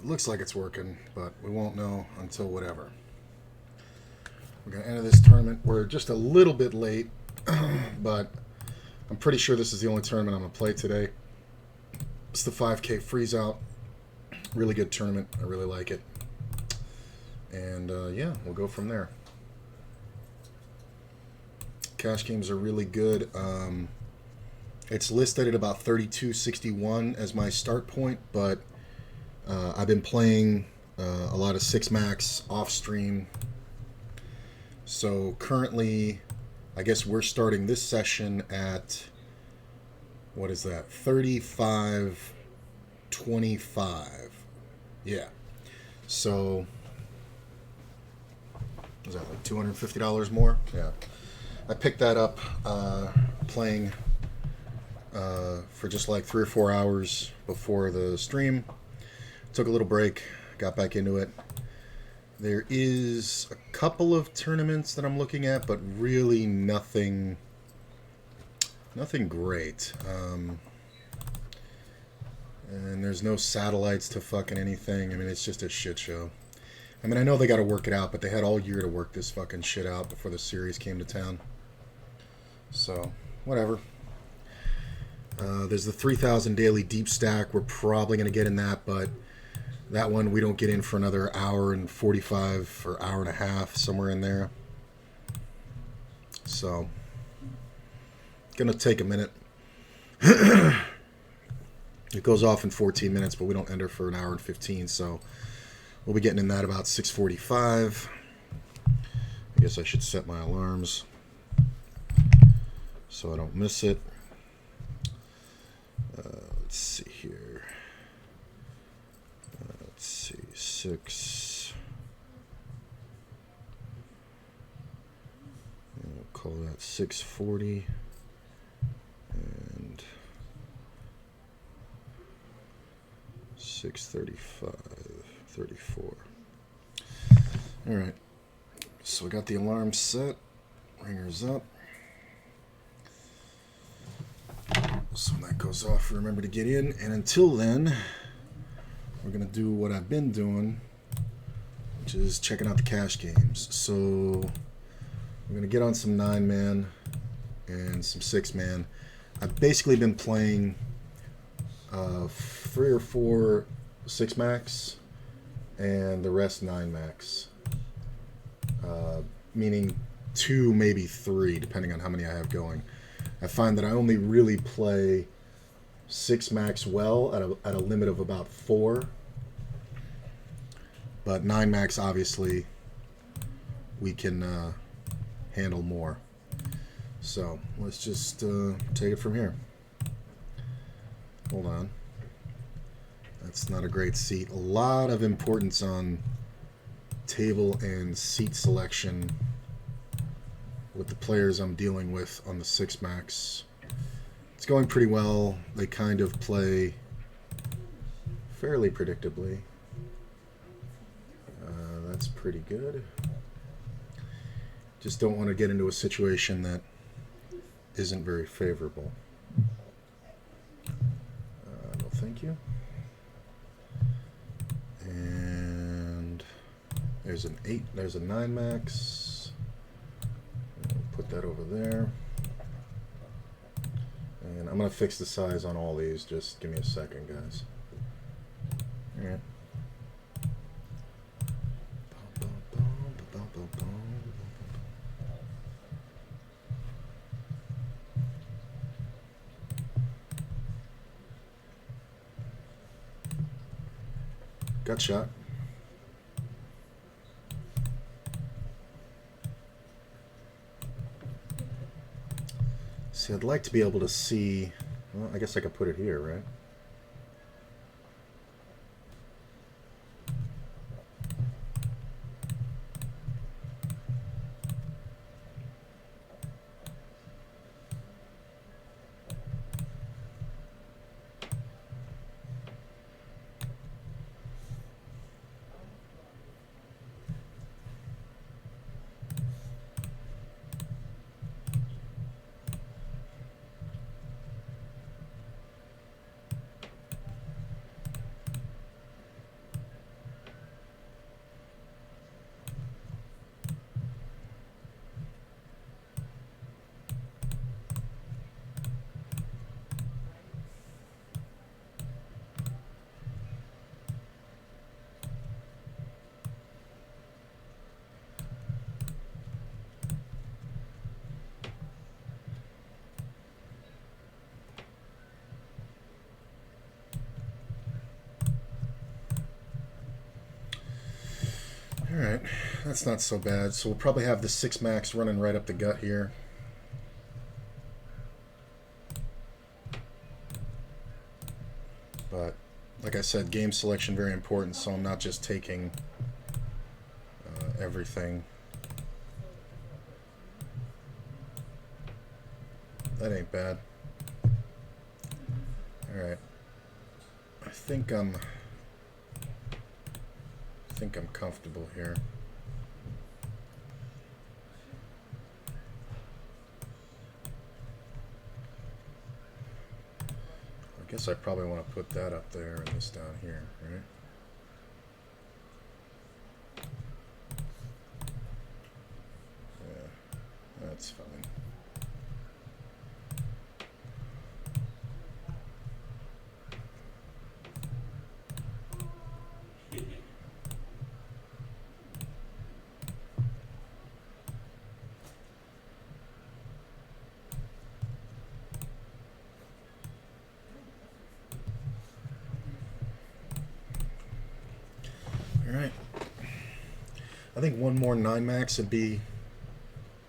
It looks like it's working, but we won't know until whatever. We're going to enter this tournament. We're just a little bit late, but I'm pretty sure this is the only tournament I'm going to play today. It's the 5K Freeze Out. Really good tournament. I really like it. And yeah, we'll go from there. Cash games are really good. It's listed at about 32.61 as my start point, but I've been playing a lot of 6 max off stream. So currently, I guess we're starting this session at, what is that, 35.25. Yeah. So, is that like $250 more? Yeah. I picked that up playing for just like 3 or 4 hours before the stream. Took a little break, got back into it. There is a couple of tournaments that I'm looking at, but really nothing great. And there's no satellites to fucking anything. I mean, it's just a shit show. I mean, I know they got to work it out, but they had all year to work this fucking shit out before the series came to town. So, whatever. There's the 3,000 daily deep stack. We're probably going to get in that, but that one we don't get in for another hour and 45 or hour and a half, somewhere in there. So, gonna take a minute. It goes off in 14 minutes, but we don't enter for an hour and 15, so we'll be getting in that about 6:45. I guess I should set my alarms so I don't miss it. Let's see here. Let's see, 6. We'll call that 6:40. And 6:35, 34. All right. So we got the alarm set. Ringer's up. So when that goes off, remember to get in. And until then, we're going to do what I've been doing, which is checking out the cash games. So we're going to get on some 9-man and some 6-man. I've basically been playing 3 or 4 6 max and the rest 9 max. Meaning 2, maybe 3, depending on how many I have going. I find that I only really play 6 max well at a limit of about 4. But 9 max, obviously, we can handle more. So let's just take it from here. Hold on. That's not a great seat. A lot of importance on table and seat selection with the players I'm dealing with on the 6 max. It's going pretty well. They kind of play fairly predictably. That's pretty good. Just don't want to get into a situation that isn't very favorable. No, thank you. And there's an 8. There's a 9 max. Put that over there. And I'm going to fix the size on all these. Just give me a second, guys. All right. Gut shot. See, I'd like to be able to see. Well, I guess I could put it here, right? That's not so bad. So we'll probably have the 6 max running right up the gut here. But like I said, game selection very important, so I'm not just taking everything. That ain't bad. Alright. I think I'm comfortable here. I guess I probably want to put that up there and this down here, right? Yeah, that's fine. Alright. I think one more 9 max would be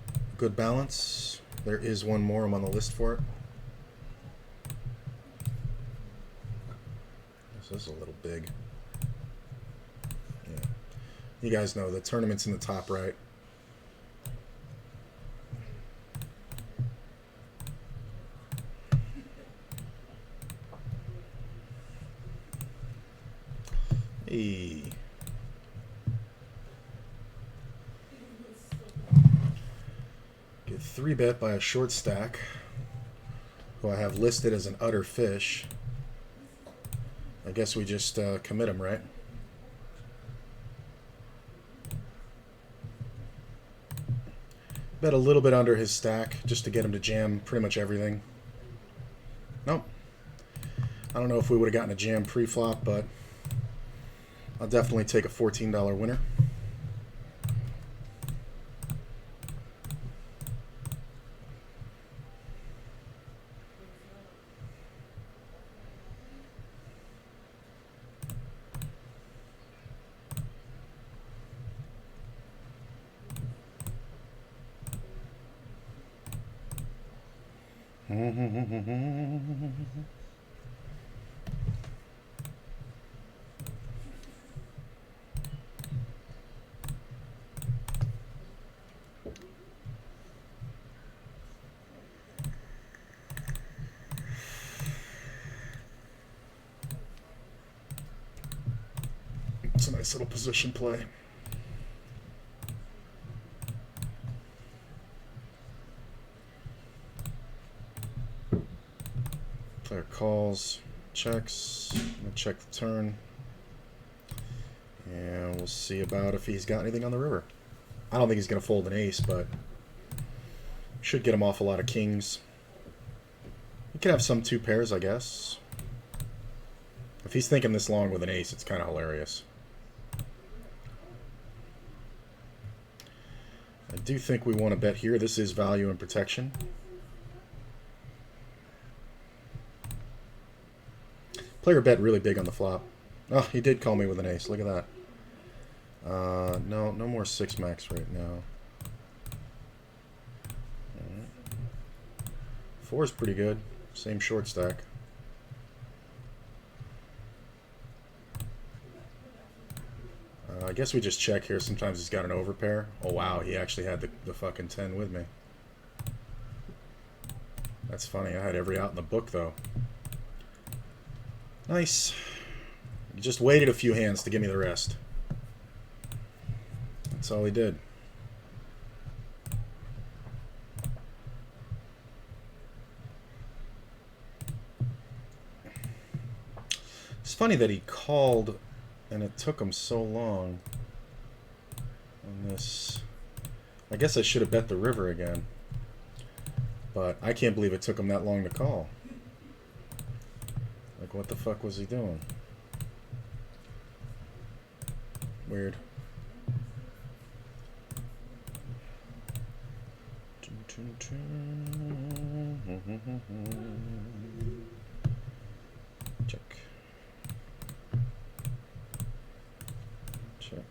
a good balance. There is one more. I'm on the list for it. This is a little big. Yeah. You guys know the tournament's in the top right. Hey. Get 3-bet by a short stack, who I have listed as an utter fish. I guess we just commit him, right? Bet a little bit under his stack just to get him to jam pretty much everything. Nope. I don't know if we would have gotten a jam pre-flop, but I'll definitely take a $14 winner. It's a nice little position play. Player calls, checks. I'm gonna check the turn, and we'll see about if he's got anything on the river. I don't think he's gonna fold an ace, but should get him off a lot of kings. He could have some 2 pairs, I guess. If he's thinking this long with an ace, it's kind of hilarious. I do think we want to bet here. This is value and protection. Player bet really big on the flop. Oh, he did call me with an ace. Look at that. No more 6 max right now. Right. 4 is pretty good. Same short stack. I guess we just check here. Sometimes he's got an overpair. Oh wow, he actually had the fucking 10 with me. That's funny. I had every out in the book though. Nice. He just waited a few hands to give me the rest. That's all he did. It's funny that he called and it took him so long on this. I guess I should have bet the river again. But I can't believe it took him that long to call. Like, what the fuck was he doing? Weird. Check. Check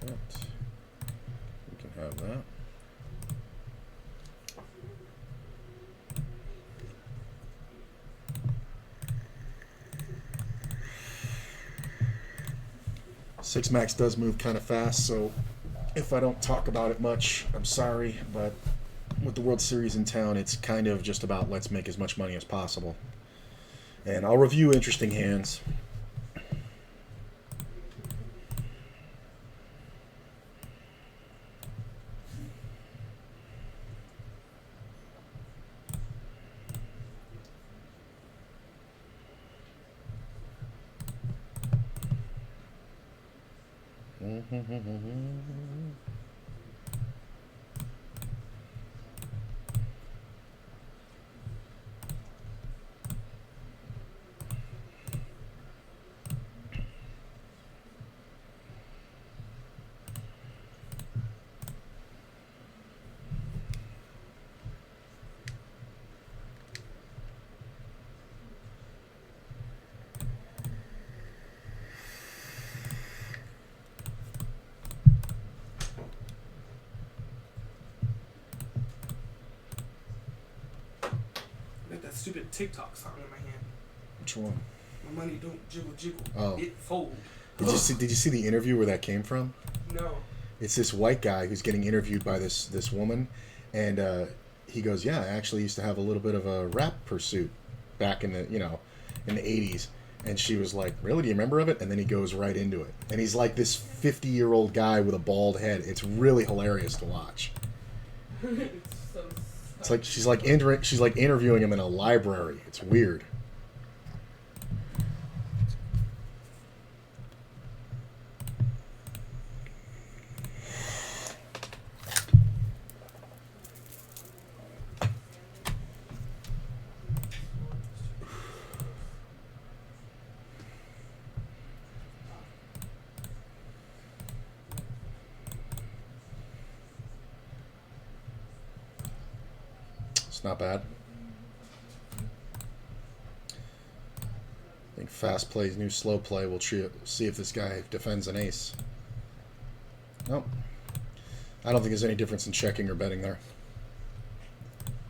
that. Six max does move kind of fast, so if I don't talk about it much, I'm sorry, but with the World Series in town, it's kind of just about let's make as much money as possible. And I'll review interesting hands. That stupid TikTok song in my hand. Which one? My money don't jiggle jiggle. Oh. It fold. Did you see the interview where that came from? No. It's this white guy who's getting interviewed by this woman, and he goes, "Yeah, I actually used to have a little bit of a rap pursuit back in the in the 80s." And she was like, "Really? Do you remember of it?" And then he goes right into it, and he's like this 50-year-old guy with a bald head. It's really hilarious to watch. It's like she's like interviewing him in a library. It's weird. It's not bad. I think fast play's new slow play. We'll see if this guy defends an ace. Nope. I don't think there's any difference in checking or betting there.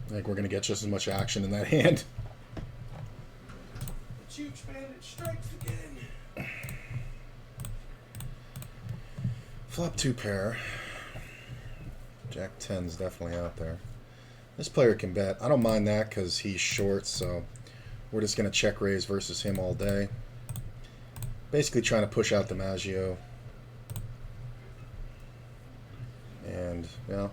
I think we're going to get just as much action in that hand. The huge bandit strikes again. Flop 2 pair. Jack 10's definitely out there. This player can bet. I don't mind that because he's short, so we're just going to check raise versus him all day. Basically trying to push out DiMaggio. And, you know,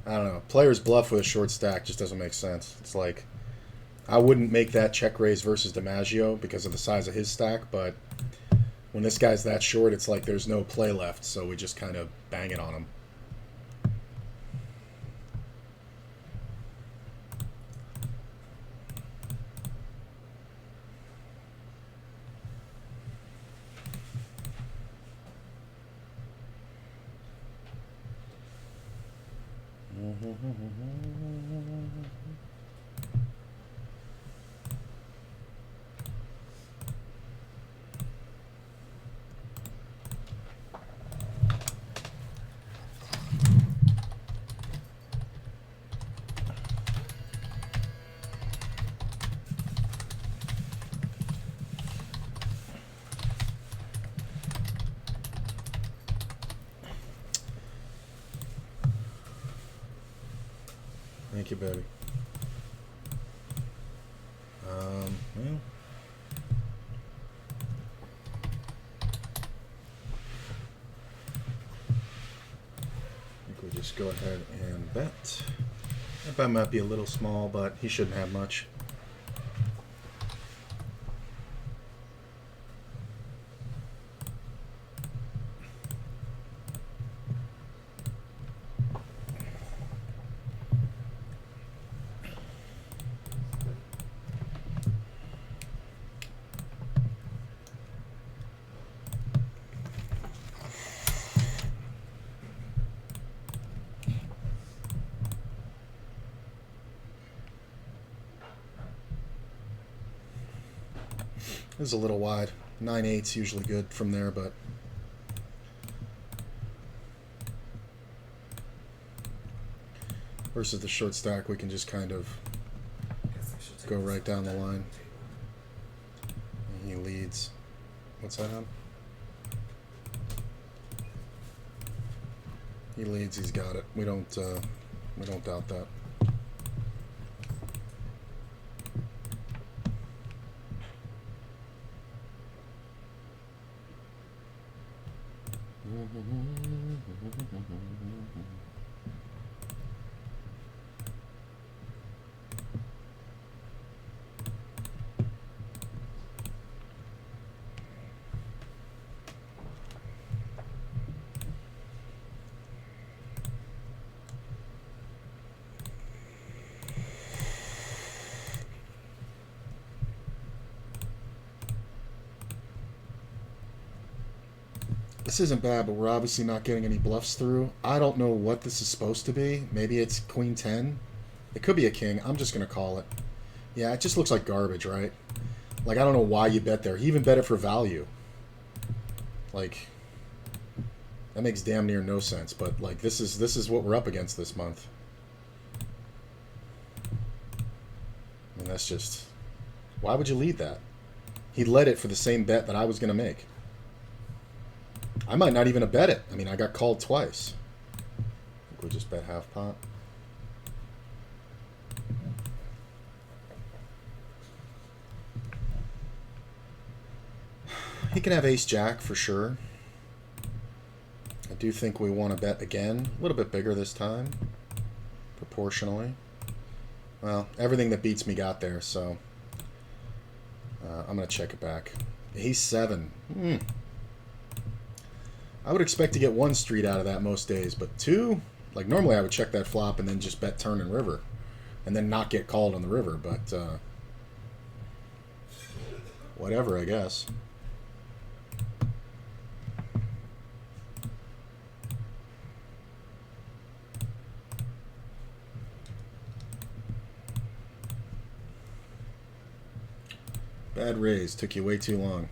I don't know. Player's bluff with a short stack just doesn't make sense. It's like, I wouldn't make that check raise versus DiMaggio because of the size of his stack, but when this guy's that short, it's like there's no play left, so we just kind of bang it on him. Thank you, baby. Well. I think we'll just go ahead and bet. That bet might be a little small, but he shouldn't have much. This is a little wide. 9/8's usually good from there, but versus the short stack, we can just kind of go right down the line. And he leads. What's that on? He leads. He's got it. We don't doubt that. This isn't bad, but we're obviously not getting any bluffs through. I don't know what this is supposed to be. Maybe it's queen 10. It could be a king. I'm just going to call it. Yeah, it just looks like garbage, right? Like, I don't know why you bet there. He even bet it for value. Like, that makes damn near no sense. But, like, this is what we're up against this month. I mean, that's just... Why would you lead that? He led it for the same bet that I was going to make. I might not even have bet it. I mean, I got called twice. I think we just bet half pot. He can have ace-jack for sure. I do think we want to bet again. A little bit bigger this time. Proportionally. Well, everything that beats me got there, so... I'm going to check it back. Ace 7. I would expect to get 1 street out of that most days, but 2? Like, normally I would check that flop and then just bet turn and river. And then not get called on the river, but... whatever, I guess. Bad raise. Took you way too long.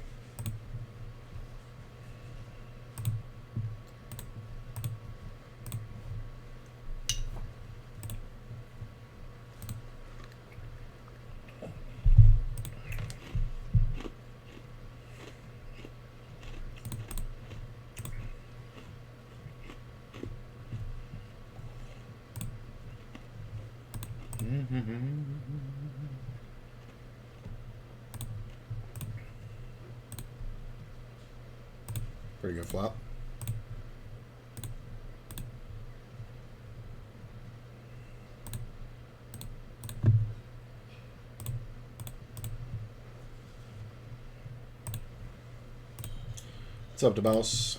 Pretty good flop. What's up, DeBouse?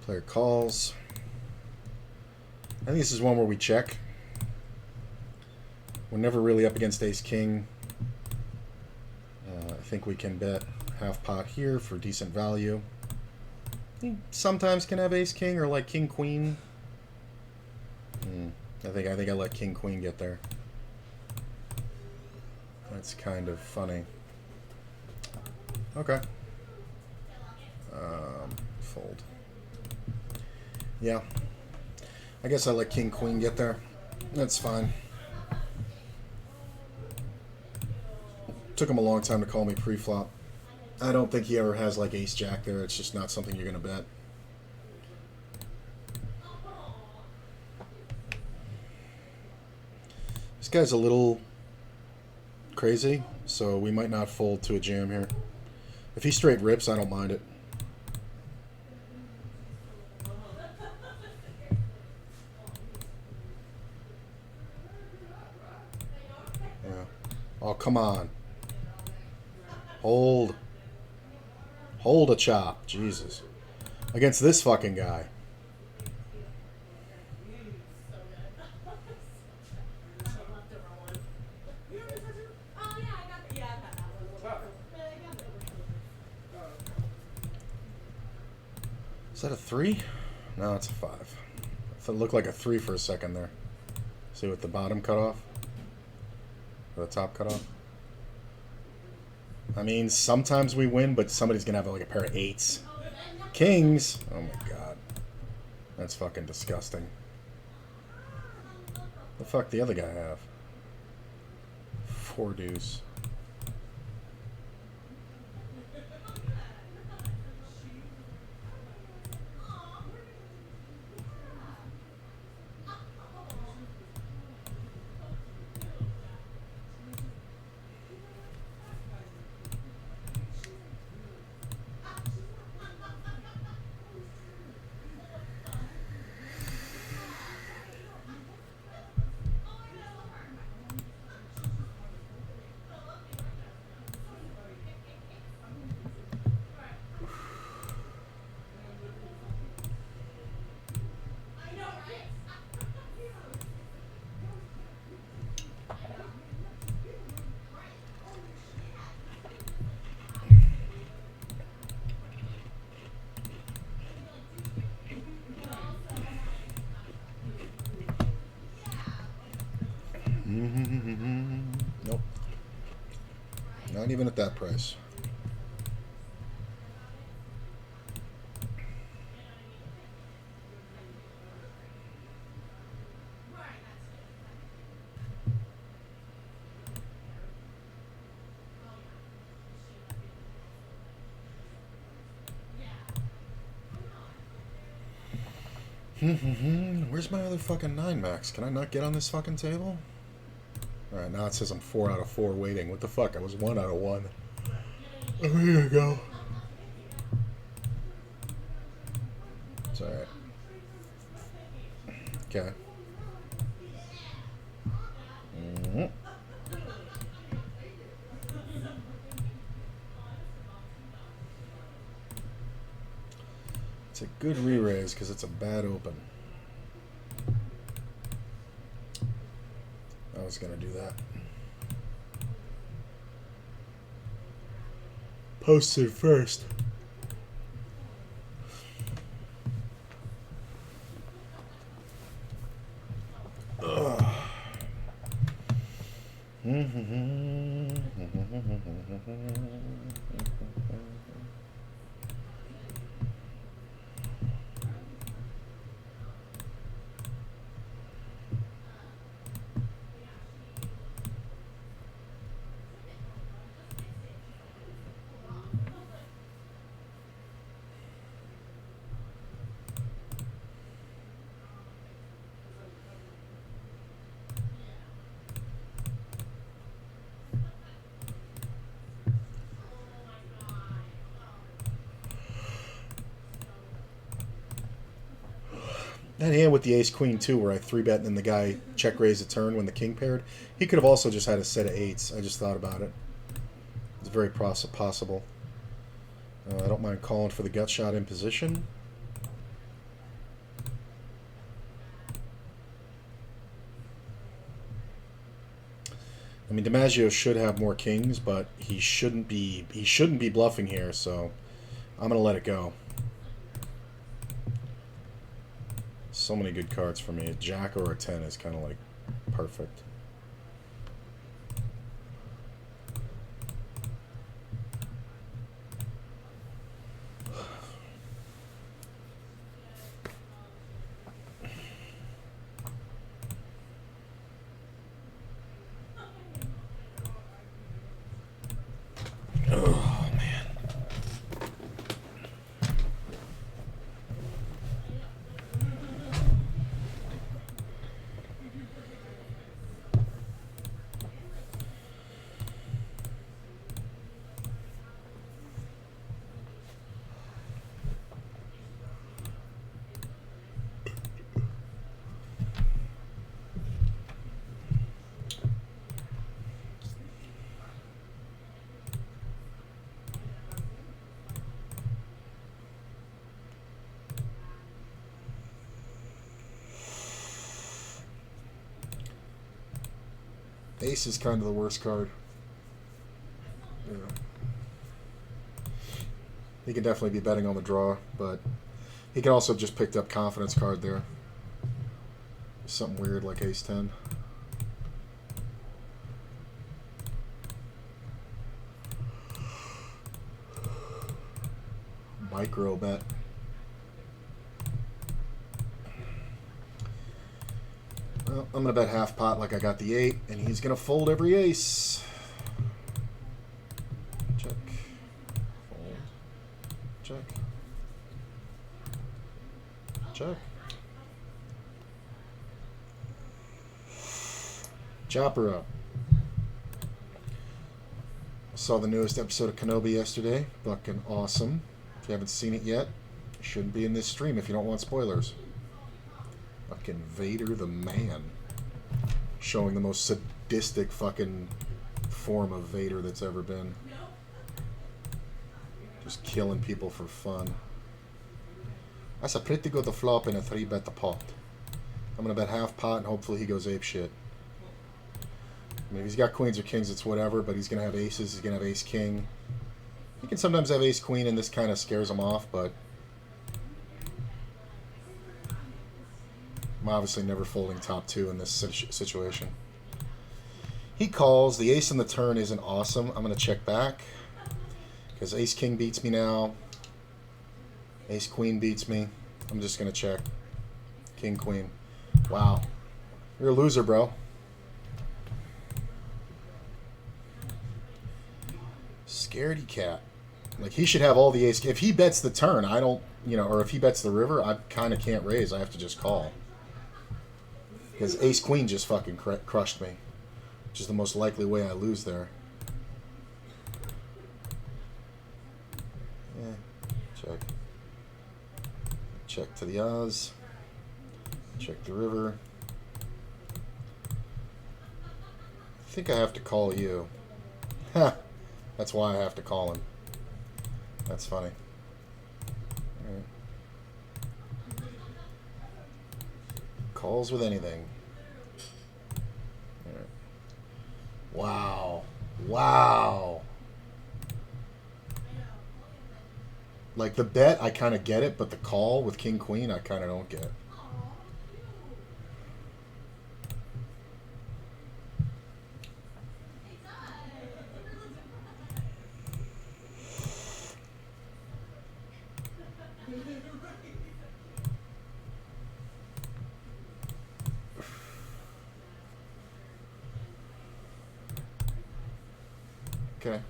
Player calls. I think this is one where we check. We're never really up against ace-king. I think we can bet half pot here for decent value. He sometimes can have ace-king or like king-queen. I think I let king-queen get there. That's kind of funny. Okay. Fold. Yeah. I guess I let king-queen get there. That's fine. Took him a long time to call me pre-flop. I don't think he ever has like ace-jack there. It's just not something you're going to bet. This guy's a little crazy, so we might not fold to a jam here. If he straight rips, I don't mind it. Yeah. Oh, come on. Hold. Hold a chop. Jesus. Against this fucking guy. Is that a 3? No, it's a 5. It looked like a 3 for a second there. See what the bottom cut off? Or the top cut off? I mean, sometimes we win, but somebody's going to have like a pair of 8s. Kings! Oh my god. That's fucking disgusting. The fuck the other guy have? 4 deuce. Nope. Not even at that price. Where's my other fucking 9 max? Can I not get on this fucking table? Alright, now it says I'm 4 out of 4 waiting. What the fuck? I was 1 out of 1. Oh, here you go. It's alright. Okay. It's a good re-raise because it's a bad open. I was gonna do that. Posted first. Ugh. That hand with the ace queen too, where I 3-bet and then the guy check raised a turn when the king paired. He could have also just had a set of 8s. I just thought about it. It's very possible. I don't mind calling for the gut shot in position. I mean, DiMaggio should have more kings, but he shouldn't be bluffing here. So I'm gonna let it go. So many good cards for me. A jack or a 10 is kind of like perfect. Oh, man. Ace is kind of the worst card. Yeah. He could definitely be betting on the draw, but he could also have just picked up confidence card there. Something weird like ace 10. Micro bet. Well, I'm going to bet half pot like I got the 8, and he's going to fold every ace. Check. Fold. Check. Check. Chopper up. I saw the newest episode of Kenobi yesterday. Fucking awesome. If you haven't seen it yet, you shouldn't be in this stream if you don't want spoilers. Fucking Vader the man. Showing the most sadistic fucking form of Vader that's ever been. Just killing people for fun. That's a pretty good flop in a 3-bet the pot. I'm going to bet half pot and hopefully he goes ape shit. I mean, if he's got queens or kings, it's whatever, but he's going to have aces. He's going to have ace-king. He can sometimes have ace-queen, and this kind of scares him off, but I'm obviously never folding top 2 in this situation. He calls. The ace on the turn isn't awesome. I'm going to check back because ace-king beats me now. Ace-queen beats me. I'm just going to check. King-queen. Wow. You're a loser, bro. Scaredy cat. Like, he should have all the ace. If he bets the turn, I don't, you know, or if he bets the river, I kind of can't raise. I have to just call. Because ace-queen just fucking crushed me. Which is the most likely way I lose there. Yeah. Check. Check to the Oz. Check the river. I think I have to call you. Ha! That's why I have to call him. That's funny. All right. Calls with anything. All right. Wow. Wow. Like the bet, I kind of get it, but the call with King Queen, I kind of don't get. Okay.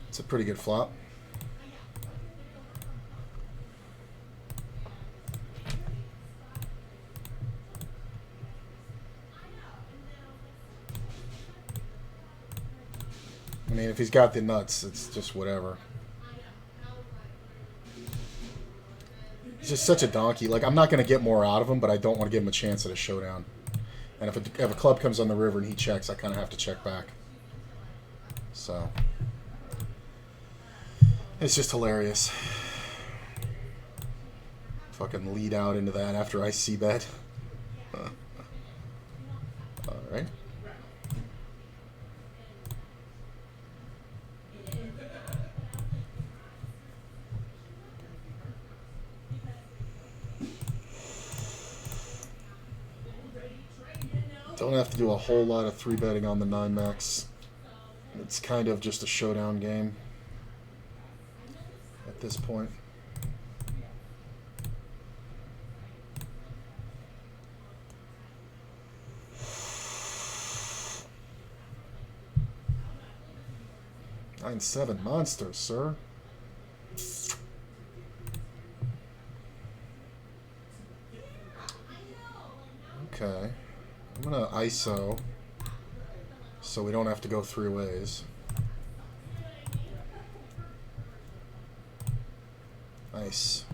It's a pretty good flop. I mean, if he's got the nuts, it's just whatever. He's just such a donkey. Like, I'm not going to get more out of him, but I don't want to give him a chance at a showdown. And if a club comes on the river and he checks, I kind of have to check back. So, it's just hilarious. Fucking lead out into that after I c-bet. All right. Don't have to do a whole lot of 3-betting on the 9-max. It's kind of just a showdown game at this point. Nine seven monsters, sir. Okay. I'm going to ISO so we don't have to go 3 ways. Nice.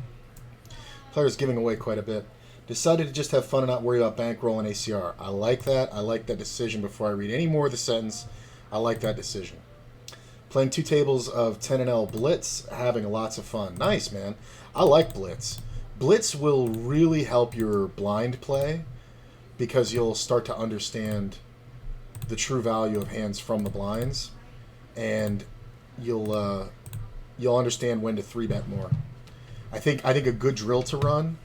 Player's giving away quite a bit. Decided to just have fun and not worry about bankroll and ACR. I like that. I like that decision before I read any more of the sentence. I like that decision. Playing 2 tables of 10 and L Blitz, having lots of fun. Nice, man. I like Blitz. Blitz will really help your blind play, because you'll start to understand the true value of hands from the blinds, and you'll understand when to 3-bet more. I think a good drill to run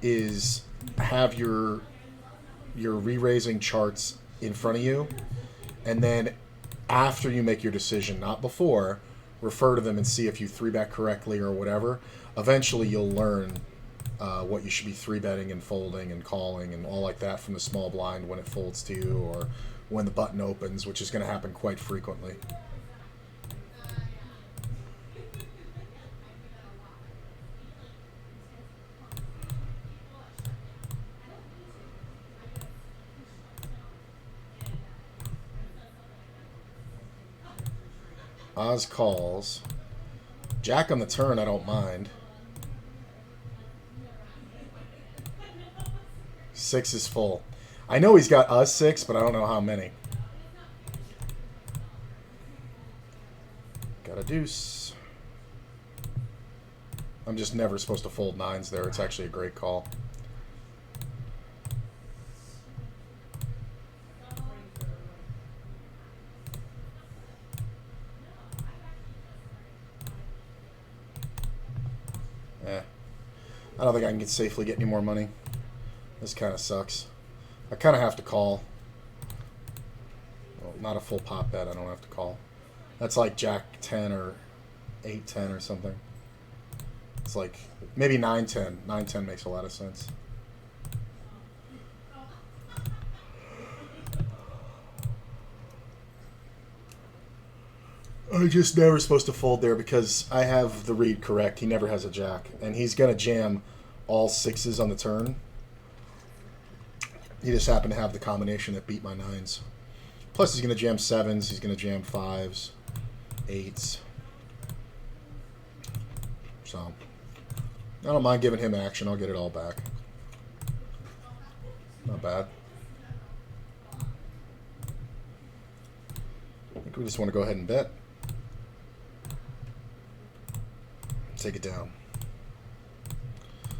is have your your re-raising charts in front of you, and then after you make your decision, not before, refer to them and see if you 3-bet correctly or whatever. Eventually, you'll learn what you should be 3-betting and folding and calling and all like that from the small blind when it folds to you or when the button opens, which is going to happen quite frequently. Oz calls. Jack on the turn, I don't mind. 6 is full. I know he's got us 6, but I don't know how many. Got a deuce. I'm just never supposed to fold 9s there. It's actually a great call. I don't think I can safely get any more money. This kind of sucks. I kind of have to call. Well, not a full pot bet. I don't have to call. That's like Jack 10 or 8-10 or something. It's like maybe 9-10. 9-10 makes a lot of sense. I'm just never supposed to fold there because I have the read correct. He never has a jack. And he's going to jam all 6s on the turn. He just happened to have the combination that beat my 9s. Plus he's going to jam 7s. He's going to jam 5s. 8s. So I don't mind giving him action. I'll get it all back. Not bad. I think we just want to go ahead and bet. Take it down.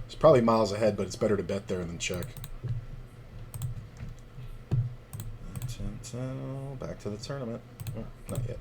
It's probably miles ahead, but it's better to bet there than check. Back to the tournament. Oh, not yet.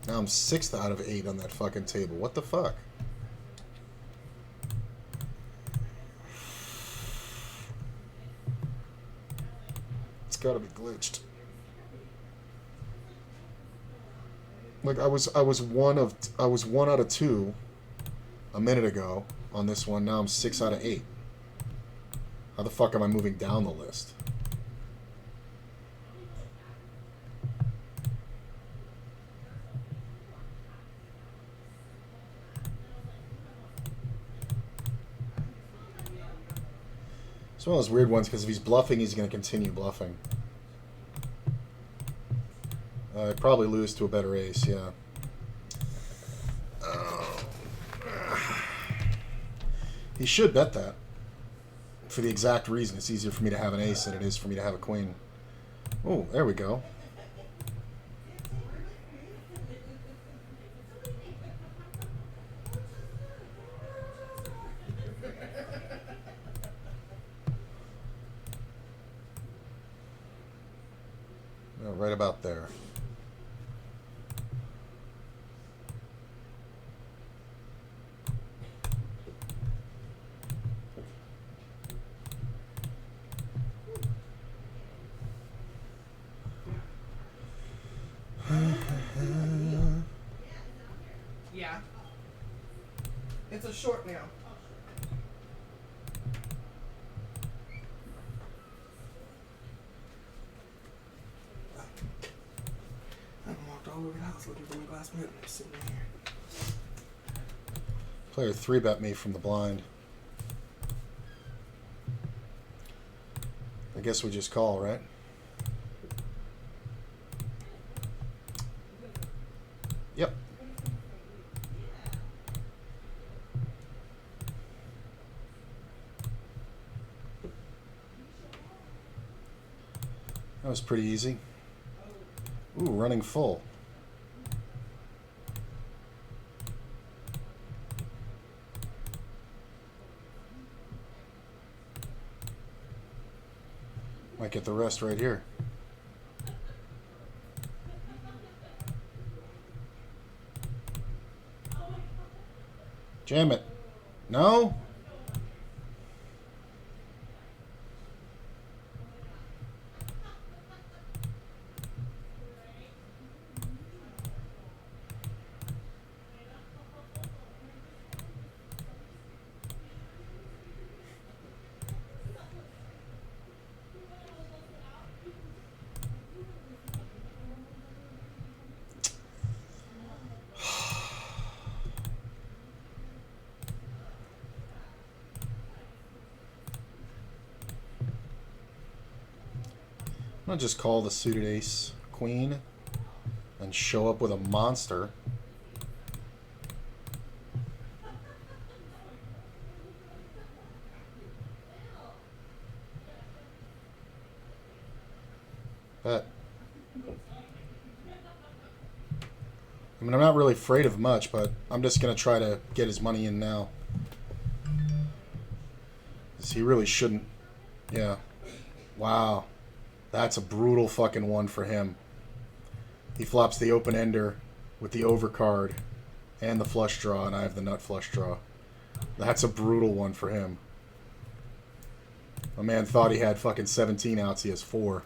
Now I'm 6th out of 8 on that fucking table. What the fuck? It's gotta be glitched. Like I was 1 out of 2 a minute ago on this one. Now I'm 6 out of 8. How the fuck am I moving down the list? It's one of those weird ones because if he's bluffing, he's going to continue bluffing. I'd probably lose to a better ace, yeah. He should bet that. For the exact reason. It's easier for me to have an ace than it is for me to have a queen. Oh, there we go. Right about there. Yeah. It's a short now. I walked all over the house looking for my glass mint and it's sitting in here. Player 3-bet me from the blind. I guess we just call, right? Yep. That was pretty easy. Ooh, running full. Might get the rest right here. Jam it. No? I'm gonna just call the suited ace queen and show up with a monster. Bet. I mean, I'm not really afraid of much, but I'm just gonna try to get his money in now. 'Cause he really shouldn't. Yeah. Wow. That's a brutal fucking one for him. He flops the open ender with the overcard and the flush draw, and I have the nut flush draw. That's a brutal one for him. My man thought he had fucking 17 outs. He has 4.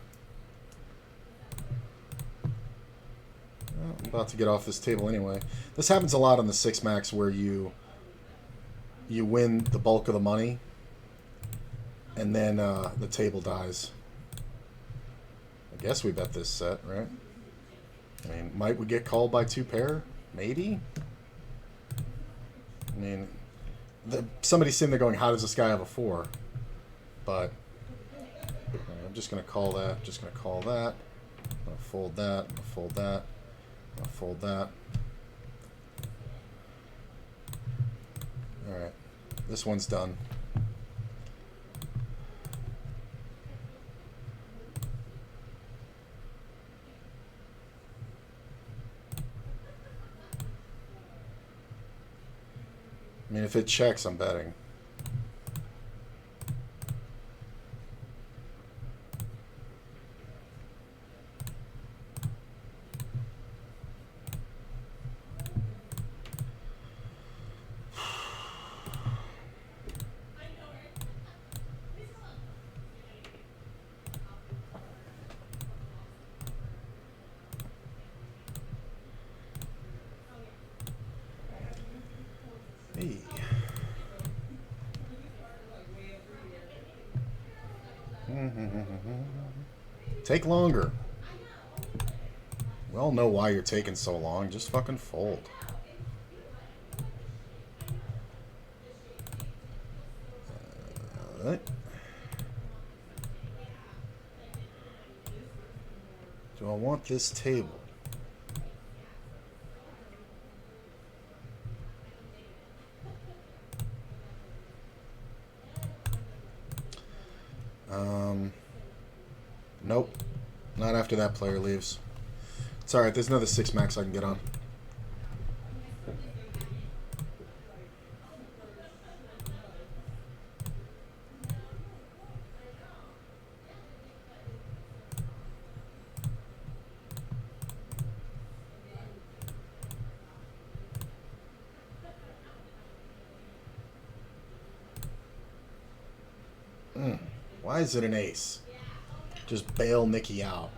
Well, I'm about to get off this table anyway. This happens a lot on the 6 max where you win the bulk of the money and then the table dies. I guess we bet this set, right? I mean, might we get called by 2 pair? Maybe? I mean, somebody's sitting there going, how does this guy have a 4? But I'm just going to call that. Just going to call that. I'm going to fold that. I'm going to fold that. I'm going to fold that. Alright. This one's done. I mean, if it checks, I'm betting. Hey. Take longer. We all know why you're taking so long. Just fucking fold. Alright. Do I want this table? Nope. Not after that player leaves. It's alright, there's another 6 max I can get on. Why is it an ace? Just bail Nikki out.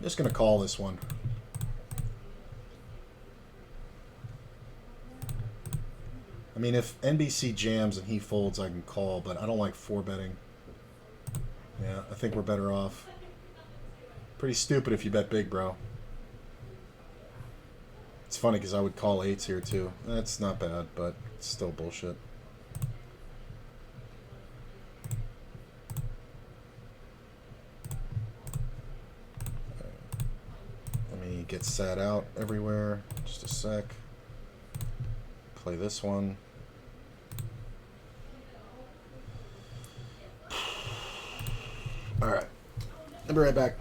Just gonna call this one. I mean, if NBC jams and he folds, I can call, but I don't like 4-betting. Yeah, I think we're better off. Pretty stupid if you bet big, bro. It's funny because I would call 8s here too. That's not bad, but it's still bullshit. Let me get sat out everywhere. Just a sec. play this one. All right. I'll be right back.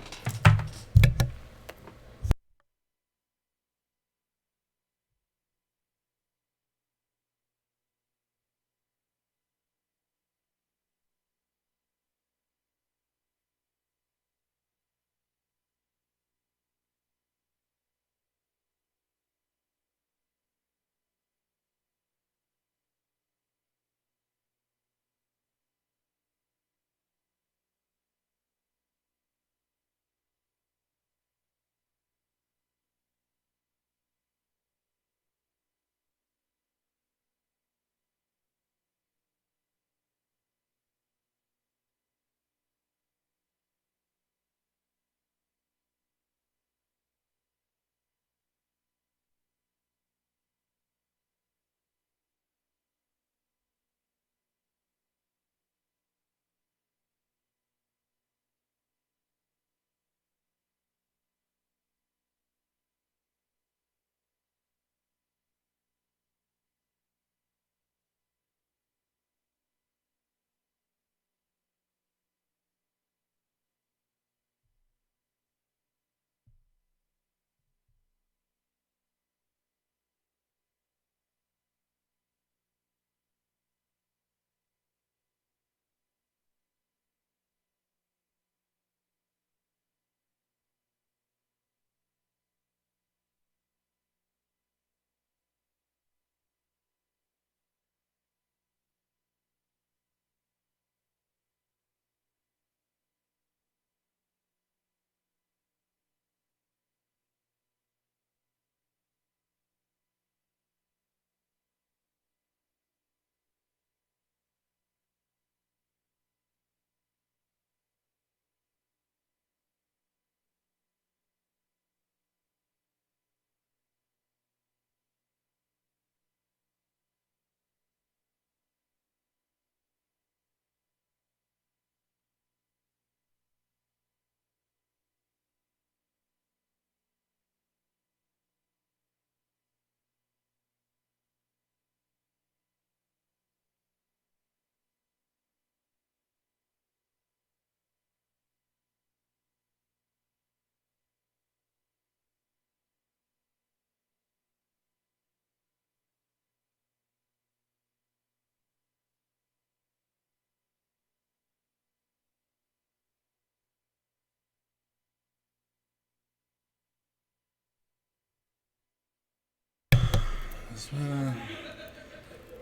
Why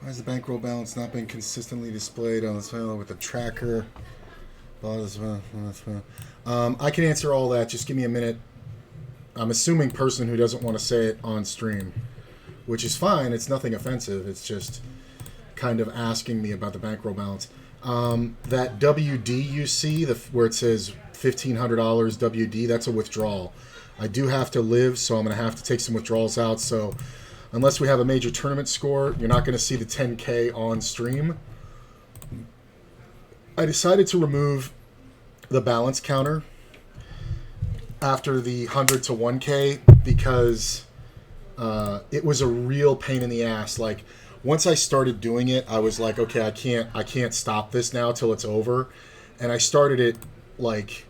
has the bankroll balance not been consistently displayed on this with the tracker? I can answer all that. Just give me a minute. I'm assuming person who doesn't want to say it on stream, which is fine. It's nothing offensive. It's just kind of asking me about the bankroll balance. That WD you see, where it says $1,500 WD, that's a withdrawal. I do have to live, so I'm going to have to take some withdrawals out. So unless we have a major tournament score, you're not going to see the 10K on stream. I decided to remove the balance counter after the 100 to 1K because it was a real pain in the ass. Like, once I started doing it, I was like, okay, I can't stop this now till it's over. And I started it like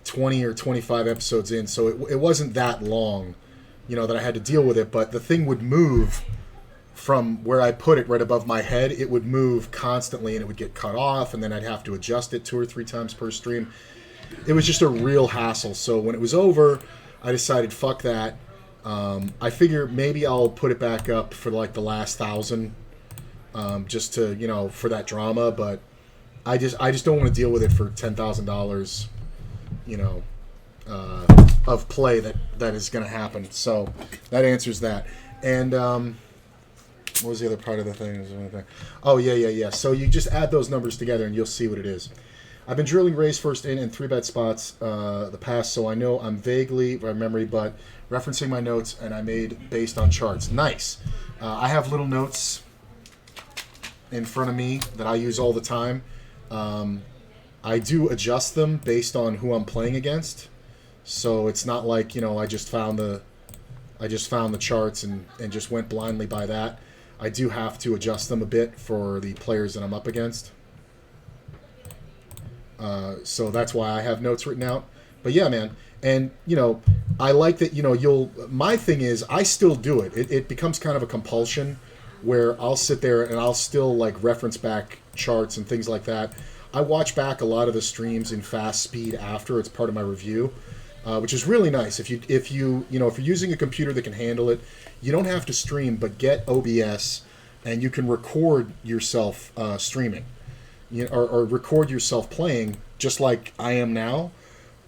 20 or 25 episodes in, so it wasn't that long, that I had to deal with it. But the thing would move from where I put it right above my head. It would move constantly, and it would get cut off, and then I'd have to adjust it 2 or 3 times per stream. It was just a real hassle. So when it was over, I decided, fuck that. I figure maybe I'll put it back up for like the last 1,000, just to, for that drama. But I just don't want to deal with it for $10,000, of play that is going to happen. So that answers that. And what was the other part of the thing? Oh, yeah. So you just add those numbers together and you'll see what it is. I've been drilling raise first in and 3-bet spots the past, so I know I'm vaguely by memory, but referencing my notes, and I made based on charts. Nice. I have little notes in front of me that I use all the time. I do adjust them based on who I'm playing against, so it's not like I just found the charts and just went blindly by that. I do have to adjust them a bit for the players that I'm up against. So that's why I have notes written out. But yeah, man. And, you know, I like that, you know, my thing is I still do it. It becomes kind of a compulsion where I'll sit there and I'll still like reference back charts and things like that. I watch back a lot of the streams in fast speed after it's part of my review, which is really nice. If you're using a computer that can handle it, you don't have to stream, but get OBS and you can record yourself streaming. Or record yourself playing just like I am now,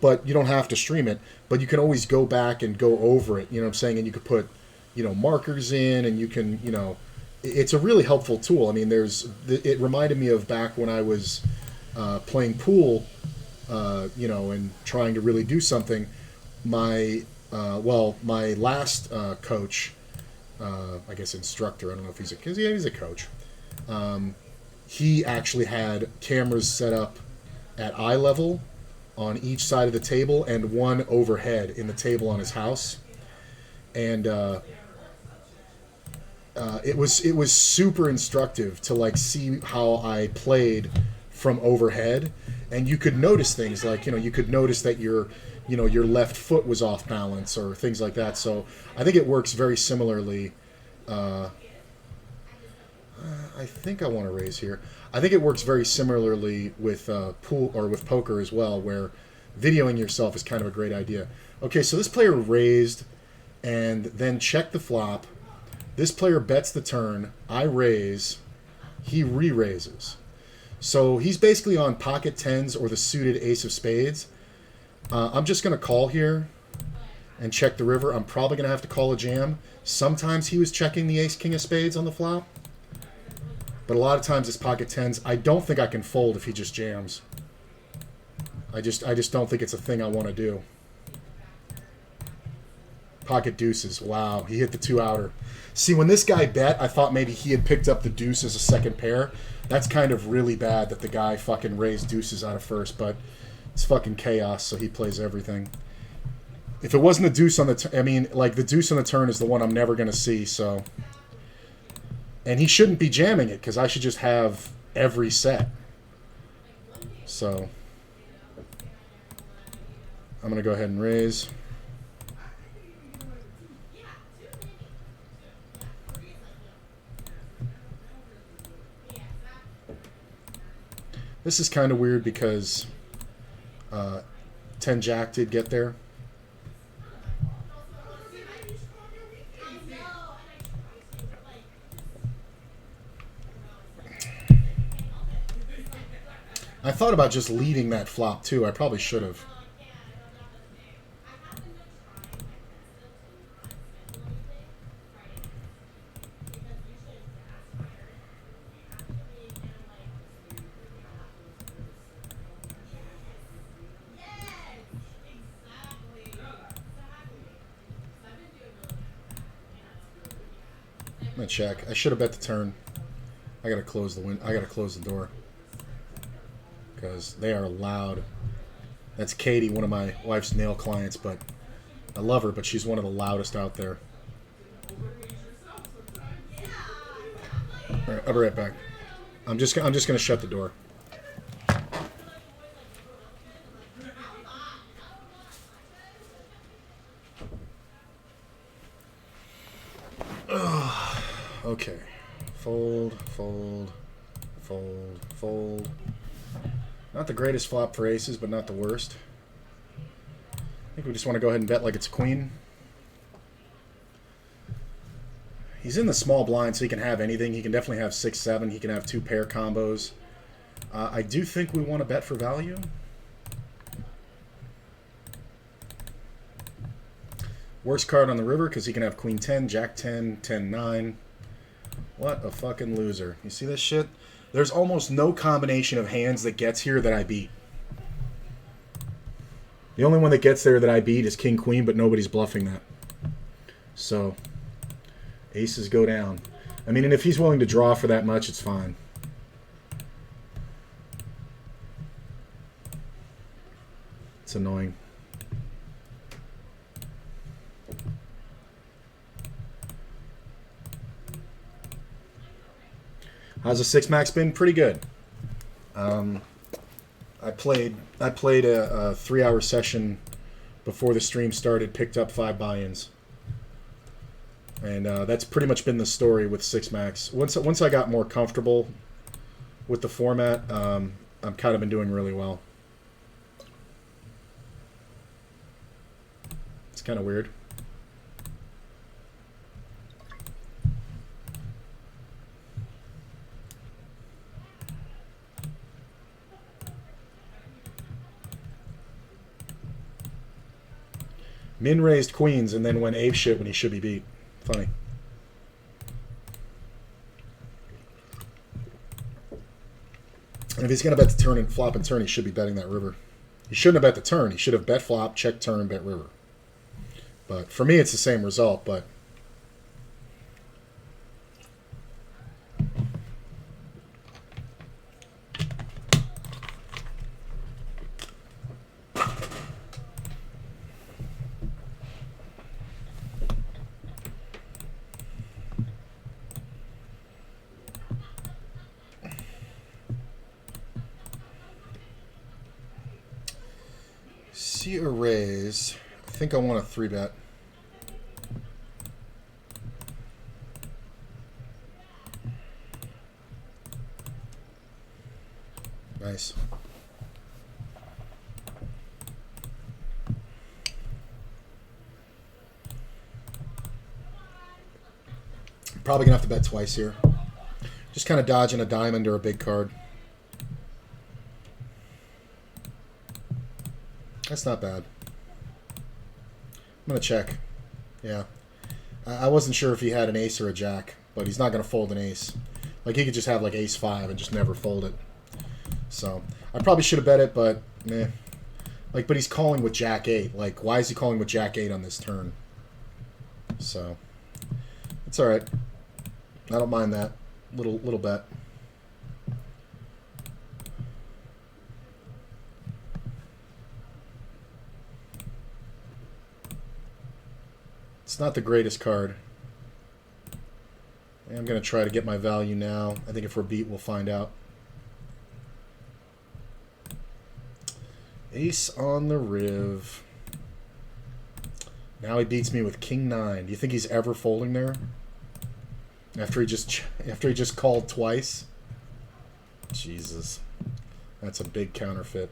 but you don't have to stream it. But you can always go back and go over it, you know what I'm saying? And you could put, you know, markers in, and you can, you know, it's a really helpful tool. I mean, it reminded me of back when I was playing pool, you know, and trying to really do something. My last coach, I guess instructor, I don't know if he's a coach. He actually had cameras set up at eye level on each side of the table and one overhead in the table on his house. And it was super instructive to like see how I played from overhead. And you could notice things like, you know, you could notice that your left foot was off balance or things like that. So I think it works very similarly. I think I want to raise here. I think it works very similarly with pool or with poker as well, where videoing yourself is kind of a great idea. Okay, so this player raised and then checked the flop. This player bets the turn. I raise. He re-raises. So he's basically on pocket tens or the suited ace of spades. I'm just going to call here and check the river. I'm probably going to have to call a jam. Sometimes he was checking the ace king of spades on the flop. But a lot of times it's pocket tens. I don't think I can fold if he just jams. I just don't think it's a thing I want to do. Pocket deuces. Wow, he hit the two outer. See, when this guy bet, I thought maybe he had picked up the deuce as a second pair. That's kind of really bad that the guy fucking raised deuces out of first, but it's fucking chaos, so he plays everything. If it wasn't the deuce on the I mean, like, the deuce on the turn is the one I'm never going to see, so... And he shouldn't be jamming it, because I should just have every set. So, I'm going to go ahead and raise. This is kind of weird because 10 Jack did get there. I thought about just leading that flop too. I probably should have. I'm gonna check. I should have bet the turn. I gotta close the door. Because they are loud. That's Katie, one of my wife's nail clients, but I love her, but she's one of the loudest out there. All right, I'll be right back. I'm just gonna shut the door. Okay, fold, fold, fold, fold. Not the greatest flop for aces, but not the worst. I think we just want to go ahead and bet like it's a queen. He's in the small blind, so he can have anything. He can definitely have 6-7. He can have two pair combos. I do think we want to bet for value. Worst card on the river because he can have queen 10, jack 10, 10-9. What a fucking loser. You see this shit? There's almost no combination of hands that gets here that I beat. The only one that gets there that I beat is king queen, but nobody's bluffing that. So, aces go down. I mean, and if he's willing to draw for that much, it's fine. It's annoying. How's the 6-max been? Pretty good. I played a 3-hour session before the stream started, picked up 5 buy-ins. And that's pretty much been the story with 6-max. Once I got more comfortable with the format, I've kind of been doing really well. It's kind of weird. Min raised queens and then went apeshit when he should be beat. Funny. And if he's going to bet the turn and flop and turn, he should be betting that river. He shouldn't have bet the turn. He should have bet flop, check turn, bet river. But for me, it's the same result, but... See a raise. I think I want a 3-bet. Nice. Probably gonna have to bet twice here. Just kind of dodging a diamond or a big card. That's not bad. I'm going to check. Yeah. I wasn't sure if he had an ace or a jack, but he's not going to fold an ace. Like, he could just have, like, ace-5 and just never fold it. So, I probably should have bet it, but, meh. Like, but he's calling with jack-8. Like, why is he calling with jack-8 on this turn? So, it's all right. I don't mind that. Little bet. It's not the greatest card. I'm going to try to get my value now. I think if we're beat, we'll find out. Ace on the riv. Now he beats me with king 9. Do you think he's ever folding there? After he just called twice? Jesus. That's a big counterfeit.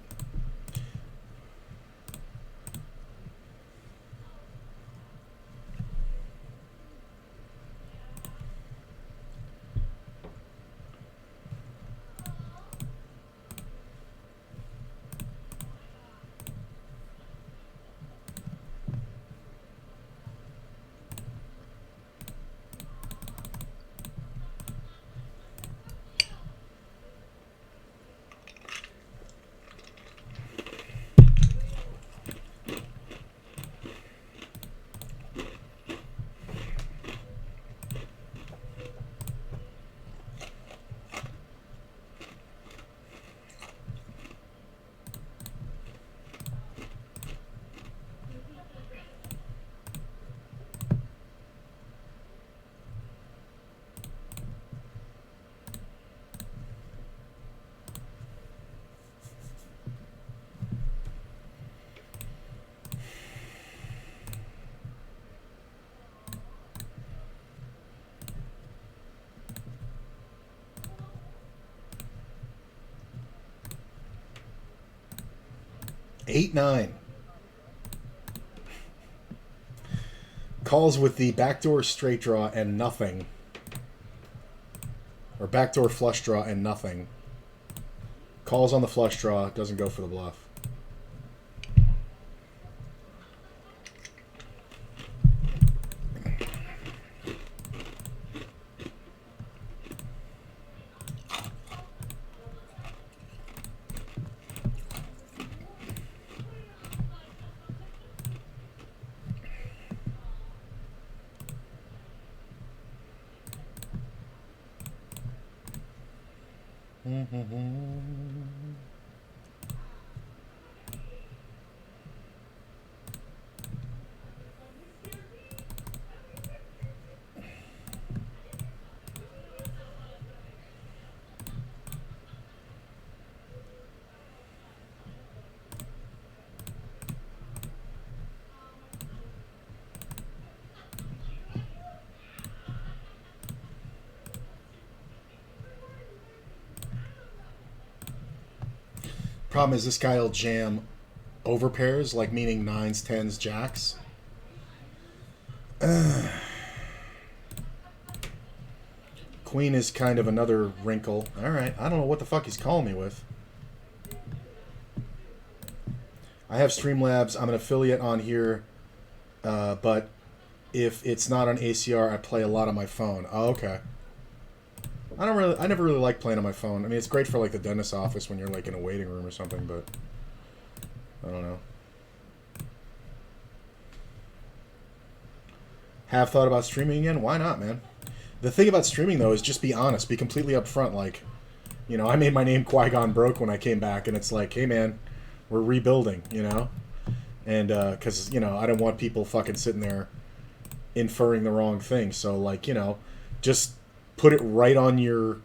Eight, 9. Calls with the backdoor straight draw and nothing. Or backdoor flush draw and nothing. Calls on the flush draw, doesn't go for the bluff. Problem is, this guy will jam over pairs, like meaning 9s, 10s, jacks. Queen is kind of another wrinkle. Alright, I don't know what the fuck he's calling me with. I have Streamlabs. I'm an affiliate on here. But if it's not on ACR, I play a lot on my phone. Oh, okay. I never really like playing on my phone. I mean, it's great for like the dentist's office when you're like in a waiting room or something, but I don't know. Have thought about streaming again? Why not, man? The thing about streaming, though, is just be honest. Be completely upfront. Like, you know, I made my name Qui-Gon broke when I came back, and it's like, hey, man, we're rebuilding, you know? And, because, you know, I don't want people fucking sitting there inferring the wrong thing. So, like, you know, just put it right on your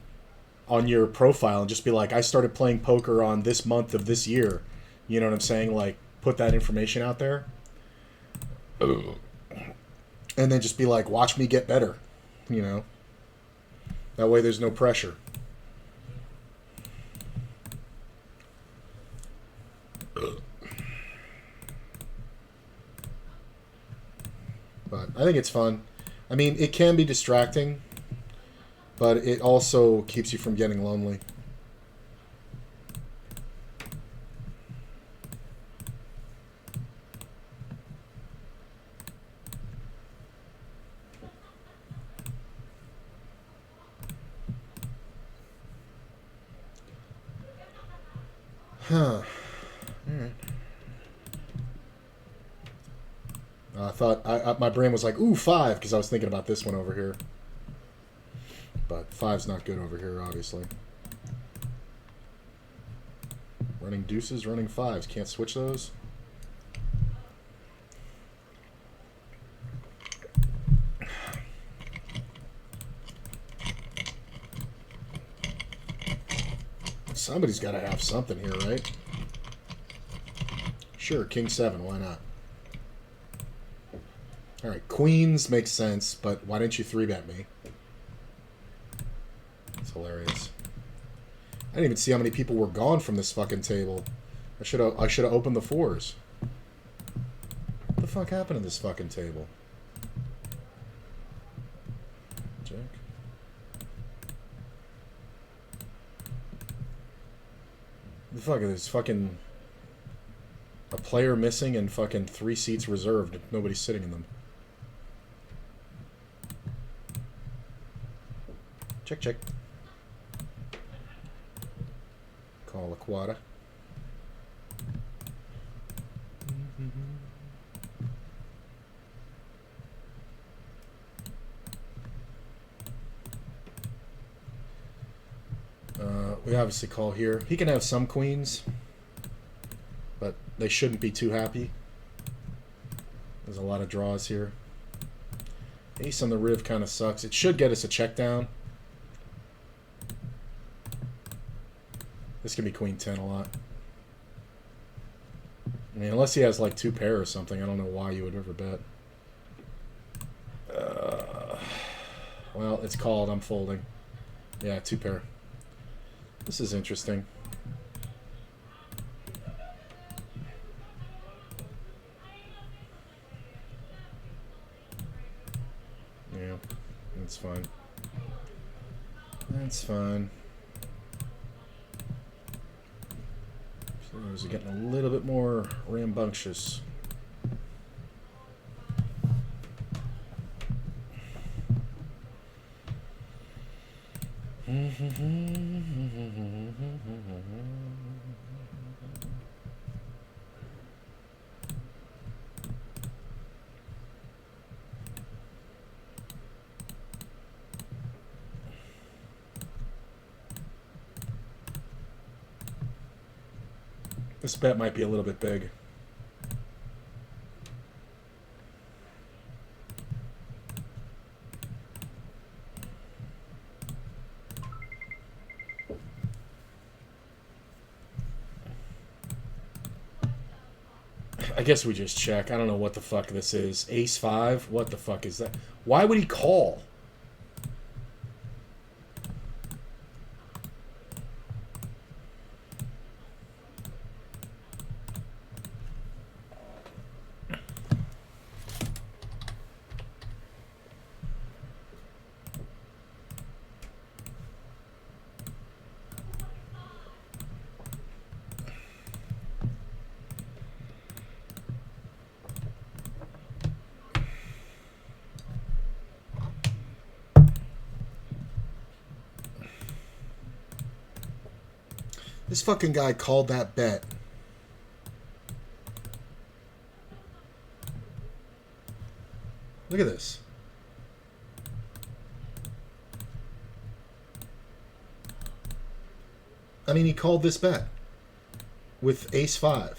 profile and just be like, I started playing poker on this month of this year. You know what I'm saying? Like, put that information out there. And then just be like, watch me get better. You know? That way there's no pressure. But I think it's fun. I mean, it can be distracting, but it also keeps you from getting lonely. Huh. Alright. I thought, my brain was like, ooh, 5, because I was thinking about this one over here. But 5's not good over here, obviously. Running deuces, running 5s. Can't switch those. Somebody's got to have something here, right? Sure, king 7, why not? Alright, queens makes sense, but why didn't you 3-bet me? It's hilarious. I didn't even see how many people were gone from this fucking table. I should have opened the 4s. What the fuck happened to this fucking table? Jack. The fuck is this? Fucking a player missing and fucking 3 seats reserved. Nobody's sitting in them. Check, check. Call a quada. We obviously call here. He can have some queens, but they shouldn't be too happy. There's a lot of draws here. Ace on the riv kind of sucks. It should get us a check down. This can be queen 10 a lot. I mean, unless he has like 2 pair or something, I don't know why you would ever bet. Well, it's called. I'm folding. Yeah, 2 pair. This is interesting. Yeah, that's fine. That's fine. Players are getting a little bit more rambunctious. This bet might be a little bit big. I guess we just check. I don't know what the fuck this is. Ace 5? What the fuck is that? Why would he call? This fucking guy called that bet. Look at this. I mean, he called this bet with ace-5.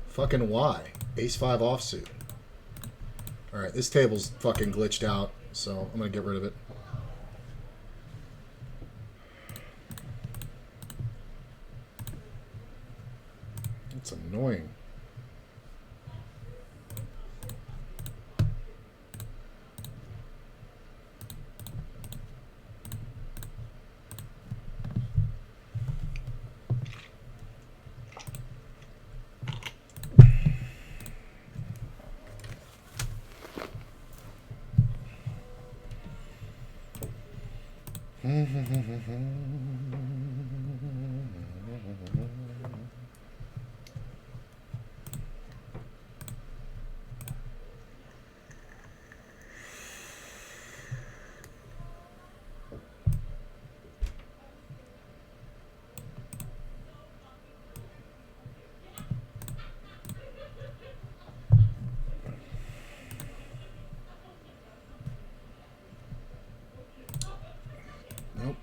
Fucking why? Ace-5 offsuit. Alright, this table's fucking glitched out, so I'm gonna get rid of it. It's annoying. Nope.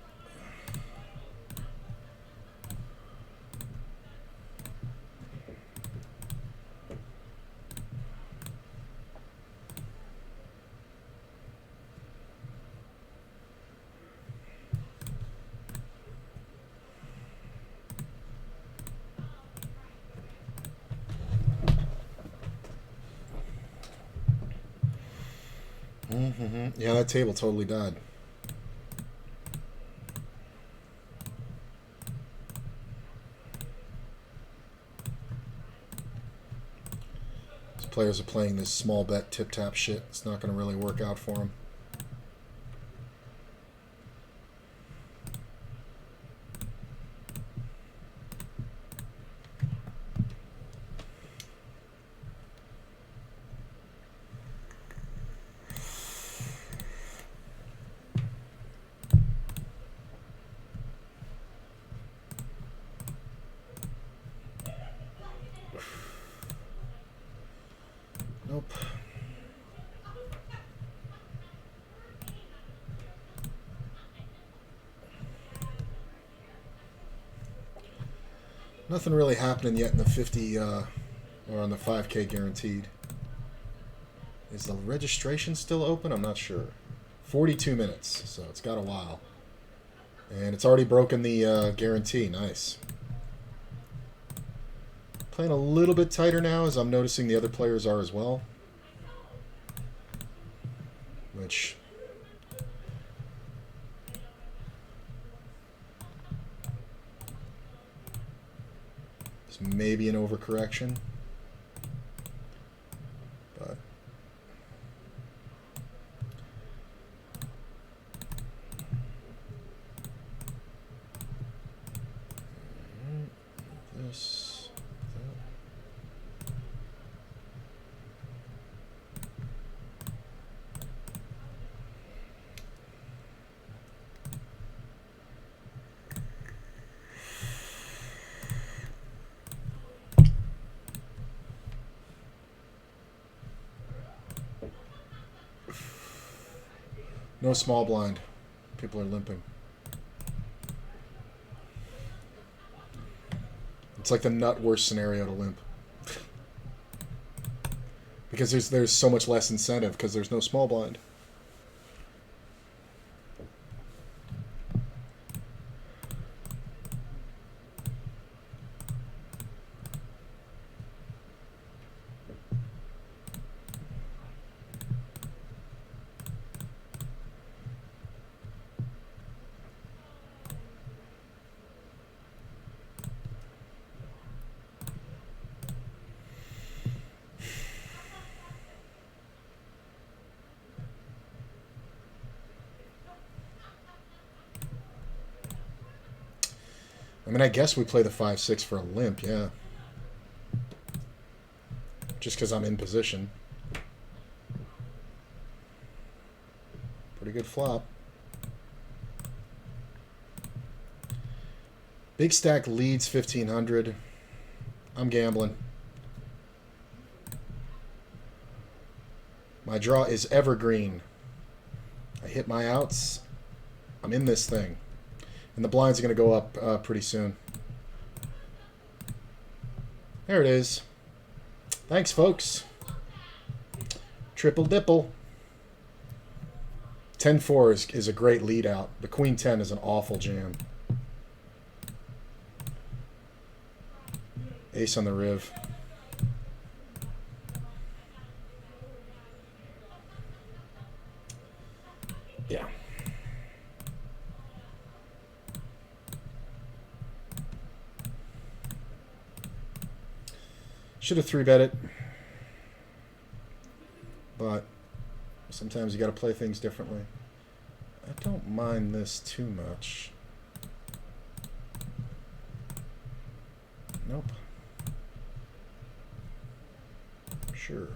Yeah, that table totally died. These players are playing this small bet tip-tap shit. It's not going to really work out for them. Nope. Nothing really happening yet in the 50 or on the 5K guaranteed. Is the registration still open? I'm not sure. 42 minutes, so it's got a while. And it's already broken the guarantee. Nice. Playing a little bit tighter now, as I'm noticing the other players are as well. Which... is maybe an overcorrection. But... this... No small blind. People are limping. It's like the nut worst scenario to limp. Because there's so much less incentive because there's no small blind. I mean, I guess we play the 5-6 for a limp, yeah. Just because I'm in position. Pretty good flop. Big stack leads 1,500. I'm gambling. My draw is evergreen. I hit my outs. I'm in this thing. And the blinds are going to go up pretty soon. There it is. Thanks, folks. Triple dipple. 10-4 is a great lead out. The Queen 10 is an awful jam. Ace on the riv. Yeah. Should have 3-bet it. But sometimes you got to play things differently. I don't mind this too much. Nope. Sure.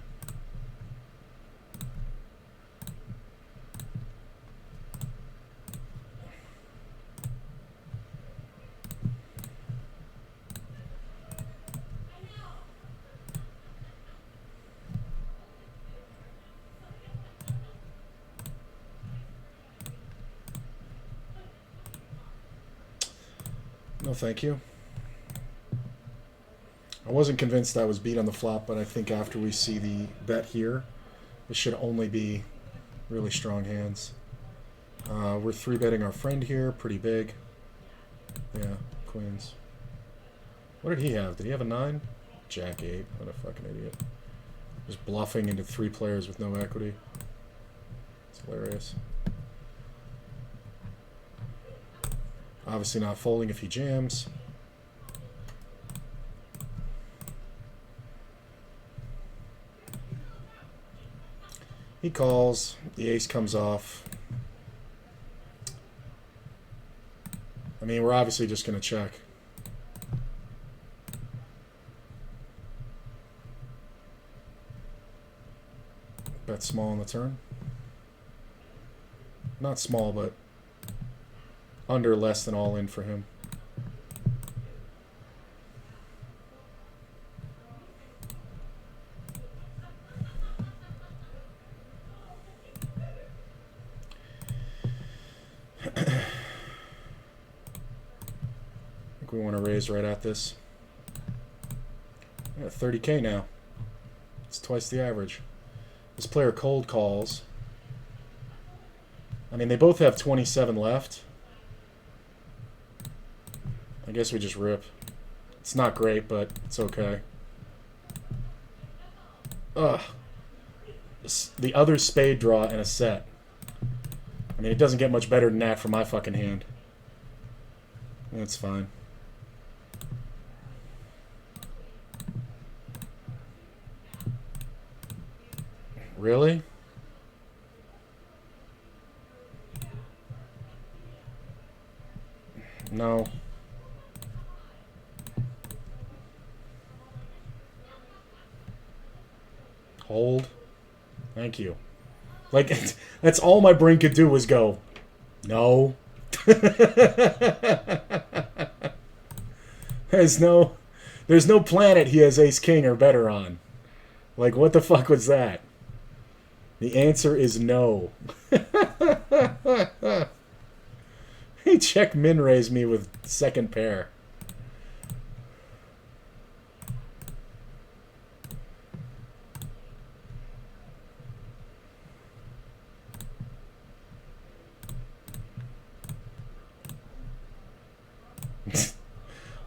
No, thank you. I wasn't convinced I was beat on the flop, but I think after we see the bet here, this should only be really strong hands. We're 3-betting our friend here, pretty big. Yeah, queens. What did he have? Did he have a 9? Jack 8. What a fucking idiot. Just bluffing into 3 players with no equity. It's hilarious. Obviously not folding if he jams. He calls. The ace comes off. I mean, we're obviously just going to check. Bet small on the turn. Not small, but under less than all in for him. I think we want to raise right at this. Yeah, 30K now. It's twice the average. This player cold calls. I mean, they both have 27 left. I guess we just rip. It's not great, but it's okay. Ugh. The other spade draw and a set. I mean, it doesn't get much better than that for my fucking hand. That's fine. Really? No. Hold. Thank you. Like, that's all my brain could do was go, no. There's no planet he has ace king or better on. Like, what the fuck was that? The answer is no. He check min raised me with second pair.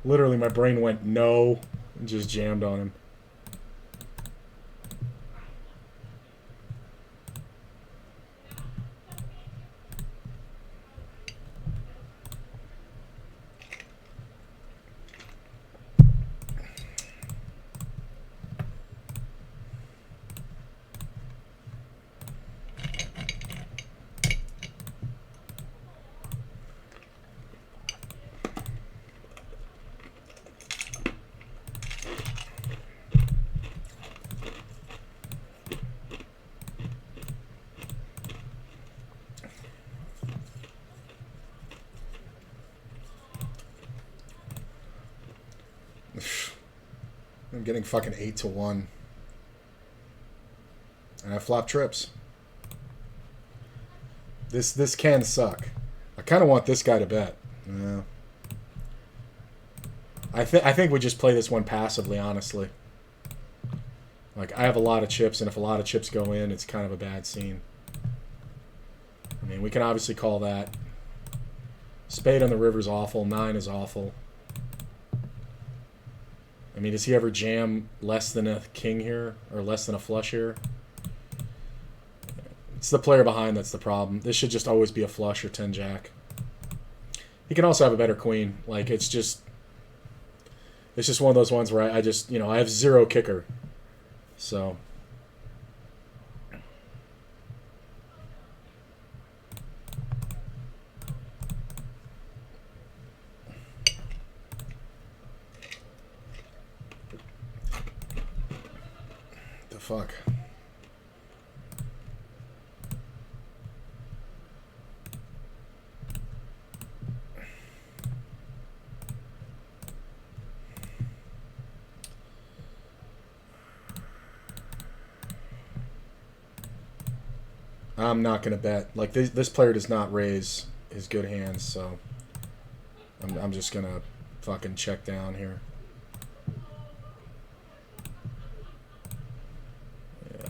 Literally, my brain went no and just jammed on him. I'm getting fucking 8-1. And I flop trips. This can suck. I kind of want this guy to bet. Yeah. I think we just play this one passively, honestly. Like, I have a lot of chips, and if a lot of chips go in, it's kind of a bad scene. I mean, we can obviously call that. Spade on the river's awful. 9 is awful. I mean, does he ever jam less than a king here? Or less than a flush here? It's the player behind that's the problem. This should just always be a flush or 10-jack. He can also have a better queen. Like, it's just one of those ones where I just, you know, I have 0 kicker. So... the fuck? I'm not going to bet. Like, this player does not raise his good hands, so I'm just going to fucking check down here. Yeah.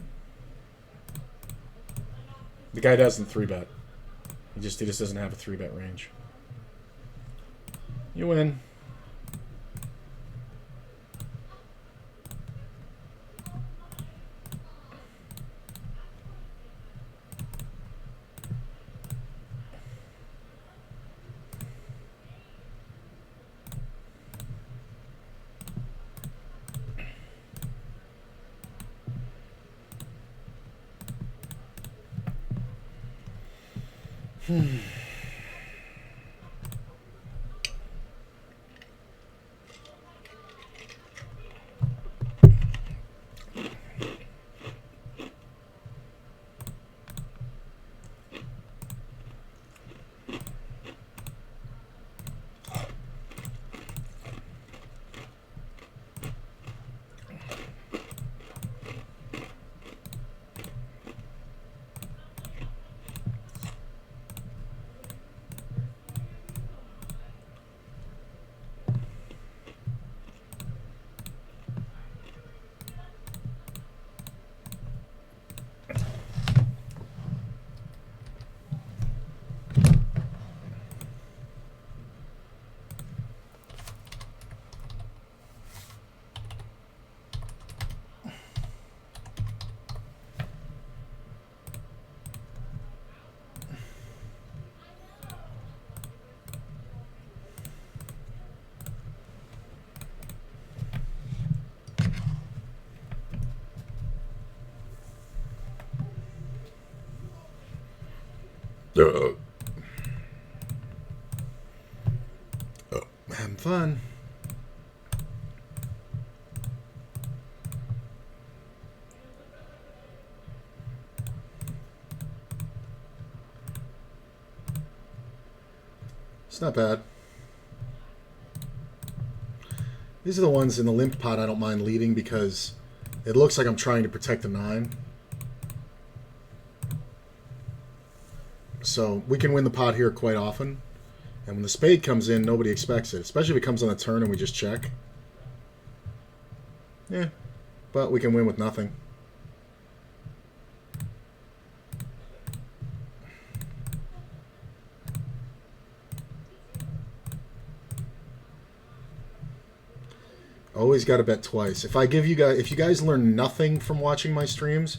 The guy doesn't 3-bet. He just doesn't have a 3-bet range. You win. Having fun. It's not bad. These are the ones in the limp pot I don't mind leading because it looks like I'm trying to protect the 9. So we can win the pot here quite often. And when the spade comes in, nobody expects it. Especially if it comes on the turn and we just check. Yeah. But we can win with nothing. Always got to bet twice. If you guys learn nothing from watching my streams,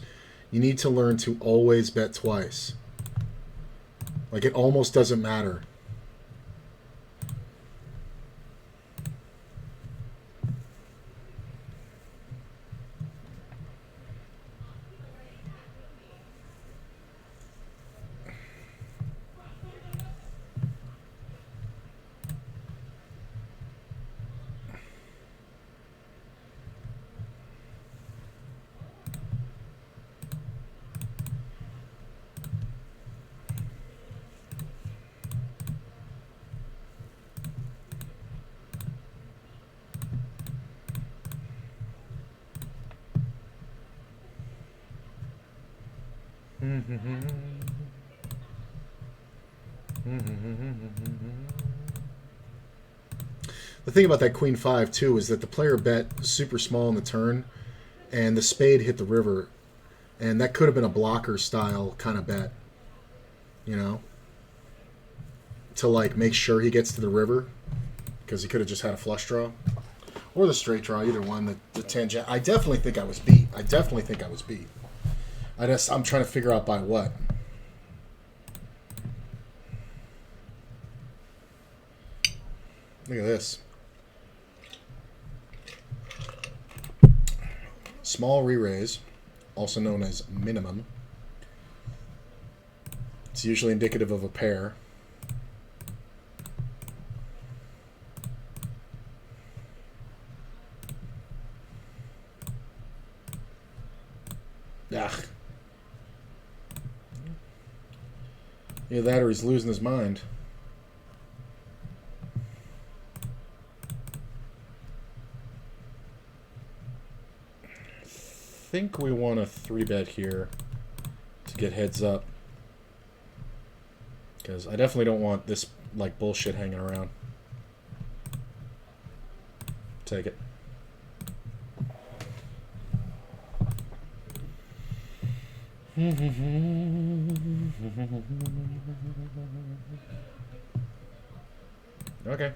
you need to learn to always bet twice. Like, it almost doesn't matter. The thing about that queen 5 too is that the player bet super small in the turn, and the spade hit the river, and that could have been a blocker style kind of bet, you know, to like make sure he gets to the river, because he could have just had a flush draw or the straight draw, either one. The tangent. I definitely think I was beat. I'm trying to figure out by what. Look at this. Small re-raise, also known as minimum. It's usually indicative of a pair. Ugh. Either that or he's losing his mind. I think we want a 3-bet here to get heads up, because I definitely don't want this like bullshit hanging around. Take it. Okay.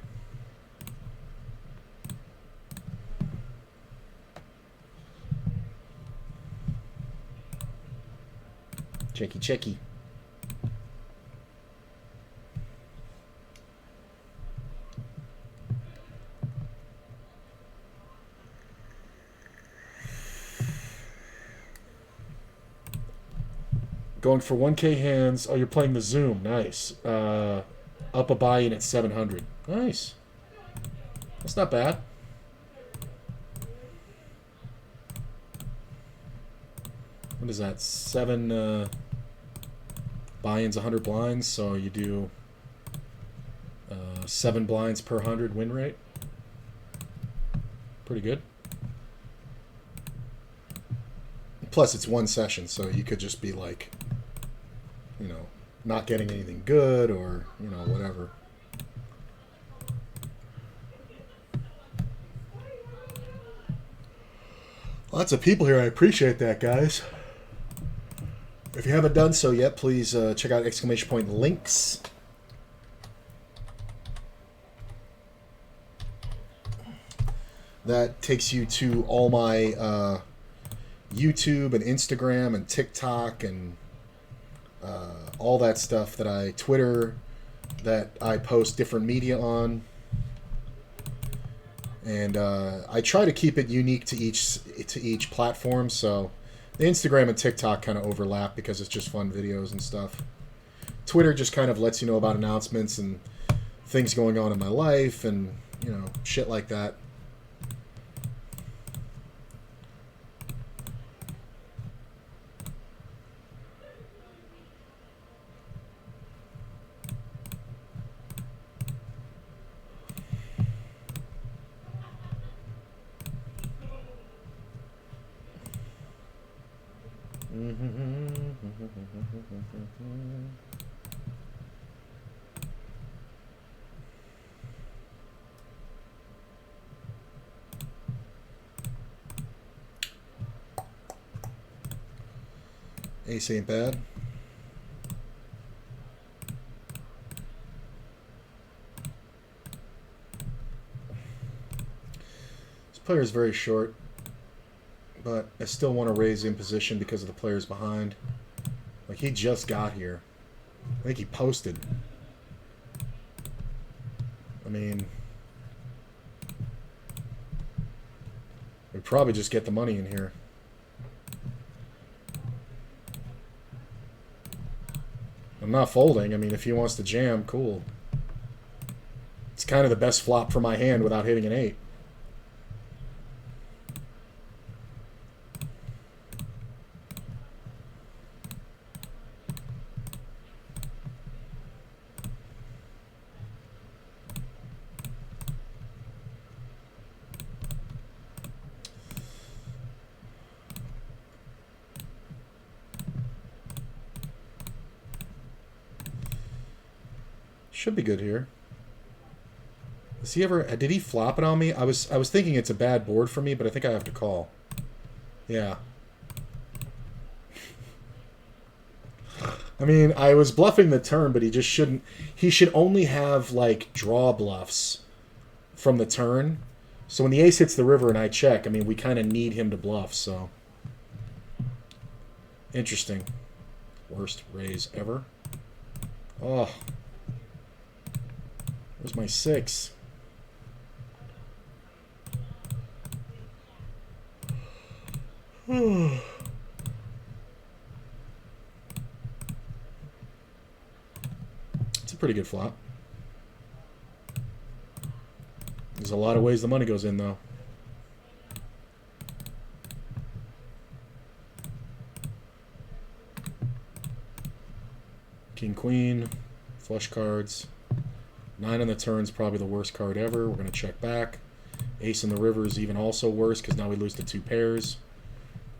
Checky. Going for 1K hands. Oh, you're playing the Zoom. Nice. Up a buy-in at 700. Nice. That's not bad. What is that? 7 buy-ins, 100 blinds. So you do 7 blinds per 100 win rate. Pretty good. Plus, it's one session, so you could just be like, you know, not getting anything good, or, you know, whatever. Lots of people here. I appreciate that, guys. If you haven't done so yet, please check out exclamation point links. That takes you to all my YouTube and Instagram and TikTok and all that stuff that I Twitter, that I post different media on. And I try to keep it unique to each platform. So the Instagram and TikTok kind of overlap because it's just fun videos and stuff. Twitter just kind of lets you know about announcements and things going on in my life and, you know, shit like that. Ace ain't bad. This player is very short, but I still want to raise in position because of the players behind. Like, he just got here. I think he posted. I mean, we'd probably just get the money in here. I'm not folding. I mean, if he wants to jam, cool. It's kind of the best flop for my hand without hitting an 8. Should be good here. Has he ever... Did he flop it on me? I was thinking it's a bad board for me, but I think I have to call. Yeah. I mean, I was bluffing the turn, but he just shouldn't... He should only have, like, draw bluffs from the turn. So when the ace hits the river and I check, I mean, we kind of need him to bluff, so... Interesting. Worst raise ever. Oh. Where's my 6? It's a pretty good flop. There's a lot of ways the money goes in, though. King, queen, flush cards. 9 on the turn's probably the worst card ever. We're going to check back. Ace in the river is even also worse because now we lose to 2 pairs.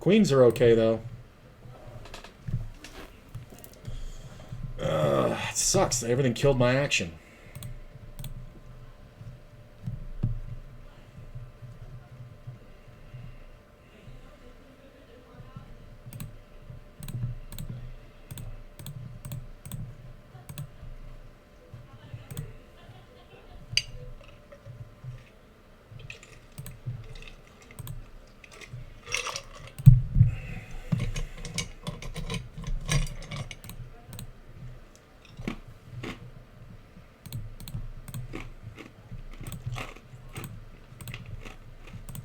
Queens are okay, though. It sucks. Everything killed my action.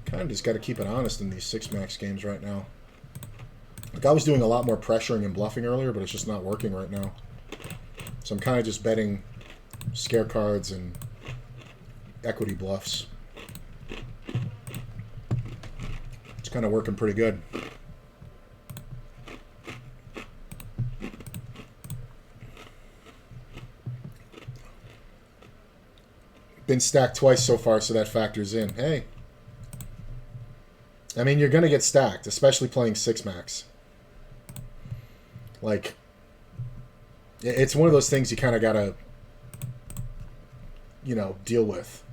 Kind of just got to keep it honest in these 6-max games right now. Like, I was doing a lot more pressuring and bluffing earlier, but it's just not working right now. So I'm kind of just betting scare cards and equity bluffs. It's kind of working pretty good. Been stacked twice so far, so that factors in. Hey. I mean, you're going to get stacked, especially playing 6-max. Like, it's one of those things you kind of got to, you know, deal with.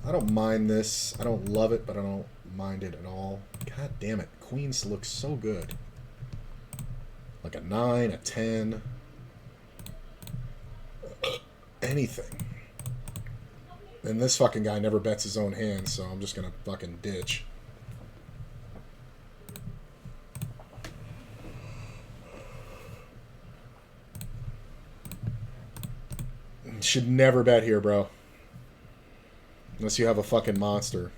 I don't mind this. I don't love it, but I don't mind it at all. God damn it. Queens looks so good. Like a 9, a 10. Anything. And this fucking guy never bets his own hand, so I'm just gonna fucking ditch. Should never bet here, bro. Unless you have a fucking monster.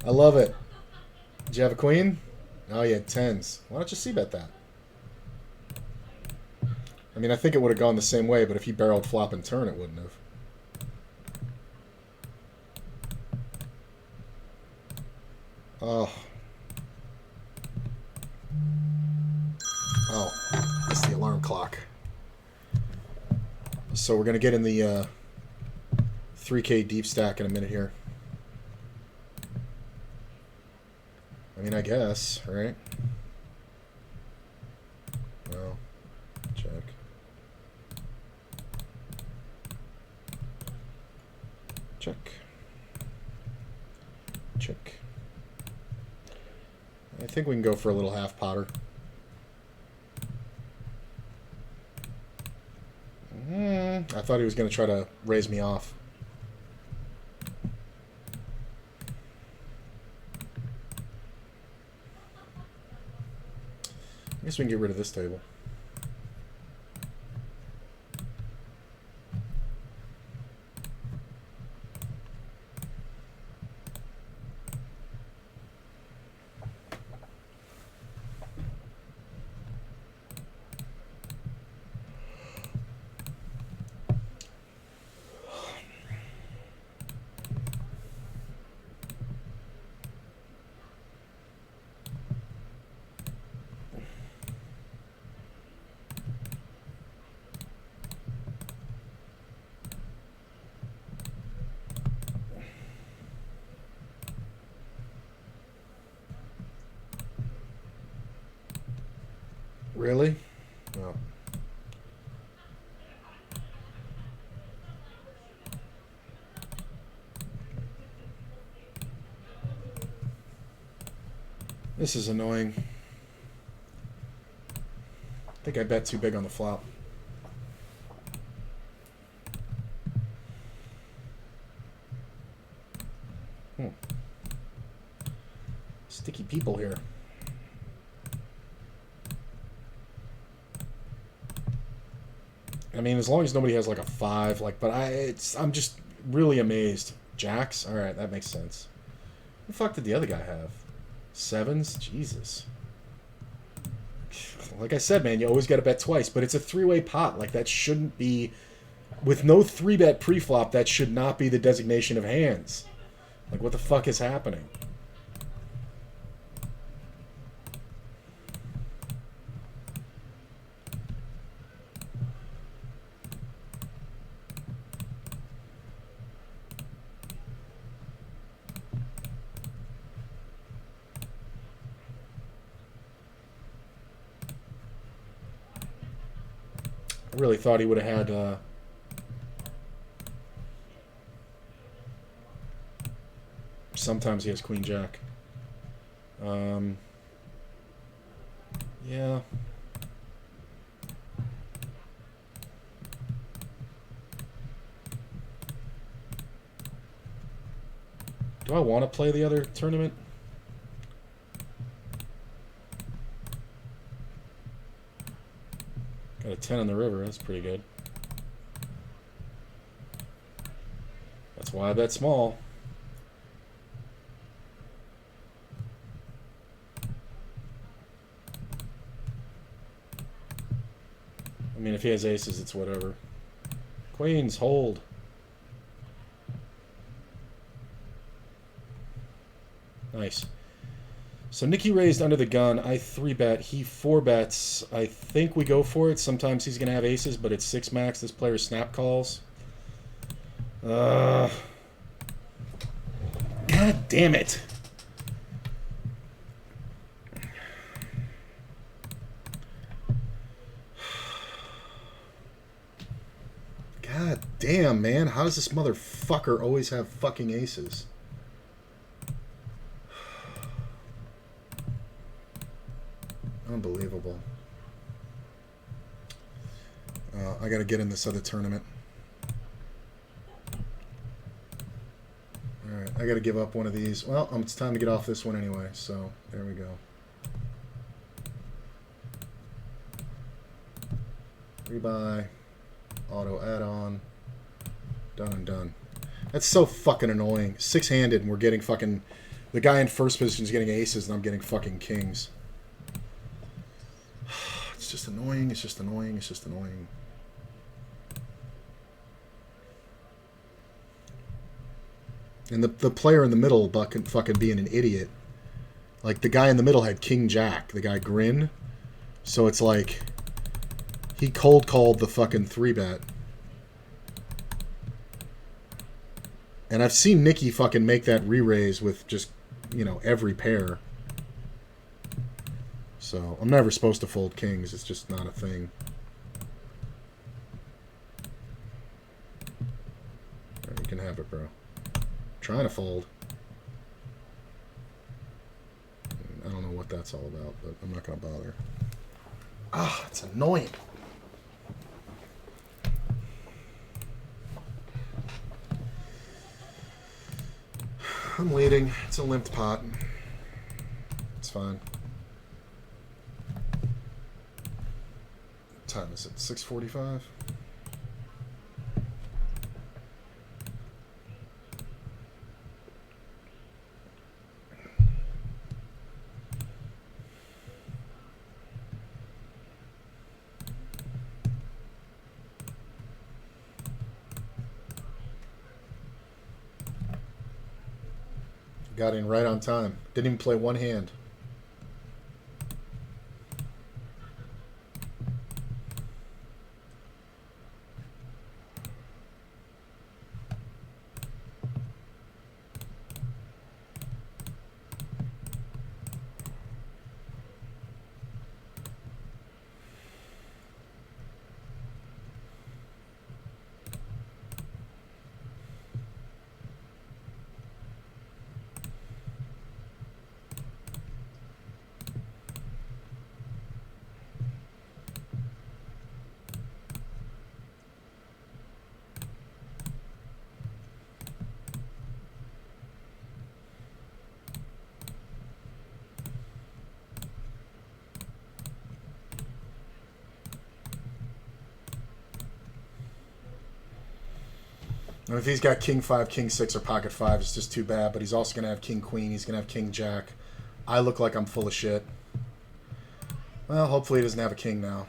I love it. Did you have a queen? Oh, you had 10s. Why don't you c-bet that? I mean, I think it would have gone the same way, but if he barreled flop and turn, it wouldn't have. Oh. Oh. That's the alarm clock. So we're going to get in the 3K deep stack in a minute here. I mean, I guess, right? No. Check. Check. Check. I think we can go for a little half potter. I thought he was going to try to raise me off. I guess we can get rid of this table. Really? No. This is annoying. I think I bet too big on the flop. Sticky people here. I mean, as long as nobody has like a 5, like, but I'm just really amazed. Jacks? All right, that makes sense. What the fuck did the other guy have? 7s? Jesus. Like I said, man, you always got to bet twice, but it's a 3-way pot. Like, that shouldn't be... With no 3-bet pre-flop, that should not be the designation of hands. Like, what the fuck is happening? I really thought he would have had... Sometimes he has Queen Jack. Yeah. Do I want to play the other tournament? Got a 10 on the river. That's pretty good. That's why I bet small. I mean, if he has aces, it's whatever. Queens, hold. Nice. So Nicky raised under the gun. I 3-bet. He 4-bets. I think we go for it. Sometimes he's going to have aces, but it's 6 max. This player snap calls. God damn it. God damn, man. How does this motherfucker always have fucking aces? Unbelievable. I gotta get in this other tournament. Alright, I gotta give up one of these. Well, it's time to get off this one anyway, so there we go. Rebuy. Auto add-on. Done and done. That's so fucking annoying. 6-handed and we're getting fucking... The guy in first position is getting aces and I'm getting fucking kings. It's just annoying. It's just annoying. It's just annoying. And the player in the middle fucking being an idiot. Like, the guy in the middle had King Jack. The guy Grin. So it's like... He cold called the fucking 3-bet. And I've seen Nicky fucking make that re-raise with just, you know, every pair. So, I'm never supposed to fold kings. It's just not a thing. Alright, you can have it, bro. I'm trying to fold. I don't know what that's all about, but I'm not going to bother. Ah, it's annoying. I'm waiting. It's a limped pot. It's fine. What time is it? 6:45? Got in right on time. Didn't even play one hand. And if he's got king 5, king 6, or pocket 5, it's just too bad. But he's also going to have king queen. He's going to have king jack. I look like I'm full of shit. Well, hopefully he doesn't have a king now.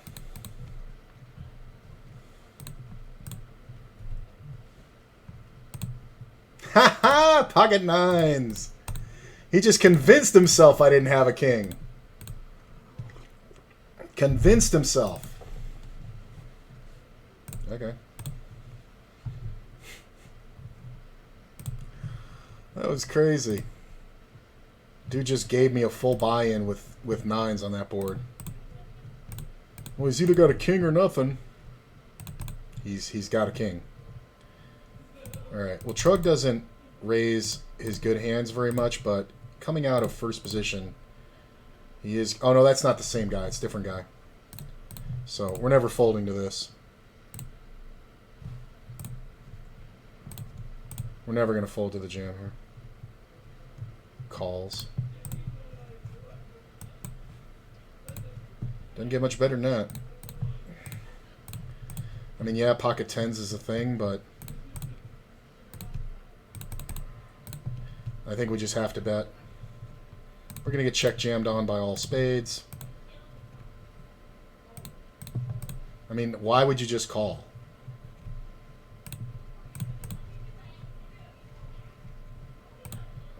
Ha ha! Pocket 9s! He just convinced himself I didn't have a king. Convinced himself. Okay. That was crazy. Dude just gave me a full buy-in with 9s on that board. Well, he's either got a king or nothing. He's got a king. Alright, well, Trug doesn't raise his good hands very much, but coming out of first position, he is... Oh, no, that's not the same guy. It's a different guy. So, we're never folding to this. We're never going to fold to the jam here. Calls. Doesn't get much better than that. I mean, yeah, pocket 10s is a thing, but I think we just have to bet. We're going to get check jammed on by all spades. I mean, why would you just call?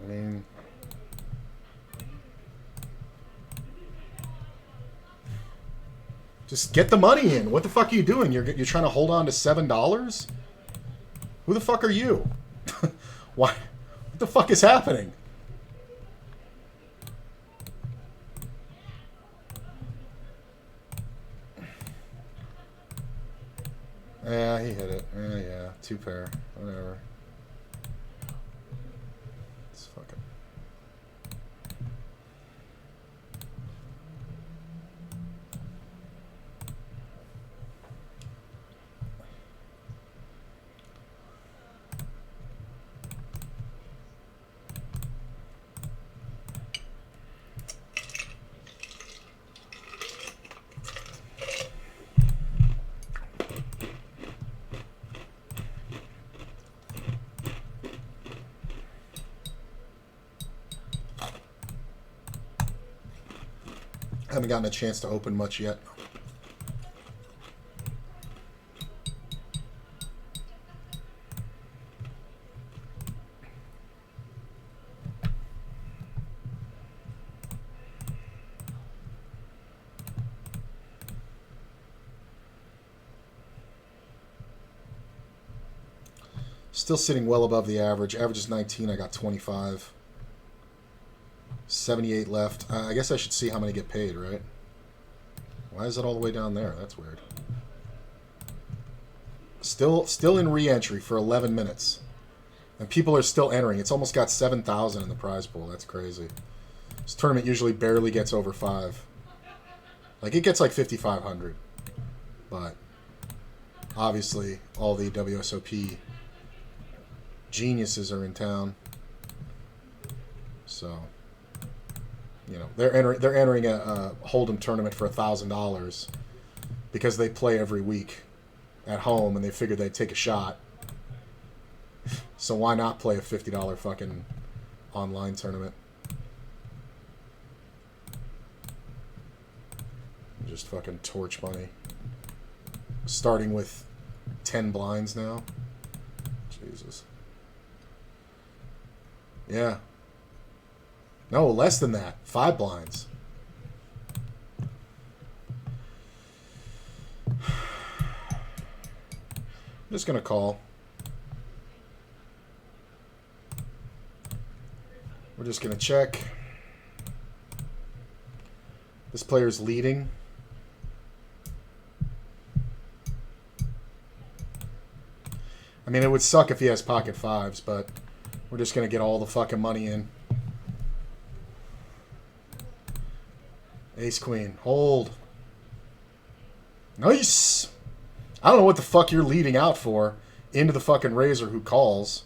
I mean... Just get the money in. What the fuck are you doing? You're trying to hold on to $7? Who the fuck are you? Why? What the fuck is happening? Yeah, he hit it. Yeah, 2 pair. Whatever. It's fucking... Haven't gotten a chance to open much yet. Still sitting well above the average. Average is 19. I got 25. 78 left. I guess I should see how many get paid, right? Why is it all the way down there? That's weird. Still in re-entry for 11 minutes. And people are still entering. It's almost got 7,000 in the prize pool. That's crazy. This tournament usually barely gets over 5. Like, it gets like 5,500. But obviously, all the WSOP geniuses are in town. So... You know, they're entering a Hold'em tournament for $1,000 because they play every week at home and they figured they'd take a shot. So why not play a $50 fucking online tournament? Just fucking torch money. Starting with 10 blinds now. Jesus. Yeah. No, less than that. 5 blinds. I'm just going to call. We're just going to check. This player's leading. I mean, it would suck if he has pocket 5s, but we're just going to get all the fucking money in. Ace queen. Hold. Nice. I don't know what the fuck you're leading out for into the fucking razor who calls.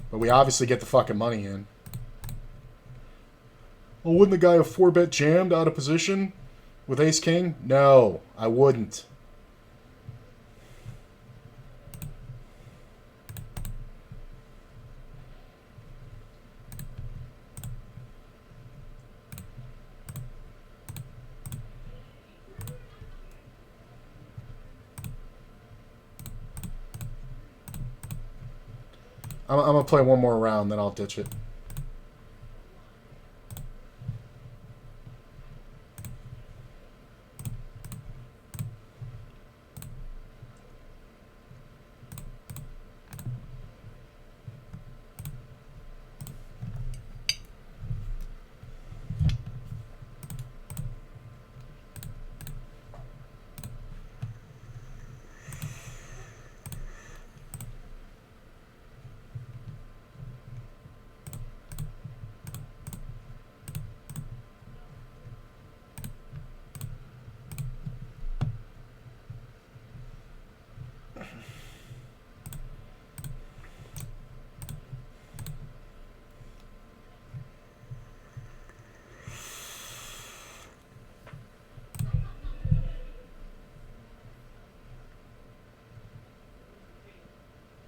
But we obviously get the fucking money in. Well, wouldn't the guy have 4-bet jammed out of position with ace king? No, I wouldn't. I'm gonna play one more round, then I'll ditch it.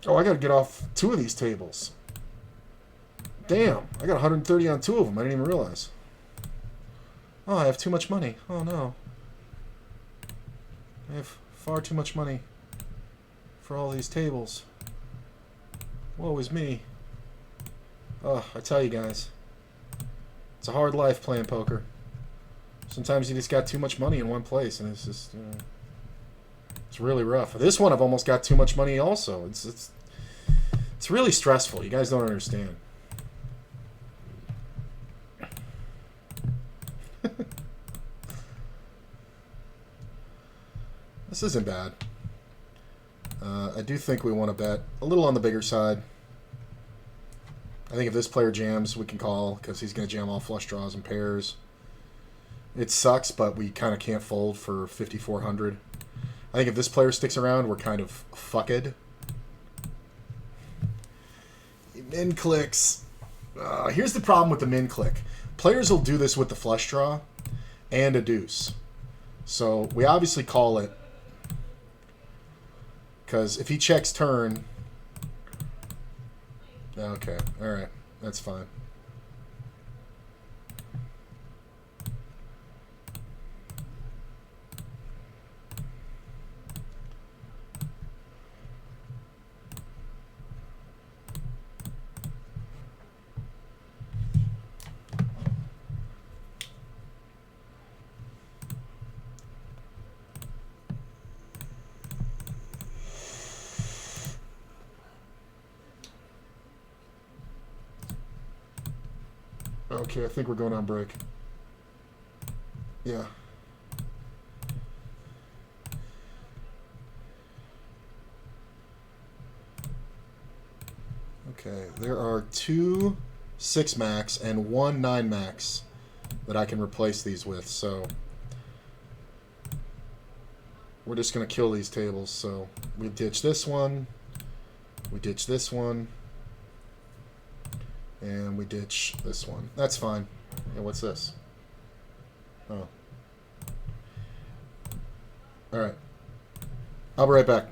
Oh, I gotta get off 2 of these tables. Damn, I got 130 on 2 of them. I didn't even realize. Oh, I have too much money. Oh no. I have far too much money for all these tables. Woe is me. Oh, I tell you guys. It's a hard life playing poker. Sometimes you just got too much money in one place, and it's just, it's really rough. This one, I've almost got too much money also. It's really stressful. You guys don't understand. This isn't bad. I do think we want to bet a little on the bigger side. I think if this player jams, we can call because he's going to jam all flush draws and pairs. It sucks, but we kind of can't fold for 5,400. I think if this player sticks around, we're kind of fucked. Min clicks. Here's the problem with the min click. Players will do this with the flush draw and a deuce. So we obviously call it. Because if he checks turn... Okay, alright. That's fine. Okay, I think we're going on break. Yeah. Okay, there are 2 6 max and 1 9 max that I can replace these with, so we're just going to kill these tables. So we ditch this one, we ditch this one, and we ditch this one. That's fine. Yeah, what's this? Oh. Alright. I'll be right back.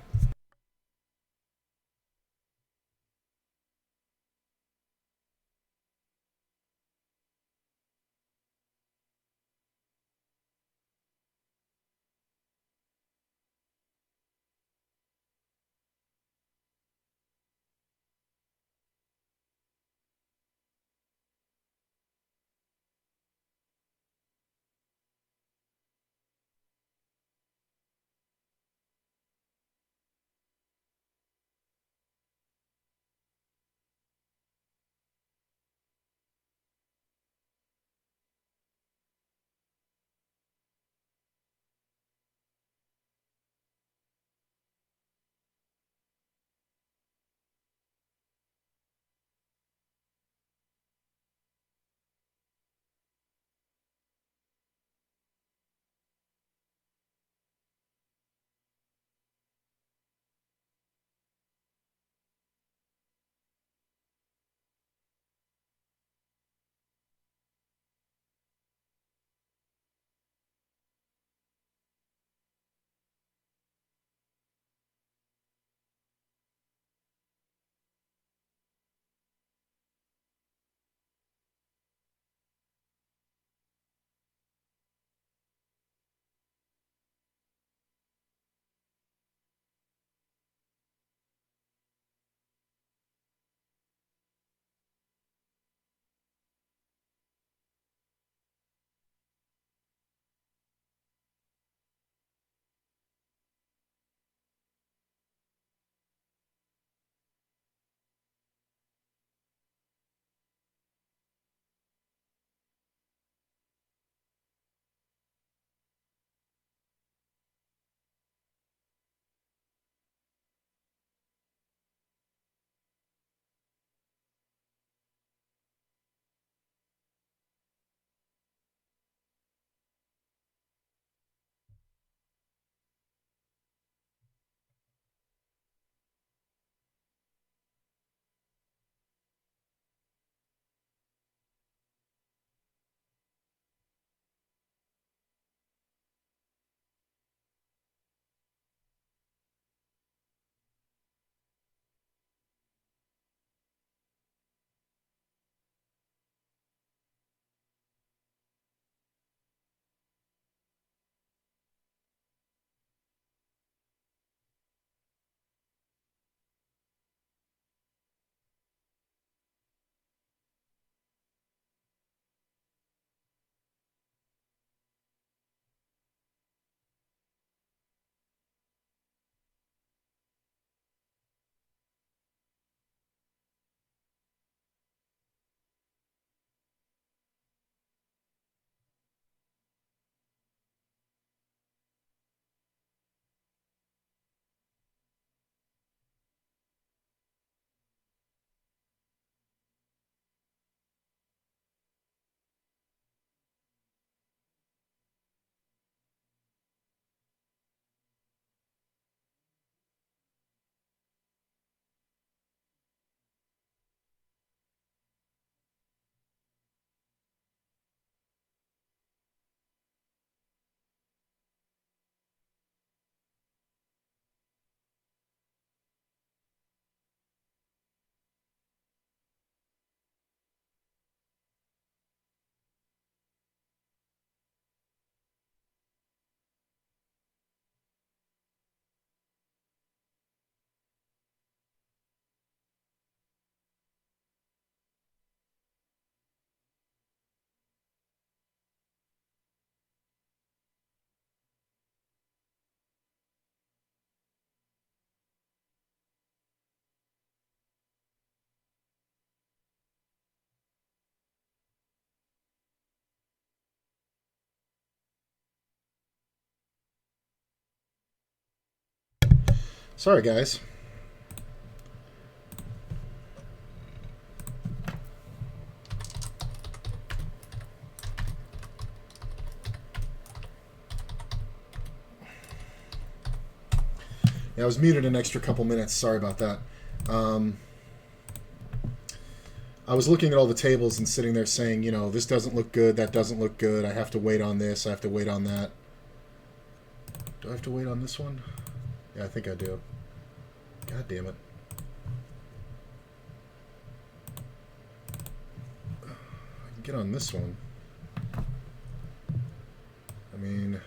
Sorry, guys. Yeah, I was muted an extra couple minutes. Sorry about that. I was looking at all the tables and sitting there saying, you know, this doesn't look good, that doesn't look good, I have to wait on this, I have to wait on that. Do I have to wait on this one? Yeah, I think I do. God damn it. I can get on this one. I mean...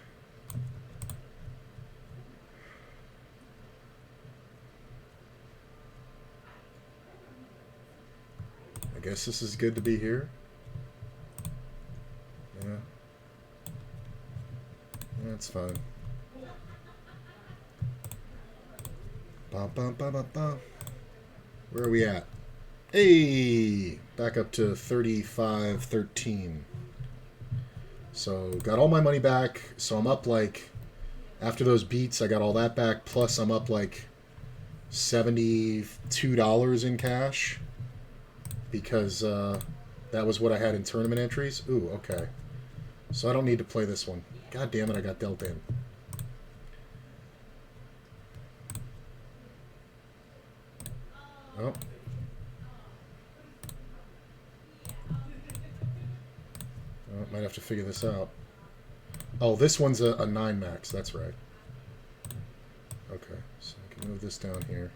I guess this is good to be here. Yeah. That's fine. Bum, bum, bum, bum, bum. Where are we at? Hey! Back up to 35.13. So, got all my money back. So I'm up like... After those beats, I got all that back. Plus, I'm up like $72 in cash. Because that was what I had in tournament entries. Ooh, okay. So I don't need to play this one. God damn it, I got dealt in. Oh. Oh, might have to figure this out. Oh, this one's a 9 max. That's right. Okay, so I can move this down here.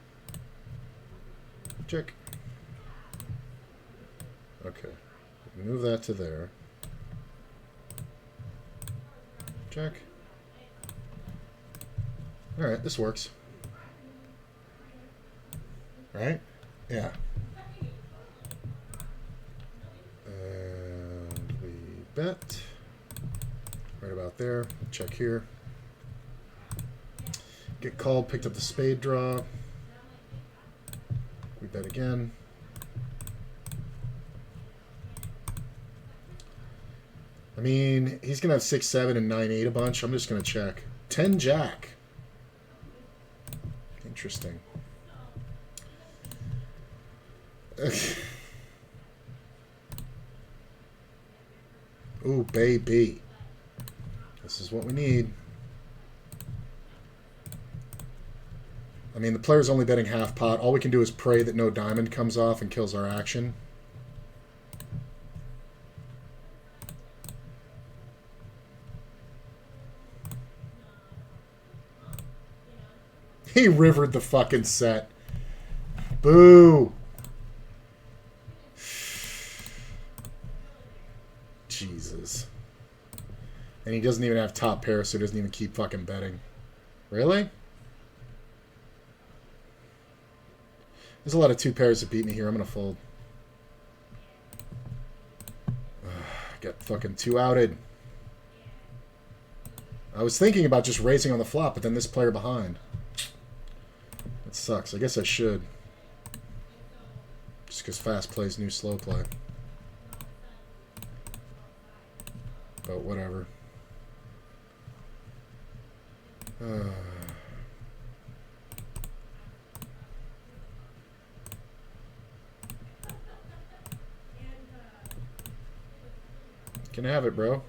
Check. Okay. Move that to there. Check. Alright, this works. Right? Yeah. And we bet. Right about there. Check here. Get called, picked up the spade draw. We bet again. I mean, he's going to have 6-7 and 9-8 a bunch. I'm just going to check. 10 jack. Interesting. Ooh, baby. This is what we need. I mean, the player's only betting half pot. All we can do is pray that no diamond comes off and kills our action. He rivered the fucking set. Boo. Jesus. And he doesn't even have top pair, so he doesn't even keep fucking betting. Really? There's a lot of 2 pairs that beat me here. I'm going to fold. Get fucking 2 outed. I was thinking about just raising on the flop, but then this player behind. That sucks. I guess I should. Just because fast plays new slow play. But whatever. Can have it, bro.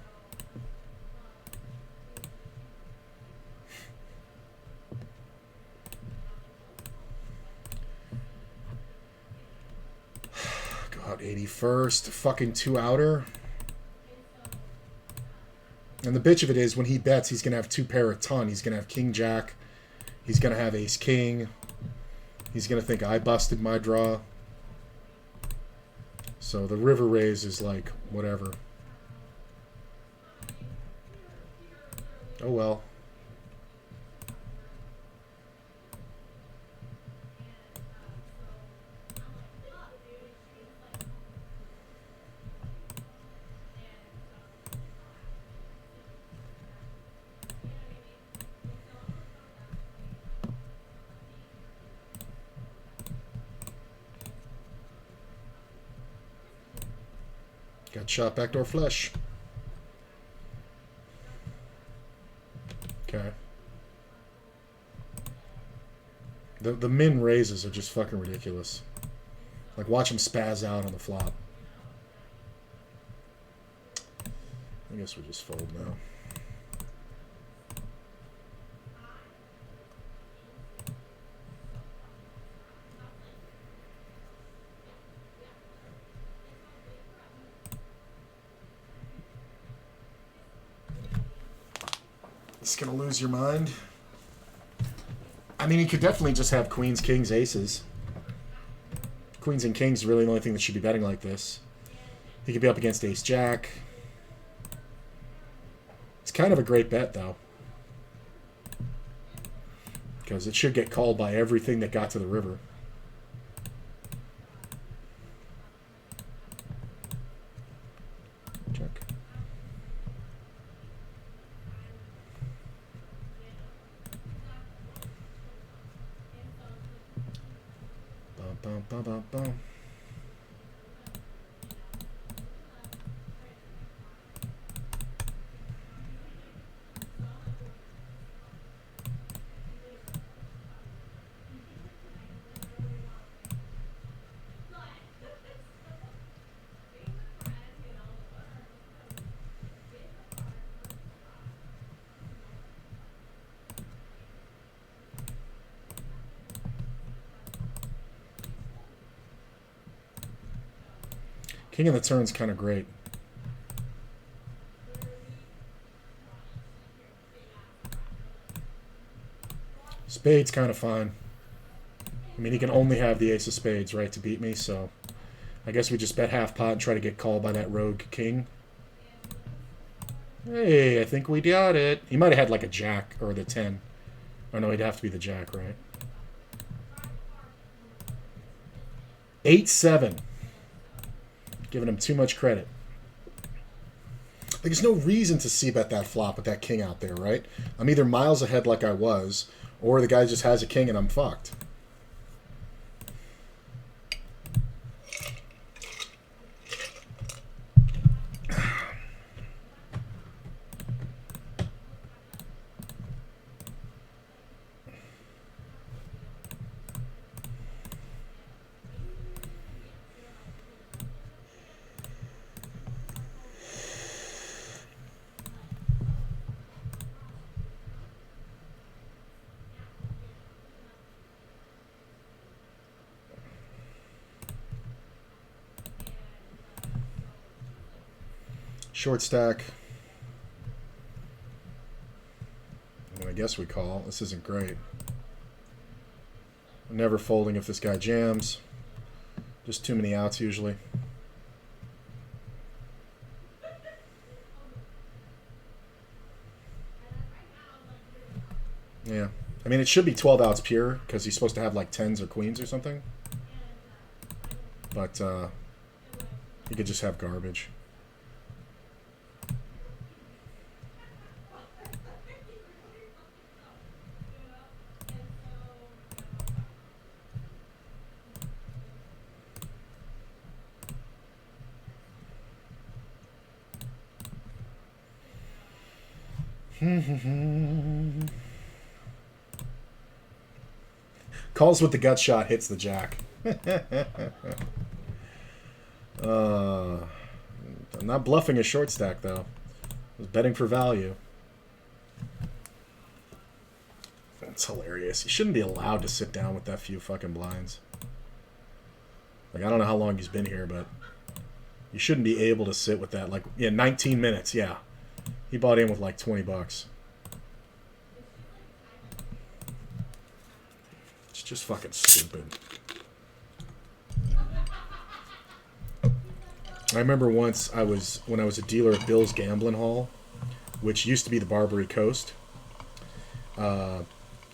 God, 81st. Fucking 2 outer. And the bitch of it is, when he bets, he's going to have 2 pair a ton. He's going to have king jack. He's going to have ace king. He's going to think I busted my draw. So the river raise is like, whatever. Oh well. Got shot backdoor flush. Okay. The min raises are just fucking ridiculous. Like, watch him spaz out on the flop. I guess we just fold now. It's gonna lose your mind. I mean, he could definitely just have queens, kings, aces. Queens and kings is really the only thing that should be betting like this. He could be up against ace jack. It's kind of a great bet, though. Because it should get called by everything that got to the river. Check. Bum, bum, bum, bum, bum. King of the turn's kind of great. Spade's kind of fine. I mean, he can only have the ace of spades, right, to beat me, so I guess we just bet half pot and try to get called by that rogue king. Hey, I think we got it. He might have had like a jack or the 10. Oh no, he'd have to be the jack, right? 8-7. Giving him too much credit. Like, there's no reason to c-bet that flop with that king out there, right? I'm either miles ahead like I was, or the guy just has a king and I'm fucked. Short stack. I guess we call. This isn't great. I'm never folding if this guy jams. Just too many outs usually. Yeah. I mean, it should be 12 outs pure because he's supposed to have like 10s or queens or something. But he could just have garbage. Calls with the gut shot, hits the jack. I'm not bluffing a short stack, though. I was betting for value. That's hilarious. You shouldn't be allowed to sit down with that few fucking blinds. Like, I don't know how long he's been here, but you shouldn't be able to sit with that. Like, yeah, 19 minutes, yeah. He bought in with like 20 bucks. It's just fucking stupid. I remember once when I was a dealer at Bill's Gambling Hall, which used to be the Barbary Coast. There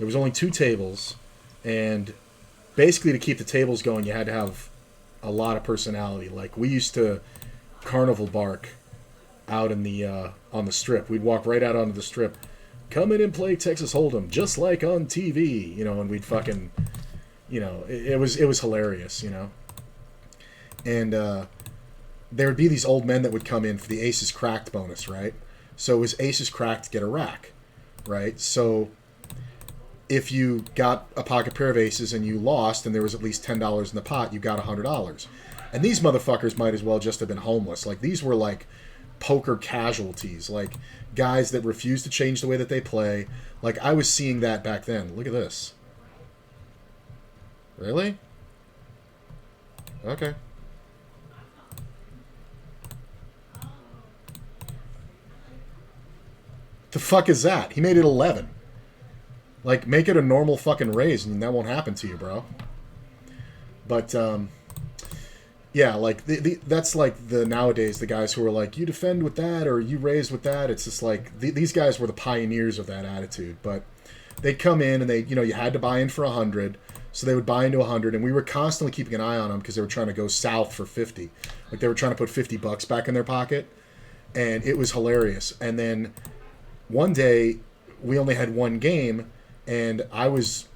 was only 2 tables, and basically to keep the tables going, you had to have a lot of personality. Like, we used to carnival bark out in the on the strip. We'd walk right out onto the strip, come in and play Texas Hold'em just like on TV, you know, and we'd fucking, you know, it was hilarious, you know. And there would be these old men that would come in for the aces cracked bonus, right? So it was aces cracked, get a rack, right? So if you got a pocket pair of aces and you lost and there was at least $10 in the pot, you got $100. And these motherfuckers might as well just have been homeless. Like, these were like poker casualties, like guys that refuse to change the way that they play. Like, I was seeing that back then. Look at this. Really? Okay. The fuck is that? He made it 11. Like, make it a normal fucking raise and that won't happen to you, bro. But, yeah, like, that's like the nowadays, the guys who are like, you defend with that or you raise with that. It's just like, these guys were the pioneers of that attitude. But they'd come in and they, you know, you had to buy in for 100. So they would buy into 100, and we were constantly keeping an eye on them because they were trying to go south for 50. Like, they were trying to put $50 back in their pocket, and it was hilarious. And then one day, we only had one game, and I was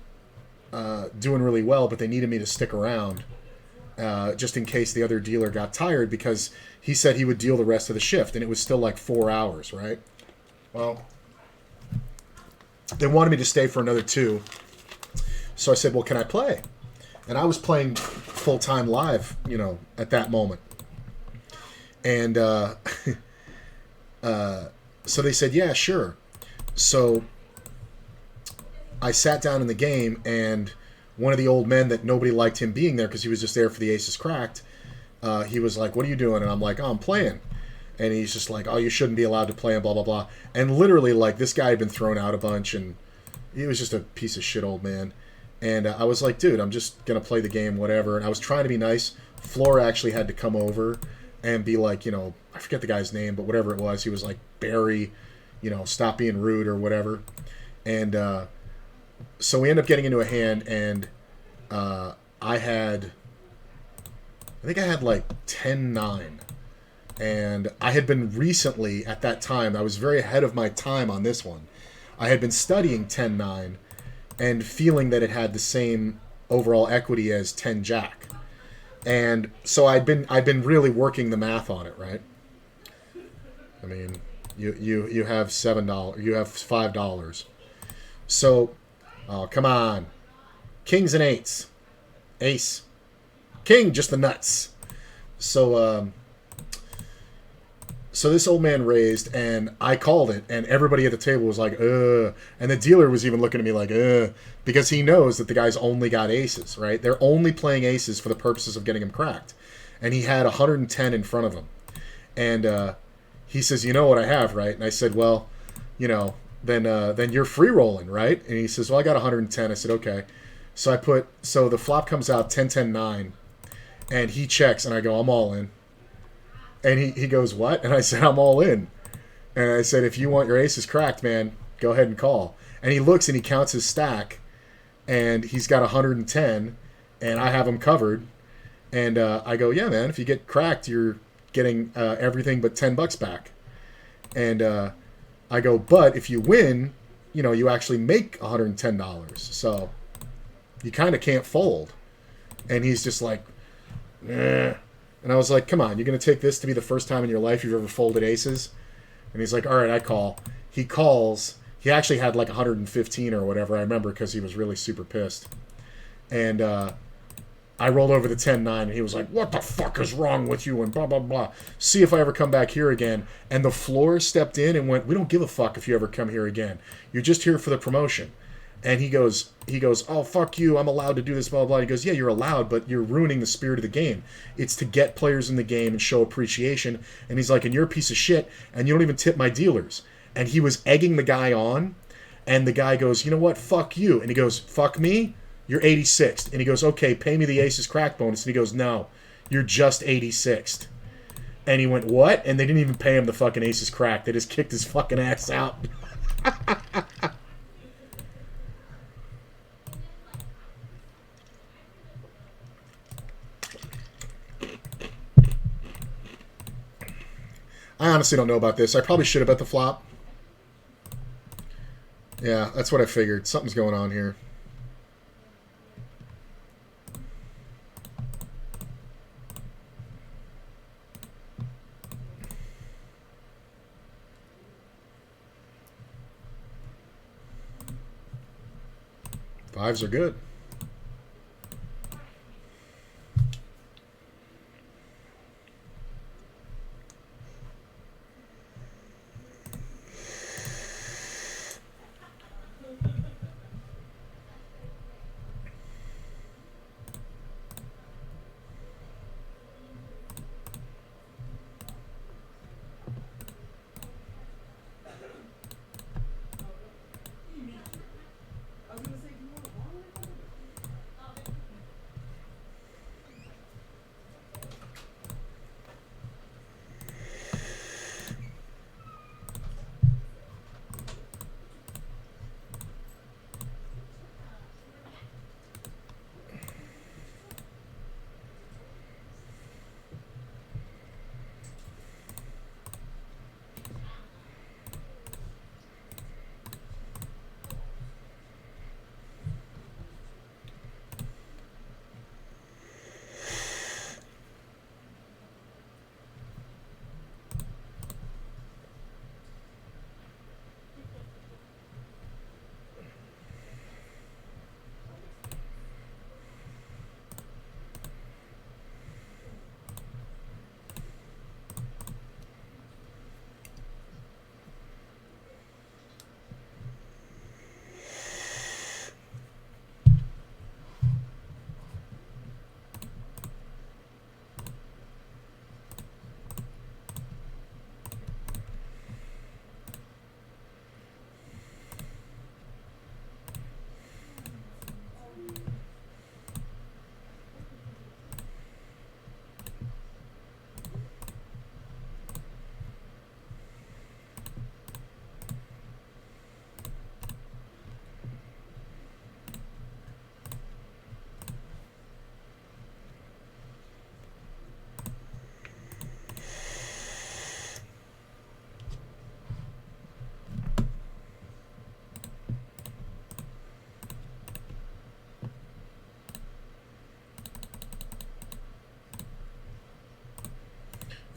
doing really well, but they needed me to stick around just in case the other dealer got tired, because he said he would deal the rest of the shift, and it was still like 4 hours, right? Well, they wanted me to stay for another 2. So I said, well, can I play? And I was playing full-time live, you know, at that moment. And so they said, yeah, sure. So I sat down in the game, and one of the old men that nobody liked him being there because he was just there for the aces cracked, he was like, what are you doing? And I'm like, oh, I'm playing. And he's just like, oh, you shouldn't be allowed to play, and blah, blah, blah. And literally, like, this guy had been thrown out a bunch, and he was just a piece of shit old man. And I was like, dude, I'm just going to play the game, whatever. And I was trying to be nice. Floor actually had to come over and be like, you know, I forget the guy's name, but whatever it was, he was like, Barry, you know, stop being rude or whatever. And so we ended up getting into a hand, and I think I had like 10-9. And I had been recently, at that time, I was very ahead of my time on this one. I had been studying 10-9 and feeling that it had the same overall equity as 10-Jack. And so I'd been really working the math on it, right? I mean, you have $7, you have $5. So, oh, come on. Kings and eights. Ace. King, just the nuts. So, so this old man raised, and I called it, and everybody at the table was like, ugh. And the dealer was even looking at me like, ugh, because he knows that the guy's only got aces, right? They're only playing aces for the purposes of getting him cracked. And he had 110 in front of him. And he says, you know what I have, right? And I said, well, you know, then you're free rolling, right? And he says, well, I got 110. I said, okay. So so the flop comes out 10-10-9, and he checks, and I go, I'm all in. And he goes, what? And I said, I'm all in. And I said, if you want your aces cracked, man, go ahead and call. And he looks and he counts his stack, and he's got 110, and I have him covered. And I go, yeah, man, if you get cracked, you're getting everything but $10 back. And I go, but if you win, you know, you actually make $110. So you kind of can't fold. And he's just like, nah. And I was like, come on, you're going to take this to be the first time in your life you've ever folded aces? And he's like, all right, I call. He calls. He actually had like 115 or whatever, I remember, because he was really super pissed. And I rolled over the 10-9, and he was like, what the fuck is wrong with you? And blah, blah, blah. See if I ever come back here again. And the floor stepped in and went, we don't give a fuck if you ever come here again. You're just here for the promotion. And he goes, oh, fuck you, I'm allowed to do this, blah, blah, blah. He goes, yeah, you're allowed, but you're ruining the spirit of the game. It's to get players in the game and show appreciation. And he's like, and you're a piece of shit, and you don't even tip my dealers. And he was egging the guy on, and the guy goes, you know what, fuck you. And he goes, fuck me? You're 86th. And he goes, okay, pay me the aces crack bonus. And he goes, no, you're just 86th. And he went, what? And they didn't even pay him the fucking aces crack. They just kicked his fucking ass out. I honestly don't know about this. I probably should have bet the flop. Yeah, that's what I figured. Something's going on here. Fives are good.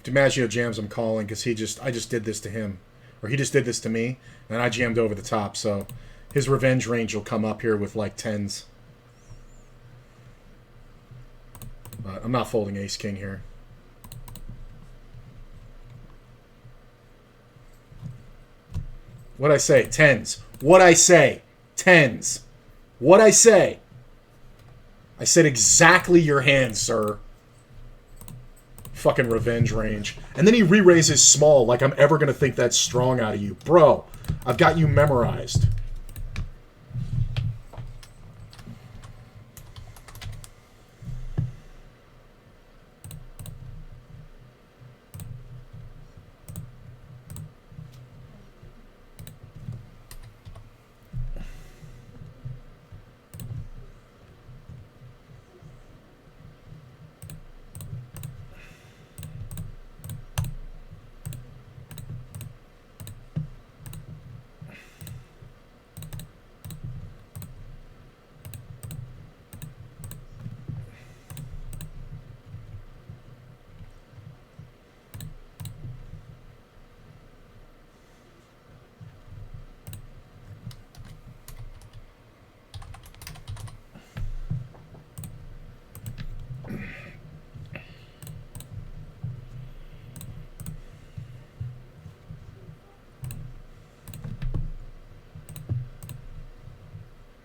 DiMaggio jams I'm calling because I just did this to him, or he just did this to me, and I jammed over the top. So his revenge range will come up here with like tens. But I'm not folding ace king here. What'd I say? Tens. What'd I say? Tens. What'd I say? I said exactly your hand, sir. Fucking revenge range. And then he re-raises small like I'm ever going to think that's strong out of you. Bro, I've got you memorized.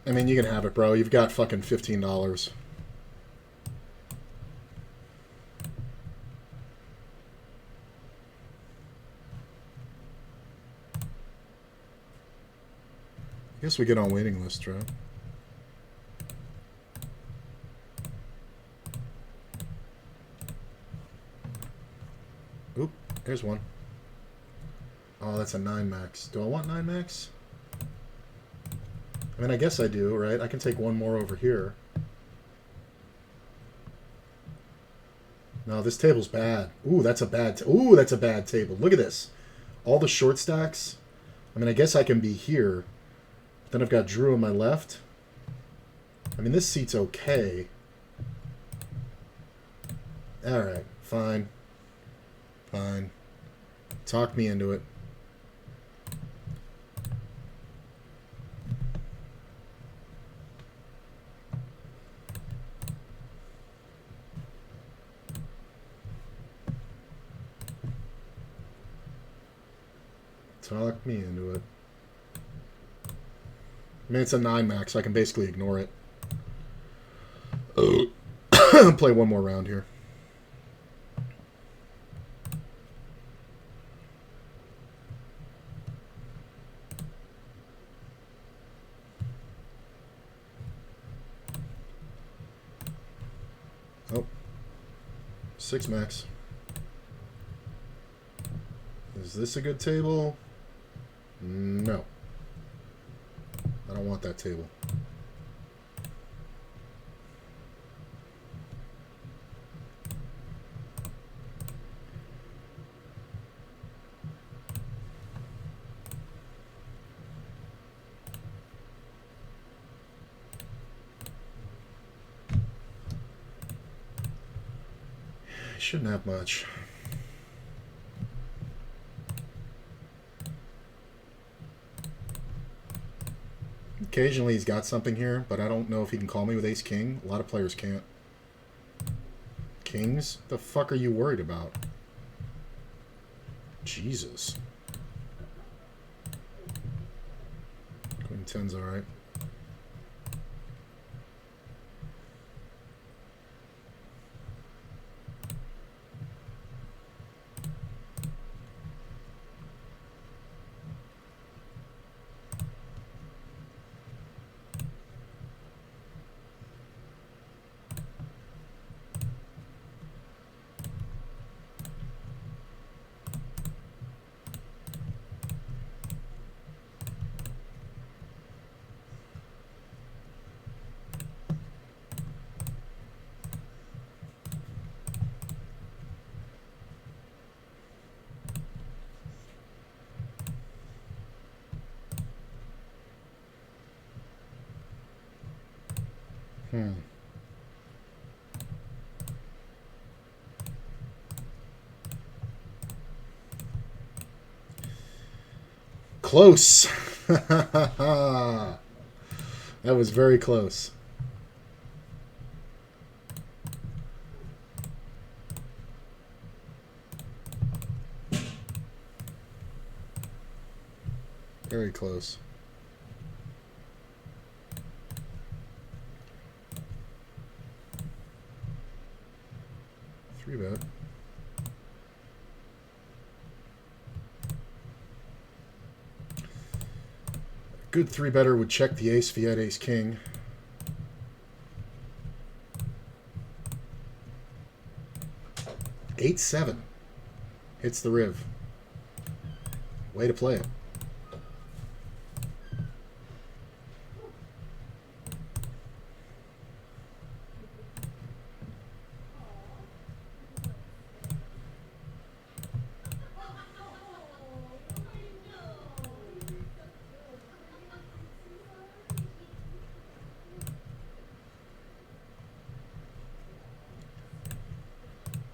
I mean, you can have it, bro. You've got fucking $15. I guess we get on waiting list, right? Oop, there's one. Oh, that's a 9 max. Do I want 9 max? I mean, I guess I do, right? I can take one more over here. No, this table's bad. Ooh, that's a bad... Ooh, that's a bad table. Look at this. All the short stacks. I mean, I guess I can be here. Then I've got Drew on my left. I mean, this seat's okay. All right, fine. Fine. Talk me into it. Talk me into it. I mean, it's a 9 max, so I can basically ignore it. Play one more round here. Oh. 6 max. Is this a good table? No. I don't want that table. I shouldn't have much. Occasionally he's got something here, but I don't know if he can call me with ace king. A lot of players can't. Kings? The fuck are you worried about? Jesus. Queen 10's alright. Close. That was very close. Very close. Three bet. Good three better would check the ace if he had ace king. Eight seven hits the riv. Way to play it.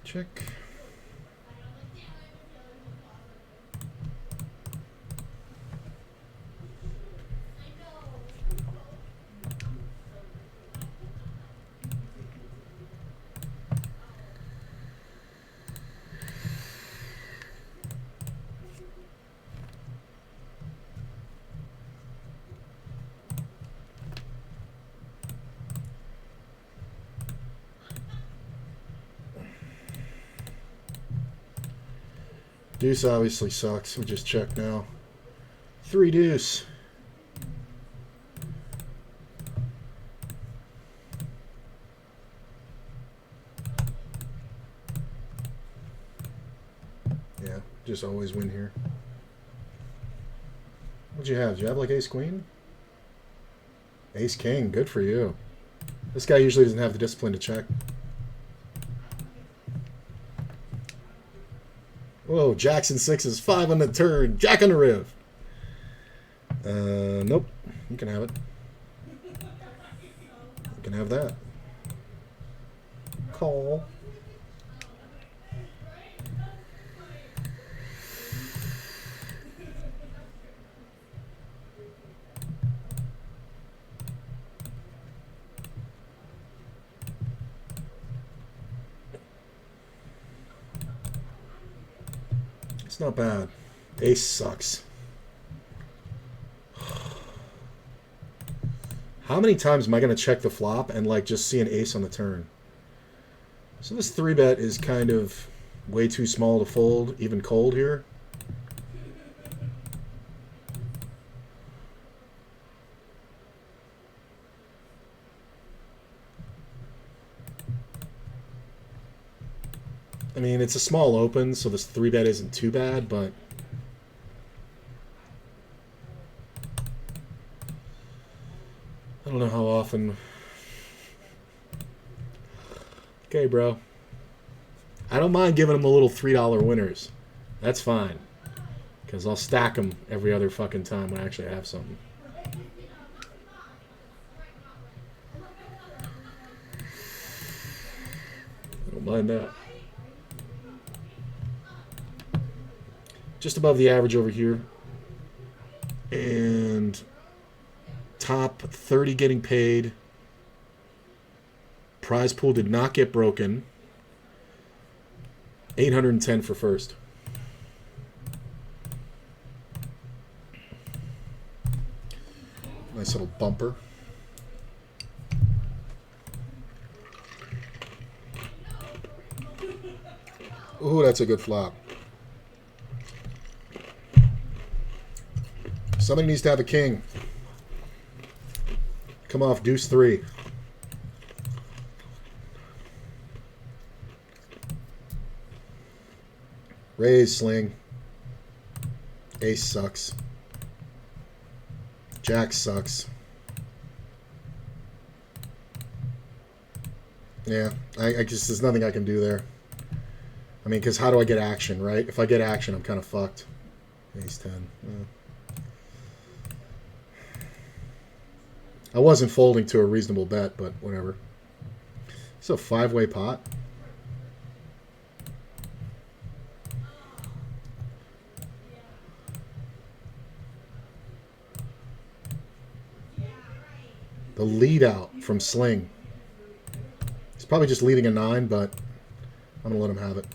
Check. Deuce obviously sucks. We just check now. 3 deuce. Yeah, just always win here. What'd you have? Did you have like ace queen? Ace king. Good for you. This guy usually doesn't have the discipline to check. Whoa, Jackson 6 is 5 on the turn. Jack on the riv. Nope. You can have it. You can have that. Call. It's not bad. Ace sucks. How many times am I going to check the flop and like just see an ace on the turn? So this 3-bet is kind of way too small to fold, even cold here. I mean, it's a small open, so this 3-bet isn't too bad, but I don't know how often. Okay, bro. I don't mind giving them the little $3 winners. That's fine. Because I'll stack them every other fucking time when I actually have something. I don't mind that. Just above the average over here. And top 30 getting paid. Prize pool did not get broken. 810 for first. Nice little bumper. Ooh, that's a good flop. Somebody needs to have a king. Come off deuce 3. Raise, sling. Ace sucks. Jack sucks. Yeah, I just, there's nothing I can do there. I mean, because how do I get action, right? If I get action, I'm kind of fucked. Ace 10. Yeah. I wasn't folding to a reasonable bet, but whatever. It's a 5-way pot. The lead out from Sling. He's probably just leading a 9, but I'm going to let him have it.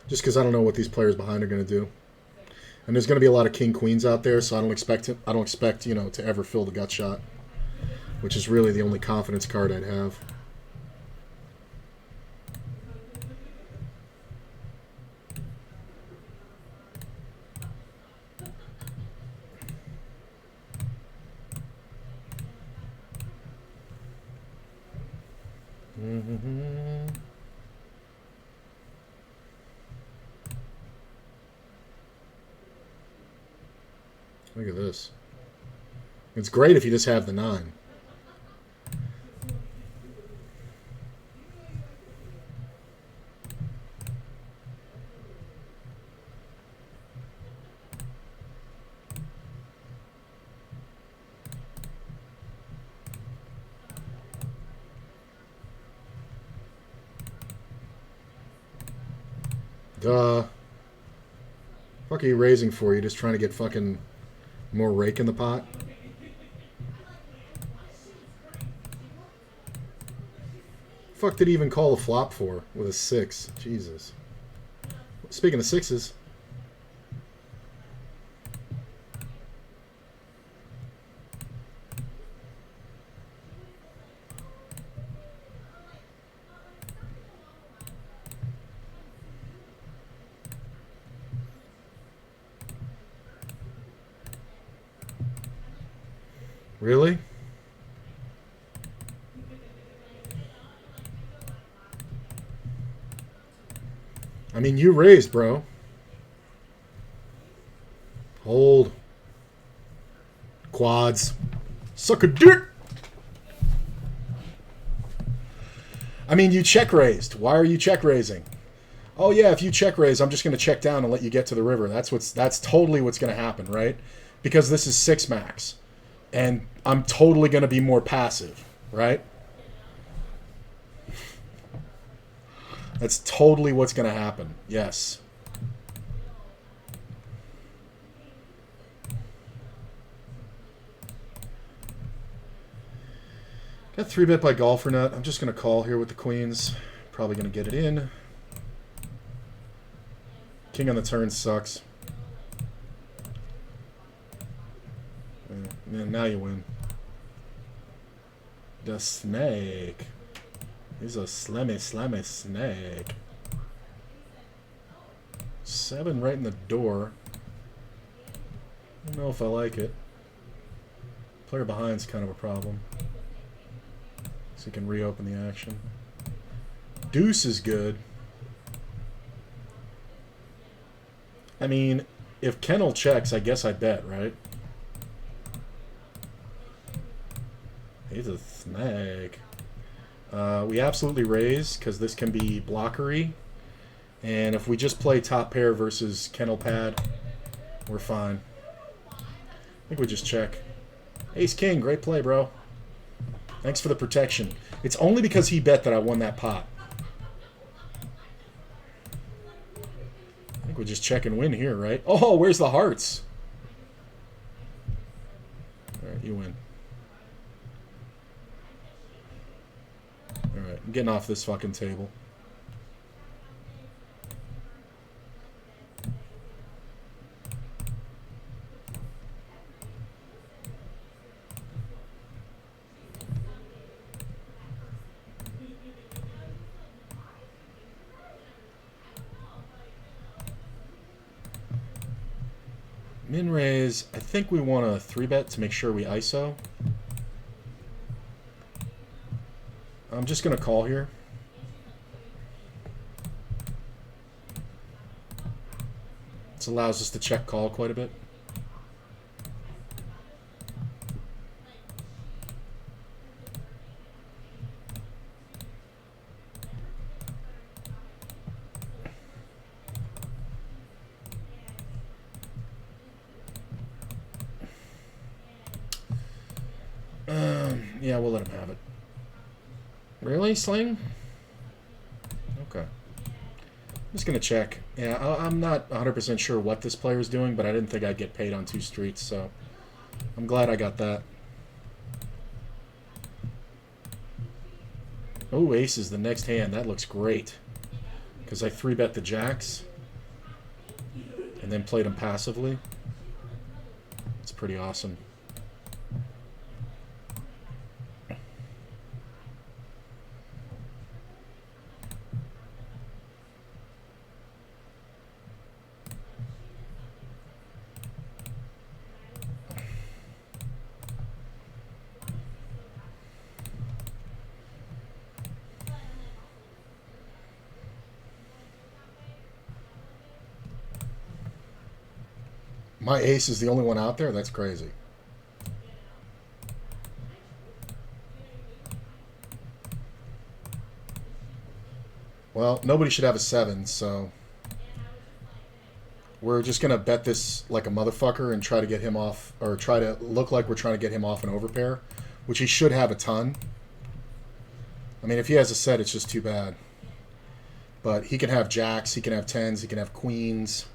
Just because I don't know what these players behind are going to do. And there's going to be a lot of king-queens out there, so I don't expect, you know, to ever fill the gut shot. Which is really the only confidence card I'd have. Look at this. It's great if you just have the 9. Duh. Fuck are you raising for? You just trying to get fucking more rake in the pot? Fuck did he even call a flop for with a 6? Jesus. Speaking of 6s. Really? I mean, you raised, bro. Hold. Quads. Suck a dick. I mean, you check raised. Why are you check raising? Oh yeah, if you check raise, I'm just going to check down and let you get to the river. That's totally what's going to happen, right? Because this is 6 max. And I'm totally going to be more passive, right? That's totally what's going to happen. Yes. Got 3-bet by golfer nut. I'm just going to call here with the queens. Probably going to get it in. King on the turn sucks. Yeah, now you win. The snake. He's a slammy snake. 7 right in the door. I don't know if I like it. Player behind's kind of a problem. So you can reopen the action. Deuce is good. I mean, if Kennel checks, I guess I bet, right? He's a snake. We absolutely raise, because this can be blockery. And if we just play top pair versus Kennel pad, we're fine. I think we just check. Ace King, great play, bro. Thanks for the protection. It's only because he bet that I won that pot. I think we just check and win here, right? Oh, where's the hearts? Alright, you win. Alright, I'm getting off this fucking table. Min raise, I think we want a 3-bet to make sure we ISO. I'm just going to call here. This allows us to check call quite a bit. Yeah, we'll let him have it. Really, Sling? Okay. I'm just going to check. Yeah, I'm not 100% sure what this player is doing, but I didn't think I'd get paid on 2 streets, so I'm glad I got that. Oh, ace is the next hand. That looks great. Because I 3-bet the jacks and then played them passively. It's pretty awesome. My ace is the only one out there? That's crazy. Well, nobody should have a 7, so we're just going to bet this like a motherfucker and try to get him off, or try to look like we're trying to get him off an overpair, which he should have a ton. I mean, if he has a set, it's just too bad. But he can have jacks, he can have 10s, he can have queens.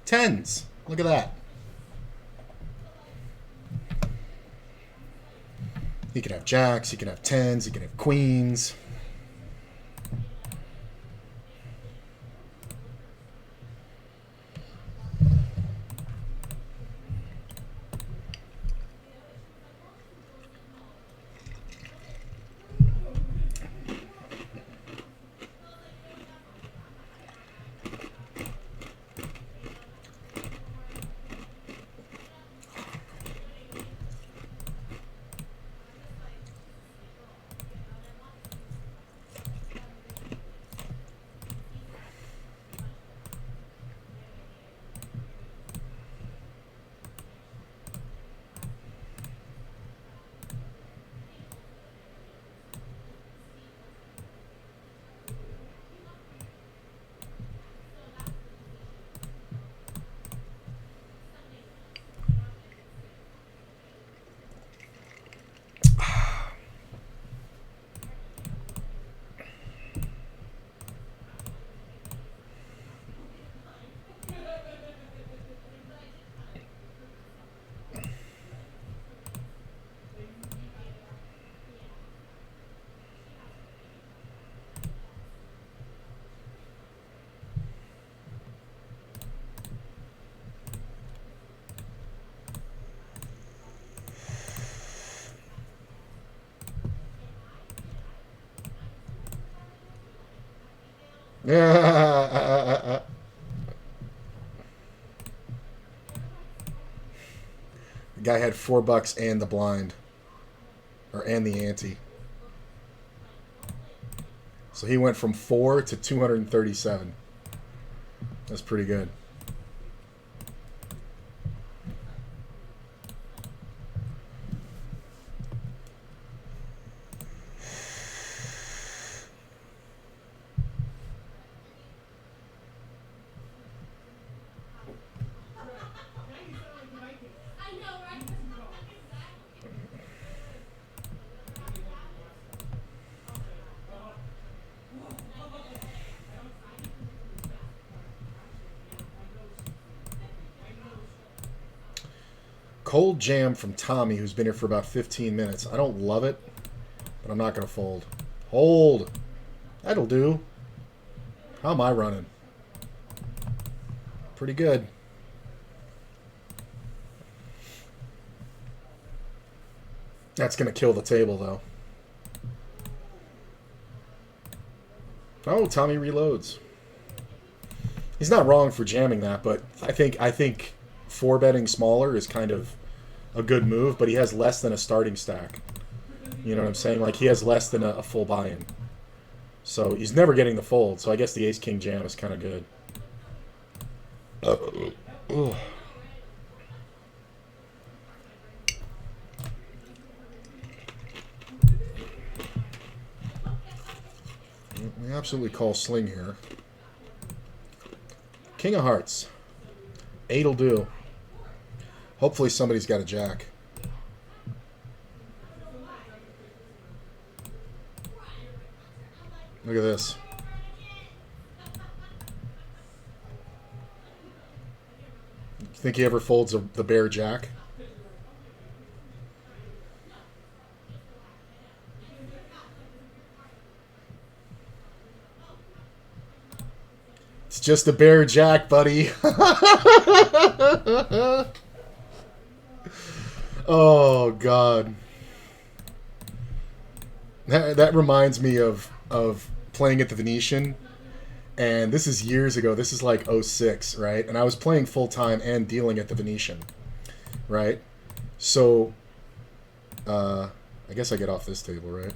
10s. Look at that. He can have jacks, he can have 10s, he can have queens. The guy had $4 and the blind. And the ante. So he went from 4 to 237. That's pretty good. Cold jam from Tommy, who's been here for about 15 minutes. I don't love it, but I'm not going to fold. Hold. That'll do. How am I running? Pretty good. That's going to kill the table, though. Oh, Tommy reloads. He's not wrong for jamming that, but I think 4-betting smaller is kind of a good move, but he has less than a starting stack. You know what I'm saying? Like, he has less than a full buy-in. So he's never getting the fold, so I guess the ace-king jam is kind of good. We absolutely call sling here. King of hearts. 8'll do. Hopefully somebody's got a jack. Look at this. Think he ever folds the bear jack? It's just a bear jack, buddy. Oh, God. That reminds me of playing at the Venetian. And this is years ago. This is like 06, right? And I was playing full-time and dealing at the Venetian, right? So, I guess I get off this table, right?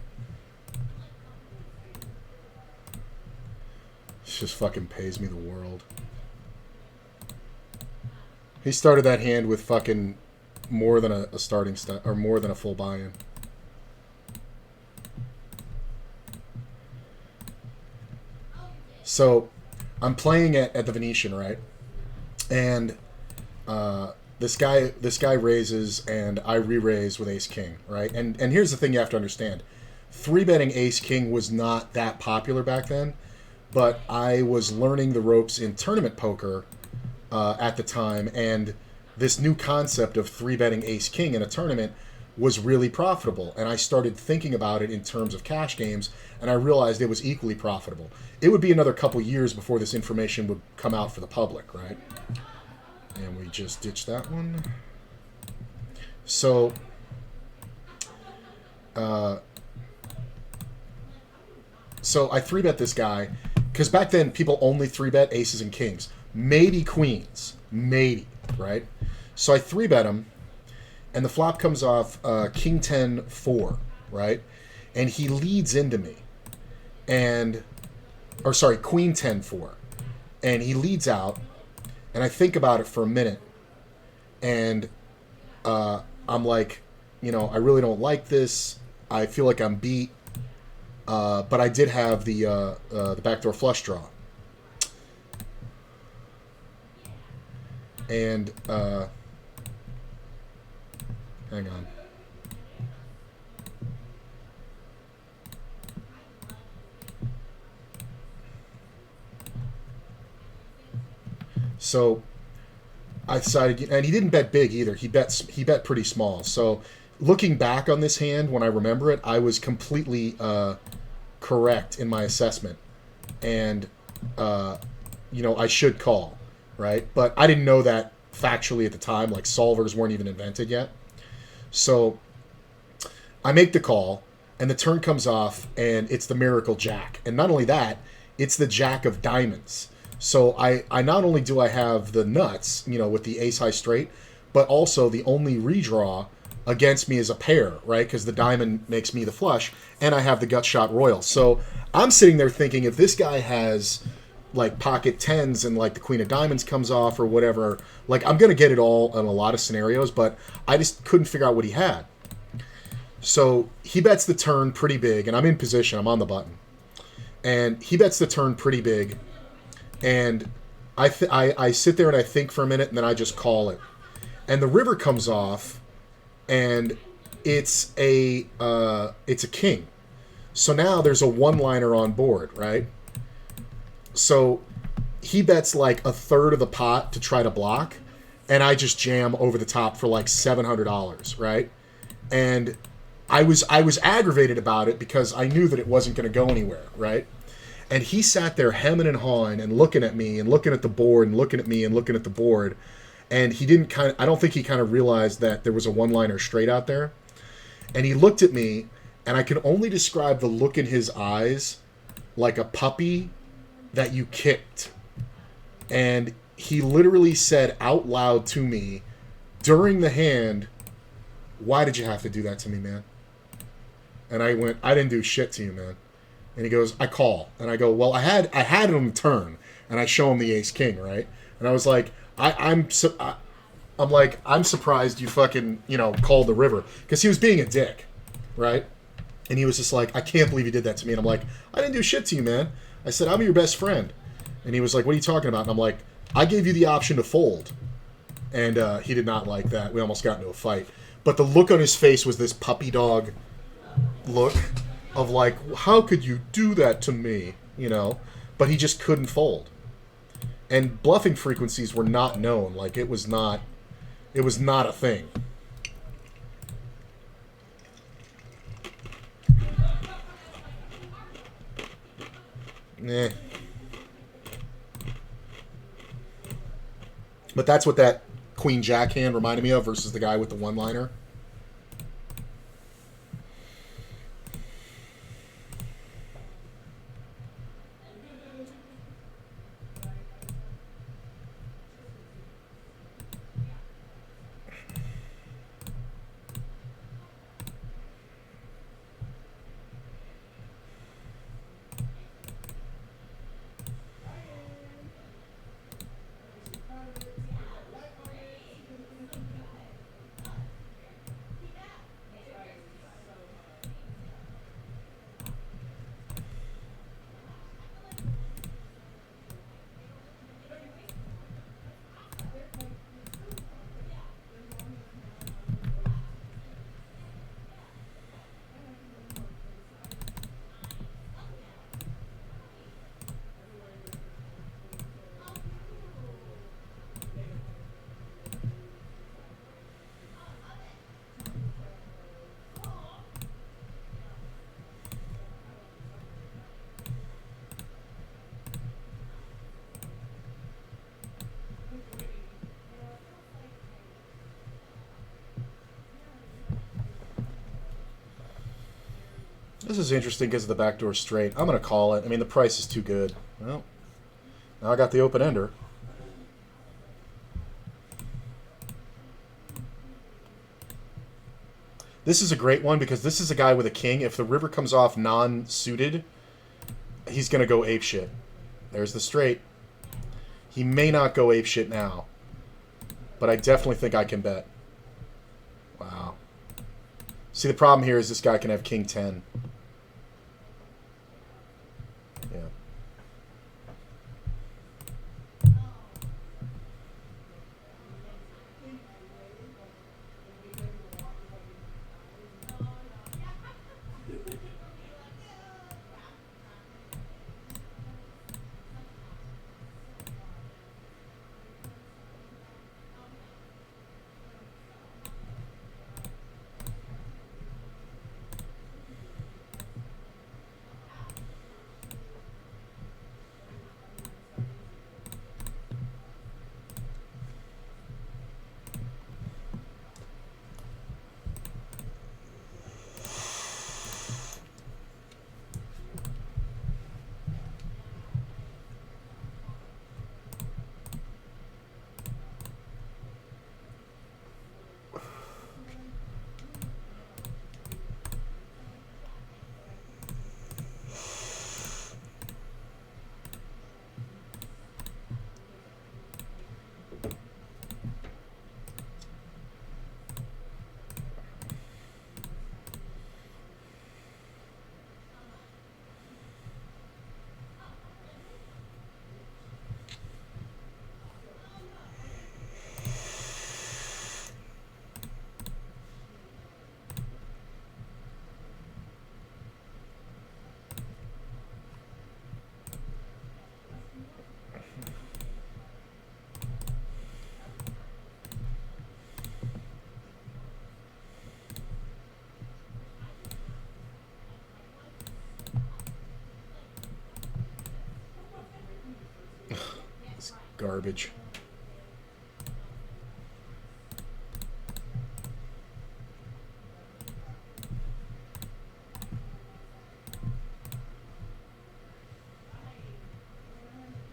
It just fucking pays me the world. He started that hand with fucking more than a starting stat, or more than a full buy-in. So, I'm playing at the Venetian, right? And this guy raises, and I re-raise with ace-king, right? And here's the thing you have to understand. 3-betting ace-king was not that popular back then, but I was learning the ropes in tournament poker at the time, and this new concept of 3-betting ace-king in a tournament was really profitable. And I started thinking about it in terms of cash games, and I realized it was equally profitable. It would be another couple years before this information would come out for the public, right? And we just ditched that one. So, so I 3-bet this guy, because back then people only 3-bet aces and kings. Maybe queens. Maybe, right? So I 3-bet him, and the flop comes off king 10 4, right? And he leads into me. And, or sorry, queen 10 4. And he leads out, and I think about it for a minute, and I'm like, you know, I really don't like this. I feel like I'm beat. But I did have the backdoor flush draw. And, hang on. So I decided, and he didn't bet big either. He bet pretty small. So looking back on this hand, when I remember it, I was completely correct in my assessment, and you know, I should call, right? But I didn't know that factually at the time. Like, solvers weren't even invented yet. So I make the call, and the turn comes off, and it's the miracle jack. And not only that, it's the jack of diamonds. So I not only do I have the nuts, you know, with the ace high straight, but also the only redraw against me is a pair, right? Because the diamond makes me the flush, and I have the gut shot royal. So I'm sitting there thinking, if this guy has like pocket tens and like the queen of diamonds comes off or whatever, like I'm gonna get it all in a lot of scenarios, but I just couldn't figure out what he had. So he bets the turn pretty big, and I'm in position. I'm on the button, and he bets the turn pretty big, and I sit there and I think for a minute, and then I just call it, and the river comes off, and it's a king. So now there's a one-liner on board, right? So he bets like a third of the pot to try to block, and I just jam over the top for like $700, right? And I was aggravated about it because I knew that it wasn't going to go anywhere, right? And he sat there hemming and hawing and looking at me and looking at the board and looking at me and looking at the board, and he didn't I don't think he kind of realized that there was a one-liner straight out there. And he looked at me, and I can only describe the look in his eyes like a puppy that you kicked. And he literally said out loud to me during the hand, "Why did you have to do that to me, man?" And I went, "I didn't do shit to you, man." And he goes, "I call." And I go, "Well, I had it on the turn." And I show him the ace king, right? And I was like, I'm surprised you fucking, you know, called the river, because he was being a dick, right? And he was just like, "I can't believe you did that to me." And I'm like, "I didn't do shit to you, man." I said, "I'm your best friend." And he was like, "What are you talking about?" And I'm like, "I gave you the option to fold." And he did not like that. We almost got into a fight. But the look on his face was this puppy dog look of like, how could you do that to me? You know? But he just couldn't fold. And bluffing frequencies were not known. Like, it was not a thing. Eh. But that's what that Queen Jack hand reminded me of versus the guy with the one-liner. This is interesting because of the backdoor straight. I'm going to call it. I mean, the price is too good. Well, now I got the open ender. This is a great one because this is a guy with a king. If the river comes off non-suited, he's going to go apeshit. There's the straight. He may not go apeshit now, but I definitely think I can bet. Wow. See, the problem here is this guy can have king 10. Yeah. garbage.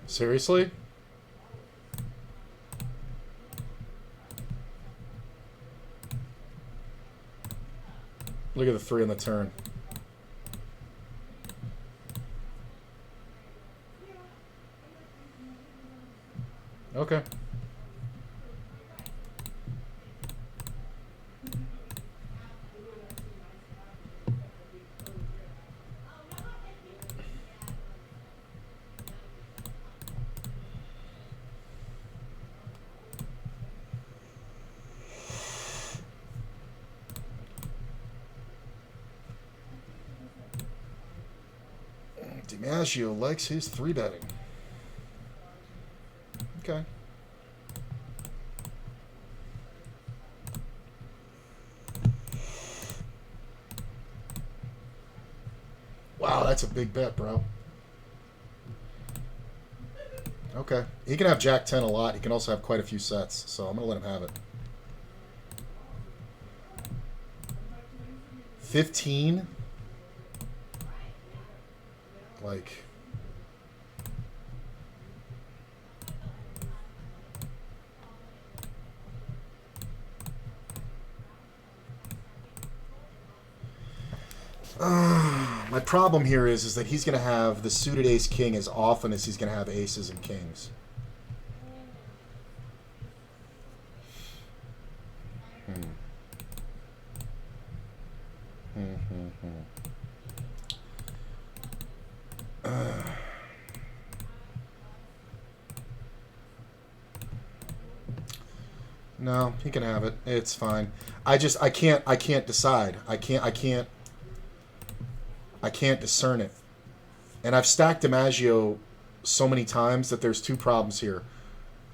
Seriously? Look at the 3 on the turn. Okay. DiMaggio likes his 3-betting. Okay. Wow, that's a big bet, bro. Okay. He can have Jack 10 a lot. He can also have quite a few sets, so I'm going to let him have it. 15? Like... my problem here is that he's going to have the suited ace-king as often as he's going to have aces and kings. No, he can have it. It's fine. I can't decide. I can't discern it. And I've stacked DiMaggio so many times that there's 2 problems here.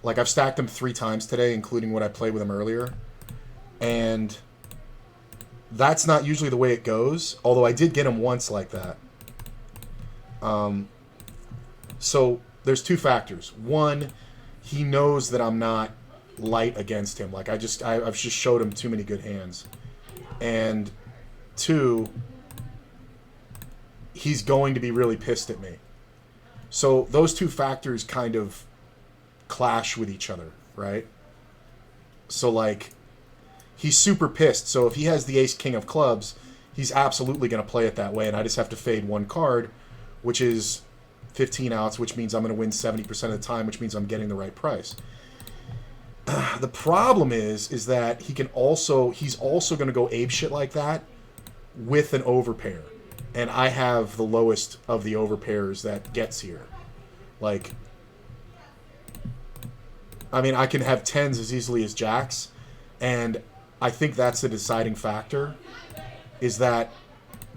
Like, I've stacked him 3 times today, including when I played with him earlier. And that's not usually the way it goes, although I did get him once like that. So there's 2 factors. One, he knows that I'm not light against him. Like, I've just showed him too many good hands. And 2, he's going to be really pissed at me. So those 2 factors kind of clash with each other, right? So, like, he's super pissed. So if he has the ace-king of clubs, he's absolutely going to play it that way, and I just have to fade 1 card, which is 15 outs, which means I'm going to win 70% of the time, which means I'm getting the right price. The problem is that he's also going to go apeshit like that with an overpair. And I have the lowest of the overpairs that gets here. Like, I mean, I can have 10s as easily as jacks, and I think that's the deciding factor, is that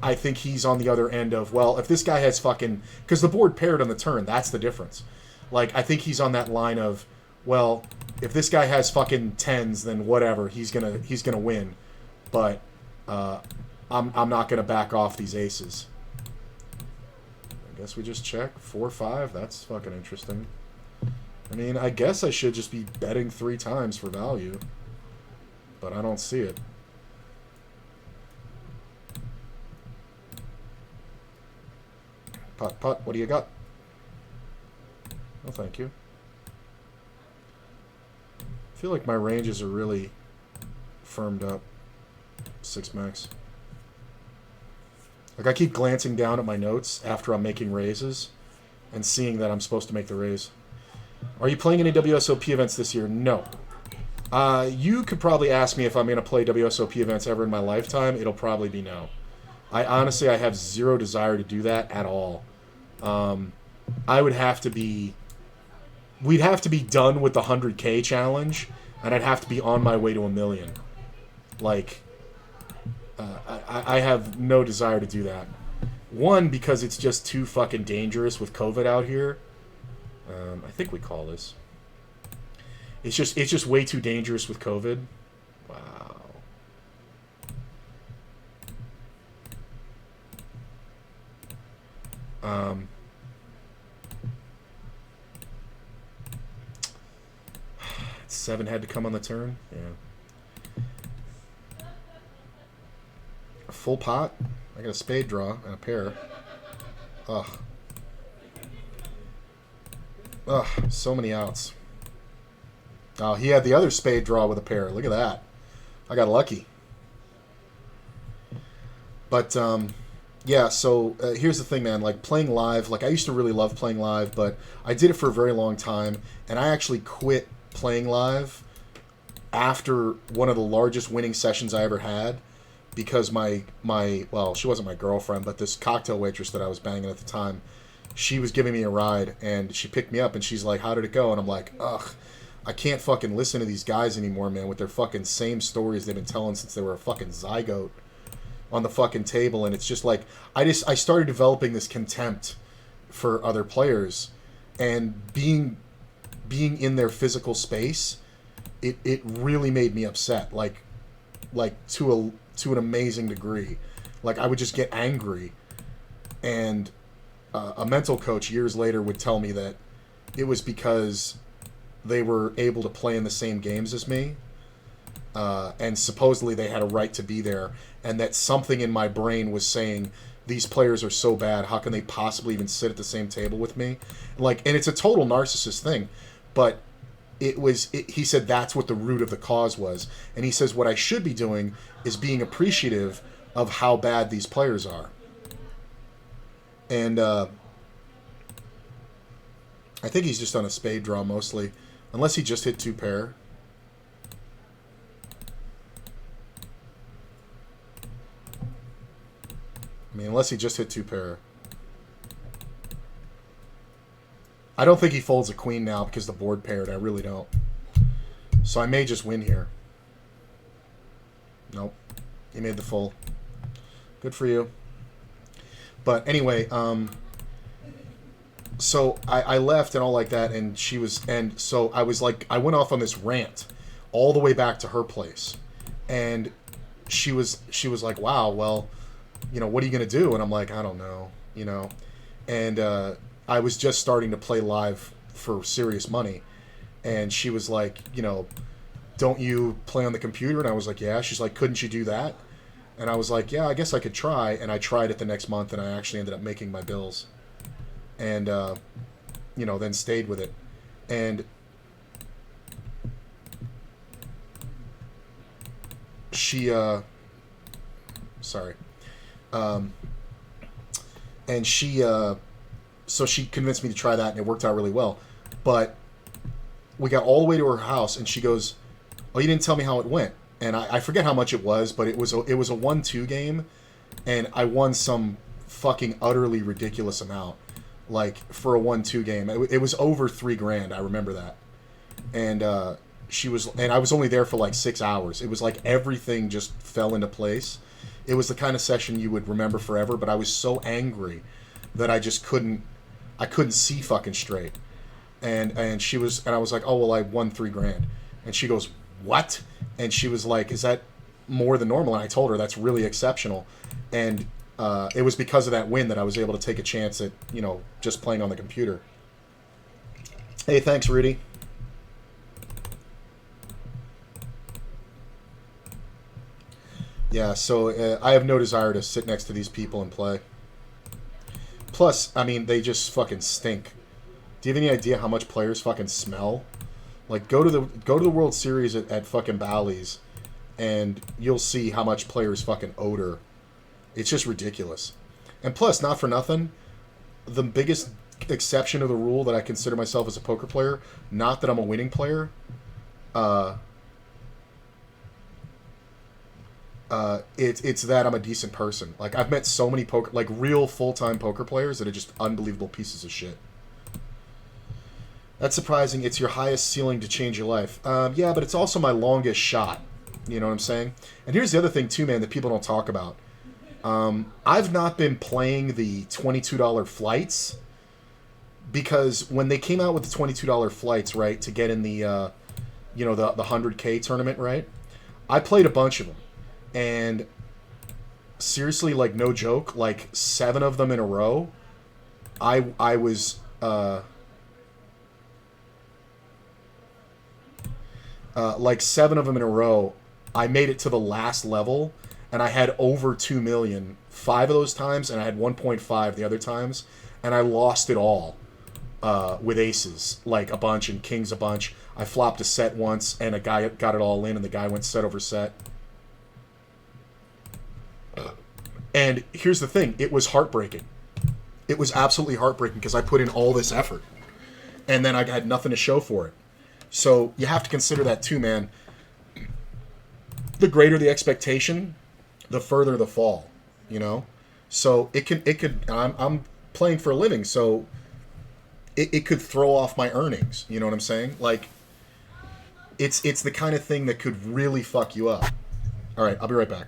I think he's on the other end of, well, if this guy has fucking... Because the board paired on the turn, that's the difference. Like, I think he's on that line of, well, if this guy has fucking 10s, then whatever, he's gonna win. But I'm not gonna back off these aces. I guess we just check 4-5. That's fucking interesting. I mean, I guess I should just be betting 3 times for value, but I don't see it. Putt, putt, what do you got? Oh, thank you. I feel like my ranges are really firmed up. 6 max. Like, I keep glancing down at my notes after I'm making raises and seeing that I'm supposed to make the raise. Are you playing any WSOP events this year? No. You could probably ask me if I'm going to play WSOP events ever in my lifetime. It'll probably be no. I have 0 desire to do that at all. I would have to be... We'd have to be done with the 100K challenge, and I'd have to be on my way to 1 million. Like, I have no desire to do that. One, because it's just too fucking dangerous with COVID out here. I think we call this. It's just way too dangerous with COVID. Wow. 7 had to come on the turn. Yeah. A full pot. I got a spade draw and a pair. Ugh. Ugh, so many outs. Oh, he had the other spade draw with a pair. Look at that. I got lucky. But, yeah, so here's the thing, man. Like, playing live, like, I used to really love playing live, but I did it for a very long time, and I actually quit playing live after one of the largest winning sessions I ever had because my well, she wasn't my girlfriend, but this cocktail waitress that I was banging at the time, she was giving me a ride, and she picked me up, and she's like, how did it go? And I'm like, ugh, I can't fucking listen to these guys anymore, man, with their fucking same stories they've been telling since they were a fucking zygote on the fucking table. And it's just like, I started developing this contempt for other players, and being in their physical space, it really made me upset, like to an amazing degree. Like, I would just get angry, and a mental coach years later would tell me that it was because they were able to play in the same games as me, and supposedly they had a right to be there, and that something in my brain was saying, these players are so bad, how can they possibly even sit at the same table with me? Like, and it's a total narcissist thing, but he said that's what the root of the cause was. And he says what I should be doing is being appreciative of how bad these players are. And I think he's just on a spade draw mostly, unless he just hit 2 pair. I mean, unless he just hit 2 pair. I don't think he folds a queen now because the board paired. I really don't. So I may just win here. Nope. He made the full. Good for you. But anyway, so I left and all like that, and she was, and so I was like, I went off on this rant all the way back to her place, and she was like, wow, well, you know, what are you gonna do? And I'm like, I don't know, you know, and I was just starting to play live for serious money, and she was like, you know, don't you play on the computer? And I was like, yeah. She's like, couldn't you do that? And I was like, yeah, I guess I could try. And I tried it the next month, and I actually ended up making my bills, and you know, then stayed with it. And she sorry, and she so she convinced me to try that, and it worked out really well. But we got all the way to her house, and she goes, oh, you didn't tell me how it went. And I forget how much it was, but it was a 1-2 game, and I won some fucking utterly ridiculous amount, like, for a 1-2 game. It was over $3,000. I remember that. And and I was only there for like 6 hours. It was like everything just fell into place. It was the kind of session you would remember forever. But I was so angry that I just couldn't see fucking straight. And I was like, oh well, I won $3,000. And she goes, what? And she was like, is that more than normal? And I told her that's really exceptional. And it was because of that win that I was able to take a chance at, you know, just playing on the computer. Hey, thanks, Rudy. Yeah, so I have no desire to sit next to these people and play. Plus, I mean, they just fucking stink. Do you have any idea how much players fucking smell? Like, go to the World Series at fucking Bally's, and you'll see how much players fucking odor. It's just ridiculous. And plus, not for nothing, the biggest exception to the rule that I consider myself as a poker player, not that I'm a winning player, it's that I'm a decent person. Like, I've met so many real full-time poker players that are just unbelievable pieces of shit. That's surprising. It's your highest ceiling to change your life. Yeah, but it's also my longest shot. You know what I'm saying? And here's the other thing, too, man, that people don't talk about. I've not been playing the $22 flights because when they came out with the $22 flights, right, to get in the, you know, the 100K tournament, right, I played a bunch of them. And seriously, like, no joke, like 7 of them in a row, I was like 7 of them in a row, I made it to the last level, and I had over 2 million 5 of those times, and I had 1.5 the other times, and I lost it all with aces, like a bunch, and kings a bunch. I flopped a set once, and a guy got it all in, and the guy went set over set. And here's the thing, it was heartbreaking. It was absolutely heartbreaking because I put in all this effort, and then I had nothing to show for it. So you have to consider that too, man. The greater the expectation, the further the fall, you know? So it could, I'm playing for a living, so it could throw off my earnings, you know what I'm saying? Like, it's the kind of thing that could really fuck you up. All right, I'll be right back.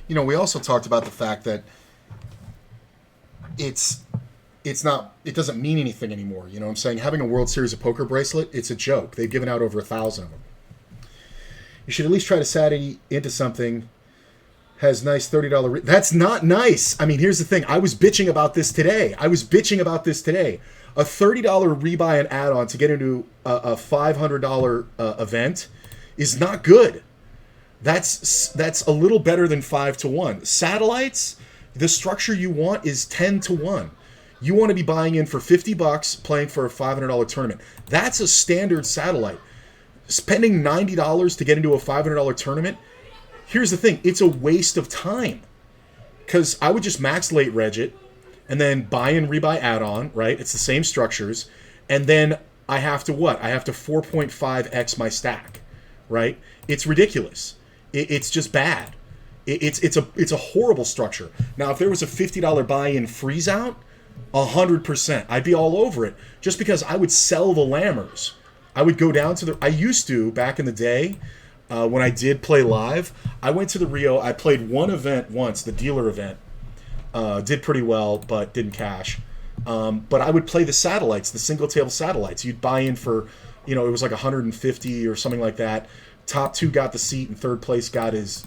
You know, we also talked about the fact that it's not, it doesn't mean anything anymore. You know what I'm saying? Having a World Series of Poker bracelet, it's a joke. They've given out over 1,000 of them. You should at least try to Saturday into something. Has nice $30. That's not nice. I mean, here's the thing. I was bitching about this today. A $30 rebuy and add-on to get into a $500 event is not good. That's a little better than 5-1. Satellites, the structure you want is 10-1. You want to be buying in for $50 playing for a $500 tournament. That's a standard satellite. Spending $90 to get into a $500 tournament, here's the thing, it's a waste of time. Because I would just max late reg it, and then buy and rebuy add-on, right? It's the same structures. And then I have to what? I have to 4.5x my stack, right? It's ridiculous. It's just bad. It's a horrible structure. Now, if there was a $50 buy-in freeze out, 100%, I'd be all over it. Just because I would sell the lammers. I would go down to the... I used to, back in the day, when I did play live, I went to the Rio. I played one event once, the dealer event. Did pretty well, but didn't cash. But I would play the satellites, the single-table satellites. You'd buy in for, it was like 150 or something like that. Top 2 got the seat, and third place got his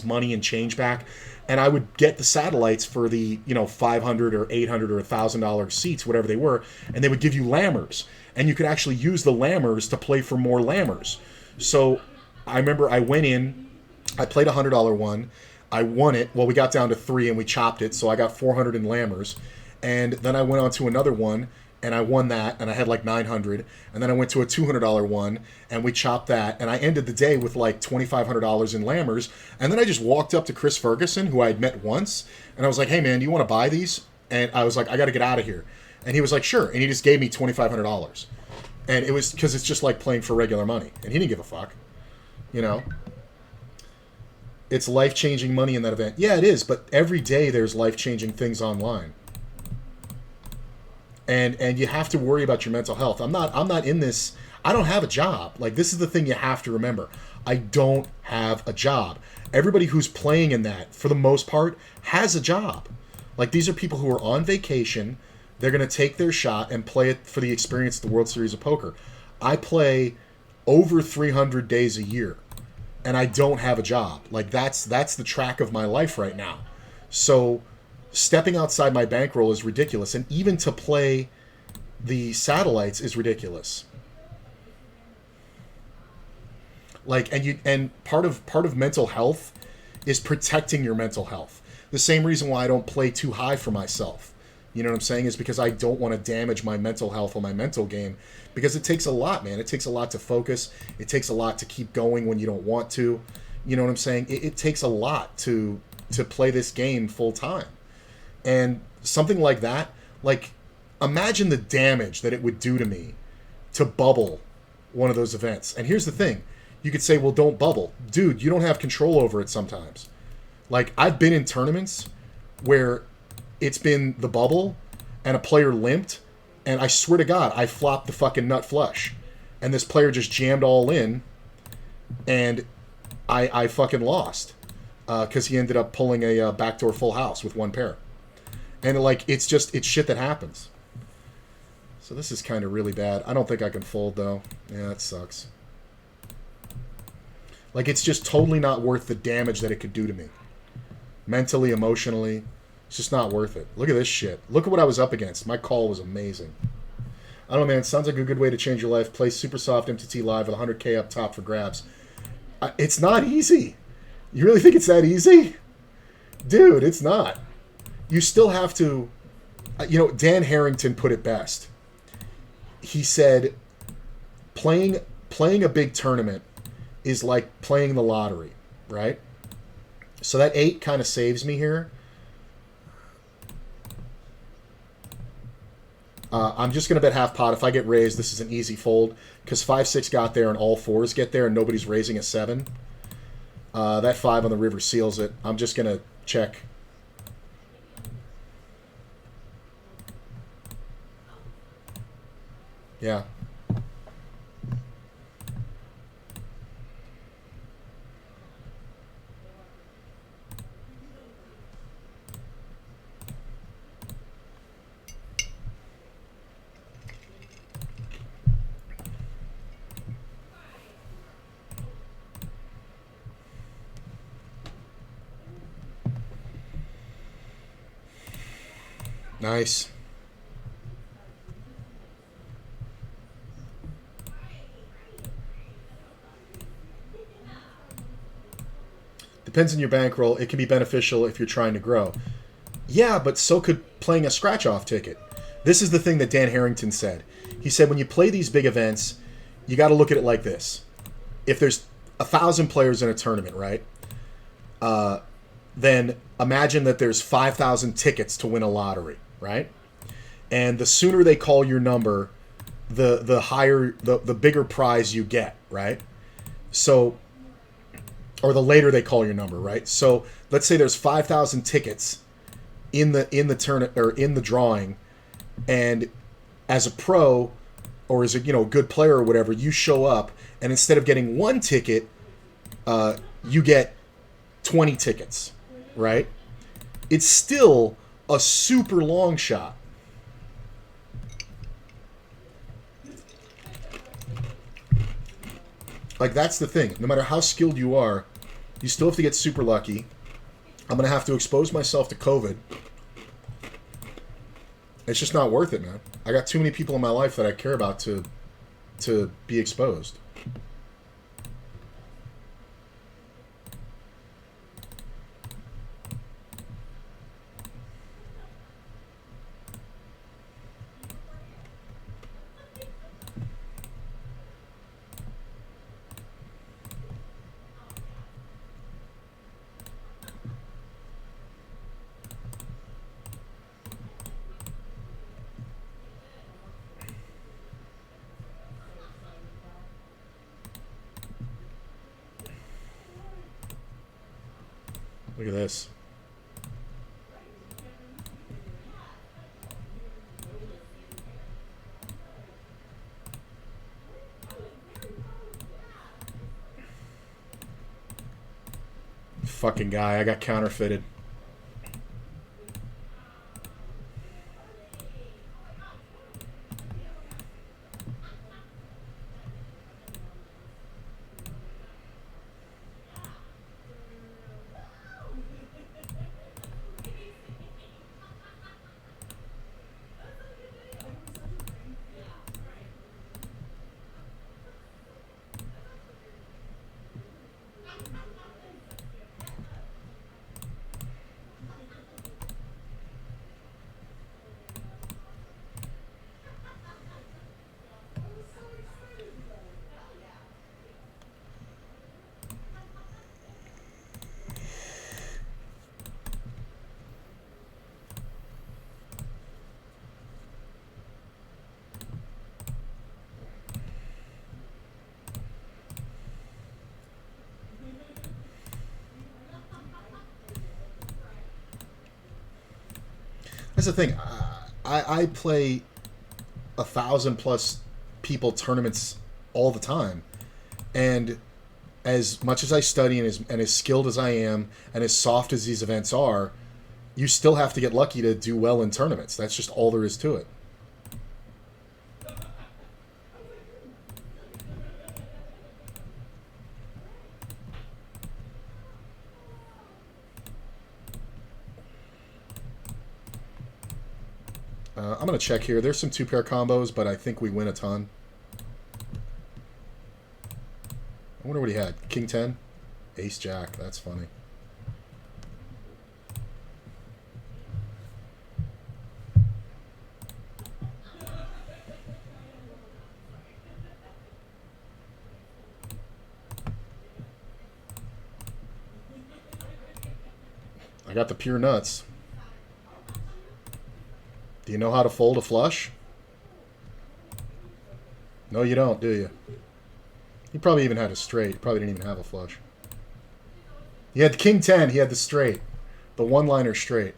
money and change back. And I would get the satellites for the, $500 or $800 or $1,000 seats, whatever they were, and they would give you lammers. And you could actually use the lammers to play for more lammers. So I remember I went in, I played a $100 one, I won it. Well, we got down to 3 and we chopped it, so I got 400 in lammers. And then I went on to another one, and I won that, and I had like 900. And then I went to a $200 one, and we chopped that. And I ended the day with like $2,500 in lammers. And then I just walked up to Chris Ferguson, who I had met once, and I was like, hey man, do you want to buy these? And I was like, I got to get out of here. And he was like, sure. And he just gave me $2,500. And it was because it's just like playing for regular money. And he didn't give a fuck. It's life-changing money in that event. Yeah, it is, but every day there's life-changing things online. And you have to worry about your mental health. I'm not in this. I don't have a job. Like, this is the thing you have to remember. I don't have a job. Everybody who's playing in that, for the most part, has a job. Like, these are people who are on vacation. They're going to take their shot and play it for the experience of the World Series of Poker. I play over 300 days a year, and I don't have a job. Like, that's the track of my life right now. So stepping outside my bankroll is ridiculous, and even to play the satellites is ridiculous. Like, and part of mental health is protecting your mental health. The same reason why I don't play too high for myself. You know what I'm saying? Is because I don't want to damage my mental health or my mental game, because it takes a lot, man. It takes a lot to focus. It takes a lot to keep going when you don't want to. You know what I'm saying? It takes a lot to play this game full time. And something like that, like, imagine the damage that it would do to me to bubble one of those events. And here's the thing. You could say, well, don't bubble. Dude, you don't have control over it sometimes. Like, I've been in tournaments where it's been the bubble and a player limped, and I swear to God, I flopped the fucking nut flush. And this player just jammed all in, and I fucking lost. Because he ended up pulling a backdoor full house with one pair. And, like, it's shit that happens. So this is kind of really bad. I don't think I can fold, though. Yeah, that sucks. Like, it's just totally not worth the damage that it could do to me. Mentally, emotionally. It's just not worth it. Look at this shit. Look at what I was up against. My call was amazing. I don't know, man. It sounds like a good way to change your life. Play super soft MTT live with 100K up top for grabs. It's not easy. You really think it's that easy? Dude, it's not. You still have to... You know, Dan Harrington put it best. He said, playing a big tournament is like playing the lottery, right? So that 8 kind of saves me here. I'm just going to bet half pot. If I get raised, this is an easy fold, because 5-6 got there and all 4s get there and nobody's raising a 7. That 5 on the river seals it. I'm just going to check. Yeah. Nice. Depends on your bankroll. It can be beneficial if you're trying to grow. Yeah, but so could playing a scratch-off ticket. This is the thing that Dan Harrington said. He said when you play these big events, you got to look at it like this. If there's 1,000 players in a tournament, right? Then imagine that there's 5,000 tickets to win a lottery, right? And the sooner they call your number, the higher, the bigger prize you get, right? So, or the later they call your number, right? So let's say there's 5,000 tickets in the turn or in the drawing, and as a pro or as a good player or whatever, you show up, and instead of getting 1 ticket, you get 20 tickets, right? It's still a super long shot. Like, that's the thing. No matter how skilled you are, you still have to get super lucky. I'm going to have to expose myself to COVID. It's just not worth it, man. I got too many people in my life that I care about to be exposed. Look at this. Fucking guy, I got counterfeited. That's the thing. I play 1,000+ people tournaments all the time, and as much as I study and as skilled as I am and as soft as these events are, you still have to get lucky to do well in tournaments. That's just all there is to it. I'm going to check here. There's some 2-pair combos, but I think we win a ton. I wonder what he had. King 10? Ace Jack. That's funny. I got the pure nuts. Do you know how to fold a flush? No, you don't, do you? He probably even had a straight. He probably didn't even have a flush. He had the King 10. He had the straight. The one-liner straight.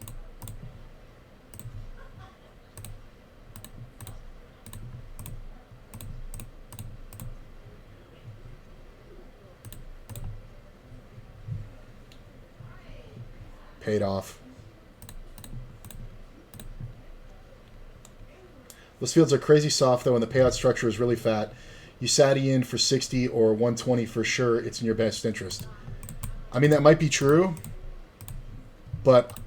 Paid off. Those fields are crazy soft, though, and the payout structure is really fat. You satty in for 60 or 120 for sure. It's in your best interest. I mean, that might be true, but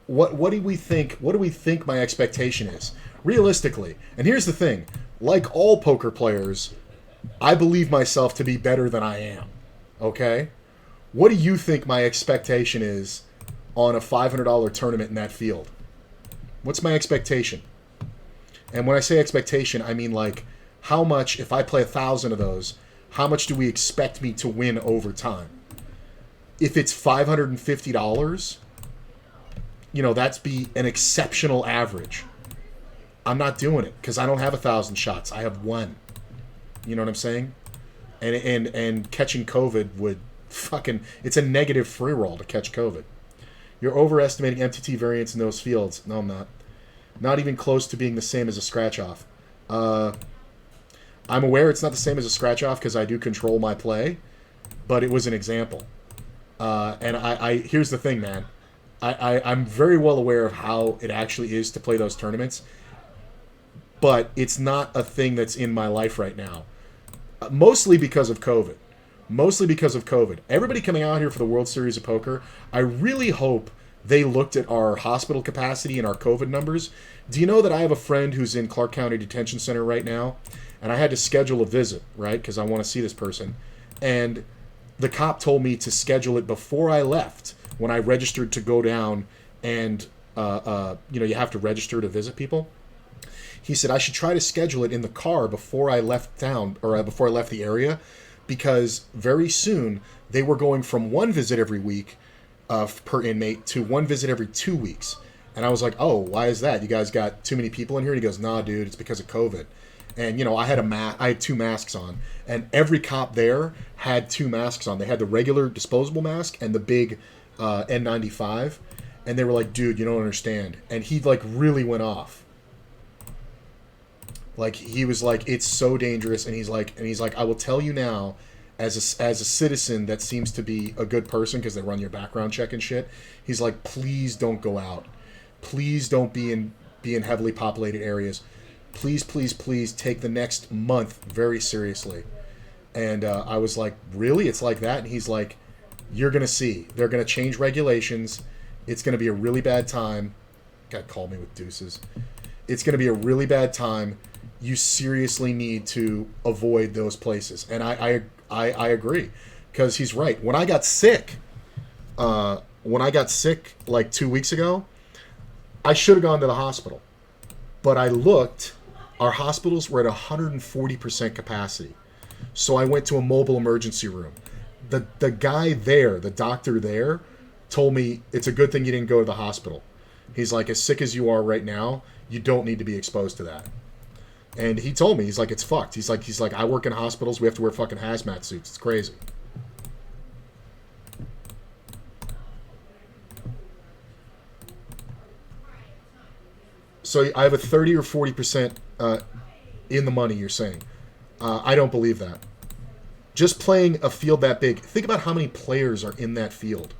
what do we think? What do we think my expectation is realistically? And here's the thing: like all poker players, I believe myself to be better than I am. Okay, what do you think my expectation is on a $500 tournament in that field? What's my expectation? And when I say expectation, I mean like how much, if I play 1,000 of those, how much do we expect me to win over time? If it's $550, you know, that's be an exceptional average. I'm not doing it because I don't have 1,000 shots. I have one. You know what I'm saying? And catching COVID would fucking, it's a negative free roll to catch COVID. You're overestimating MTT variance in those fields. No, I'm not. Not even close to being the same as a scratch-off. I'm aware it's not the same as a scratch-off because I do control my play, but it was an example. And I here's the thing, man. I'm very well aware of how it actually is to play those tournaments, but it's not a thing that's in my life right now. Mostly because of COVID. Mostly because of COVID. Everybody coming out here for the World Series of Poker, I really hope they looked at our hospital capacity and our COVID numbers. Do you know that I have a friend who's in Clark County Detention Center right now, and I had to schedule a visit, right, because I want to see this person, and the cop told me to schedule it before I left when I registered to go down and, you have to register to visit people. He said I should try to schedule it in the car before I left town, or before I left the area, because very soon they were going from one visit every week per inmate to one visit every 2 weeks. And I was like, oh, why is that? You guys got too many people in here? And he goes, nah, dude, it's because of COVID. And, I had 2 masks on. And every cop there had 2 masks on. They had the regular disposable mask and the big N95. And they were like, dude, you don't understand. And he, really went off. He was like, it's so dangerous. And he's like, I will tell you now, as a citizen that seems to be a good person because they run your background check and shit, he's like, please don't go out. Please don't be in heavily populated areas. Please, please, please take the next month very seriously. And I was like, really? It's like that? And he's like, you're going to see. They're going to change regulations. It's going to be a really bad time. God, call me with deuces. It's going to be a really bad time. You seriously need to avoid those places. And I agree, because he's right. When I got sick, like 2 weeks ago, I should have gone to the hospital. But I looked, our hospitals were at 140% capacity. So I went to a mobile emergency room. The guy there, the doctor there, told me it's a good thing you didn't go to the hospital. He's like, as sick as you are right now, you don't need to be exposed to that. And he told me, he's like, it's fucked. He's like, I work in hospitals. We have to wear fucking hazmat suits. It's crazy. So I have a 30 or 40% in the money, you're saying. I don't believe that. Just playing a field that big. Think about how many players are in that field.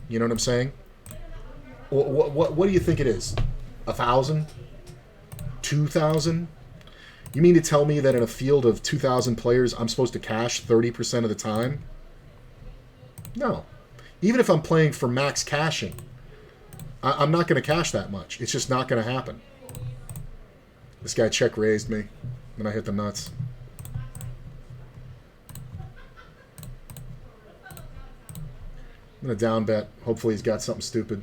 You know what I'm saying? What do you think it is? 1,000? 2,000? You mean to tell me that in a field of 2,000 players, I'm supposed to cash 30% of the time? No. Even if I'm playing for max cashing, I'm not going to cash that much. It's just not going to happen. This guy check raised me. Then I hit the nuts. I'm going to down bet. Hopefully he's got something stupid.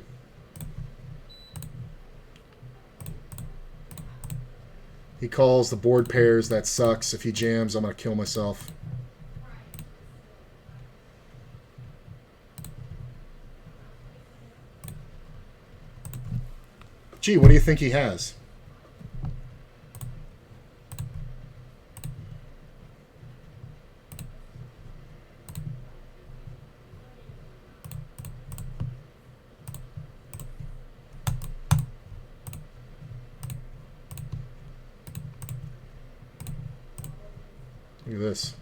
He calls the board pairs. That sucks. If he jams, I'm going to kill myself. Gee, what do you think he has? Look at this.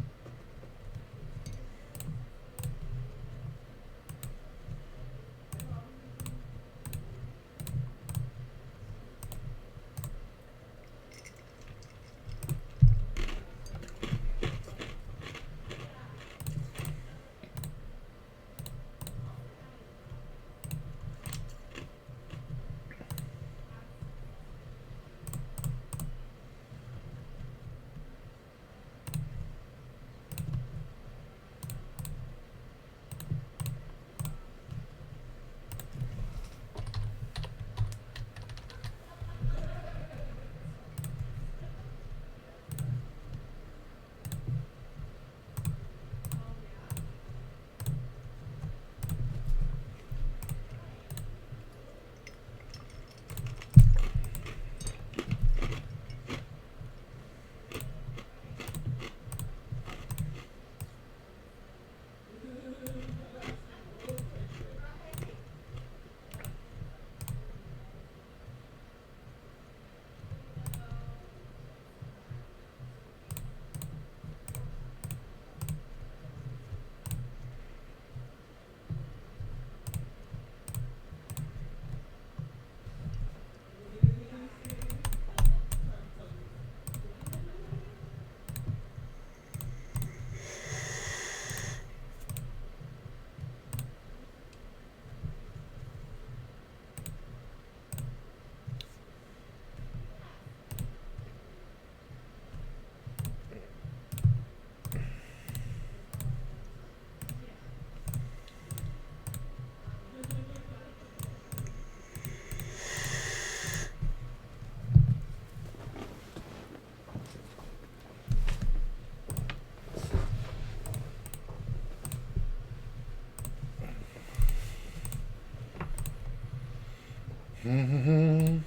Mm-hmm.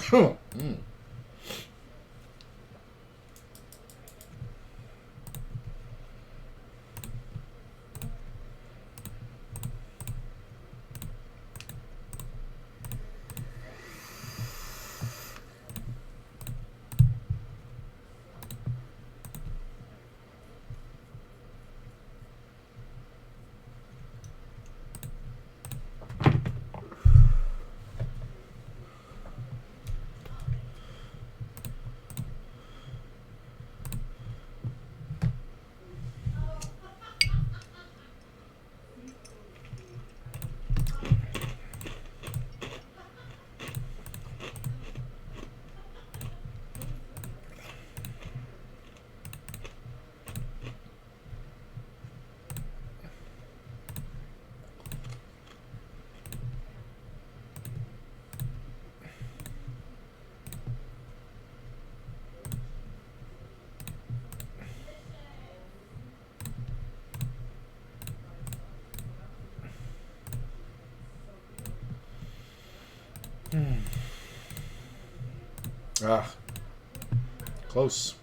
Mm. Ah, close.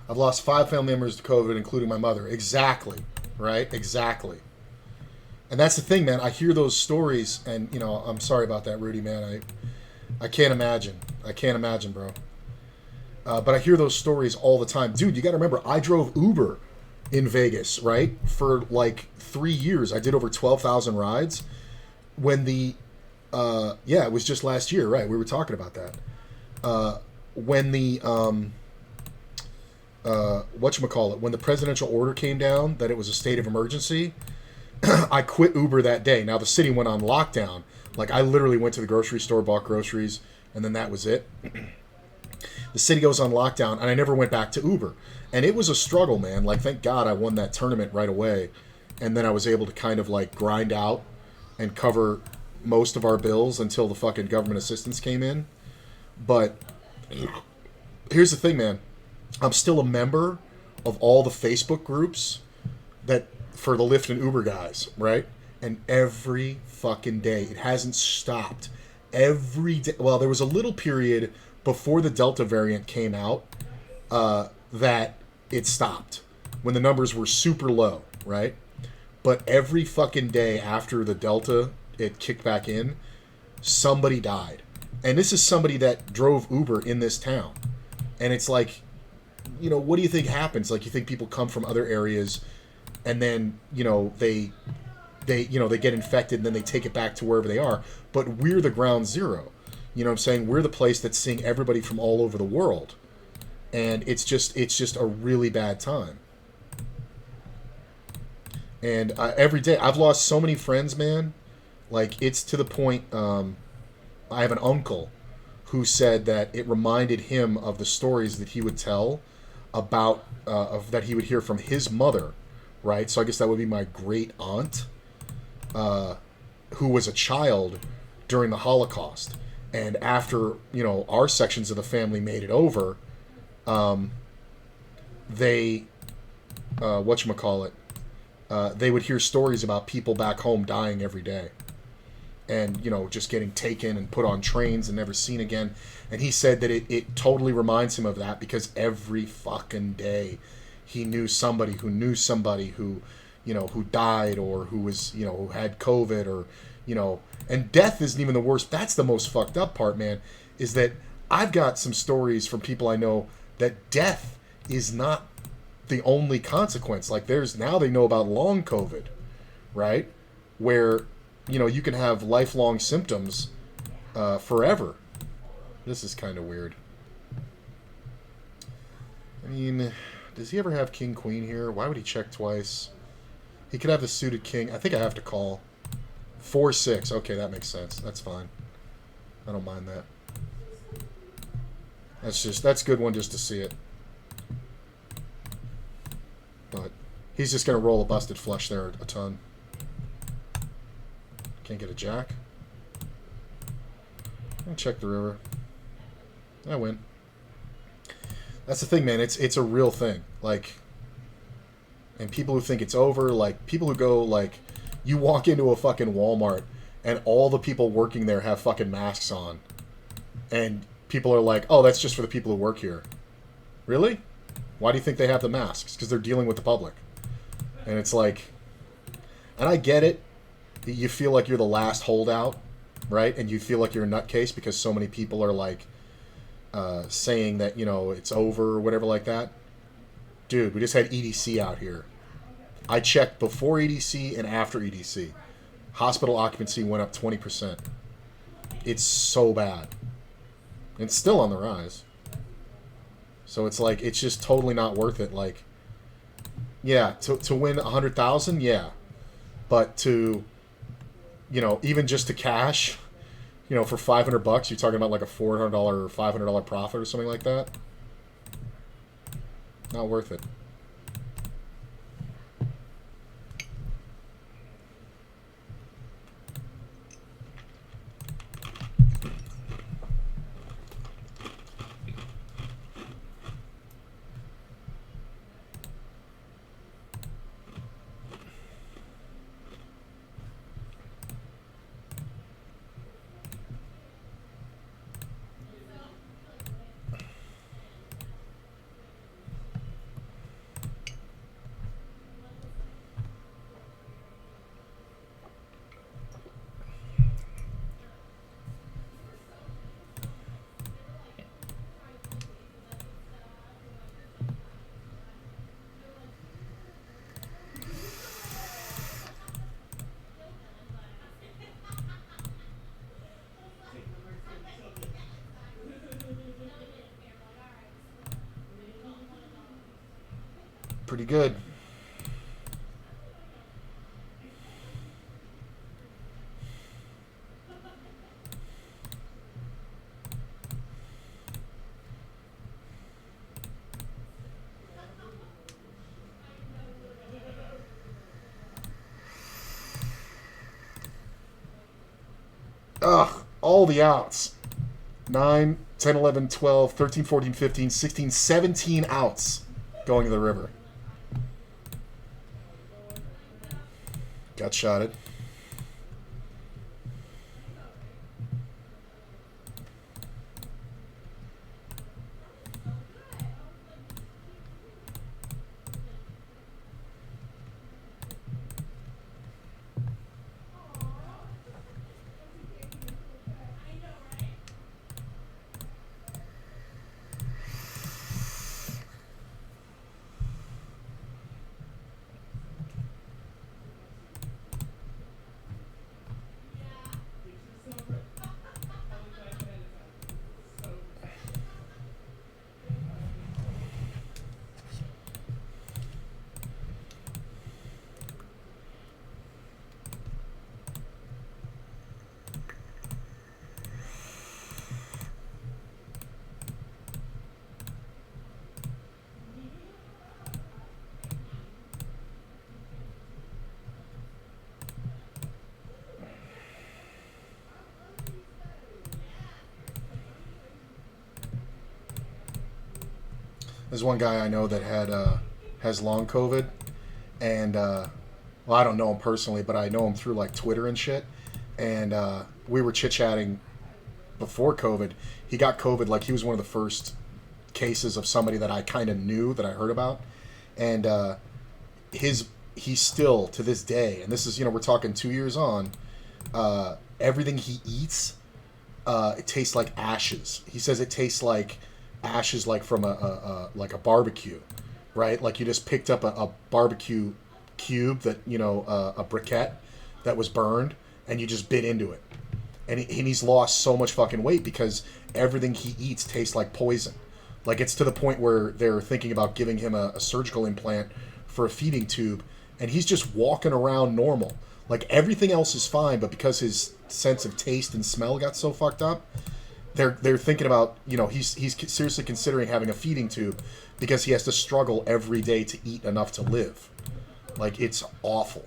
I've lost 5 family members to COVID, including my mother. Exactly, right? Exactly. And that's the thing, man. I hear those stories, and you know, I'm sorry about that, Rudy, man. I can't imagine. I can't imagine, bro. But I hear those stories all the time, dude. You got to remember, I drove Uber in Vegas, right, for like 3 years. I did over 12,000 rides. When the, yeah, it was just last year, right? We were talking about that. When the whatchamacallit, when the presidential order came down that it was a state of emergency, I quit Uber that day. Now the city went on lockdown. Like I literally went to the grocery store, bought groceries, and then that was it. The city goes on lockdown, and I never went back to Uber. And it was a struggle, man. Like thank God I won that tournament right away, and then I was able to kind of like grind out and cover most of our bills until the fucking government assistance came in. But here's the thing, man. I'm still a member of all the Facebook groups that for the Lyft and Uber guys, right? And every fucking day, it hasn't stopped. Every day. Well, there was a little period before the Delta variant came out that it stopped when the numbers were super low, right? But every fucking day after the Delta, it kicked back in, somebody died. And this is somebody that drove Uber in this town. And it's like, you know, what do you think happens? Like, you think people come from other areas and then, you know, they get infected and then they take it back to wherever they are. But we're the ground zero. You know what I'm saying? We're the place that's seeing everybody from all over the world. And it's just a really bad time. And every day, I've lost so many friends, man. Like, it's to the point, I have an uncle who said that it reminded him of the stories that he would tell about, that he would hear from his mother, right? So I guess that would be my great aunt, who was a child during the Holocaust. And after, you know, our sections of the family made it over, they, they would hear stories about people back home dying every day. And, you know, just getting taken and put on trains and never seen again. And he said that it totally reminds him of that because every fucking day he knew somebody who, you know, who died or who was, you know, who had COVID or, you know, and death isn't even the worst. That's the most fucked up part, man, is that I've got some stories from people I know that death is not the only consequence. Like now they know about long COVID, right? Where, you know, you can have lifelong symptoms forever. This is kind of weird. I mean, does he ever have king queen here? Why would he check twice? He could have the suited king. I think I have to call. 4-6. Okay, that makes sense. That's fine. I don't mind that. That's a good one just to see it. But he's just going to roll a busted flush there a ton. Can't get a jack. I'll check the river. I win. That's the thing, man. It's a real thing. Like, and people who think it's over, like, people who go, like, you walk into a fucking Walmart and all the people working there have fucking masks on. And people are like, oh, that's just for the people who work here. Really? Why do you think they have the masks? Because they're dealing with the public. And it's like, and I get it. You feel like you're the last holdout, right? And you feel like you're a nutcase because so many people are like saying that, you know, it's over or whatever like that. Dude, we just had EDC out here. I checked before EDC and after EDC. Hospital occupancy went up 20%. It's so bad. It's still on the rise. So it's like, it's just totally not worth it. Like, yeah, to win 100,000, yeah. But to, you know, even just to cash, you know, for $500, you're talking about like a $400 or $500 profit or something like that. Not worth it. pretty good. Ugh, all the outs. 9, 10, 11, 12, 13, 14, 15, 16, 17 outs going to the river. Got shotted. There's one guy I know that has long COVID, and well, I don't know him personally, but I know him through like Twitter and shit. And we were chit chatting before COVID. He got COVID, like he was one of the first cases of somebody that I kind of knew, that I heard about, and he's still to this day, and this is, we're talking 2 years on, everything he eats, it tastes like ashes. He says it tastes like ashes, like from a barbecue, right? Like you just picked up a barbecue cube that, a briquette that was burned, and you just bit into it. And he's lost so much fucking weight because everything he eats tastes like poison. Like it's to the point where they're thinking about giving him a surgical implant for a feeding tube, and he's just walking around normal. Like everything else is fine, but because his sense of taste and smell got so fucked up, they're thinking about, he's seriously considering having a feeding tube because he has to struggle every day to eat enough to live. Like, it's awful.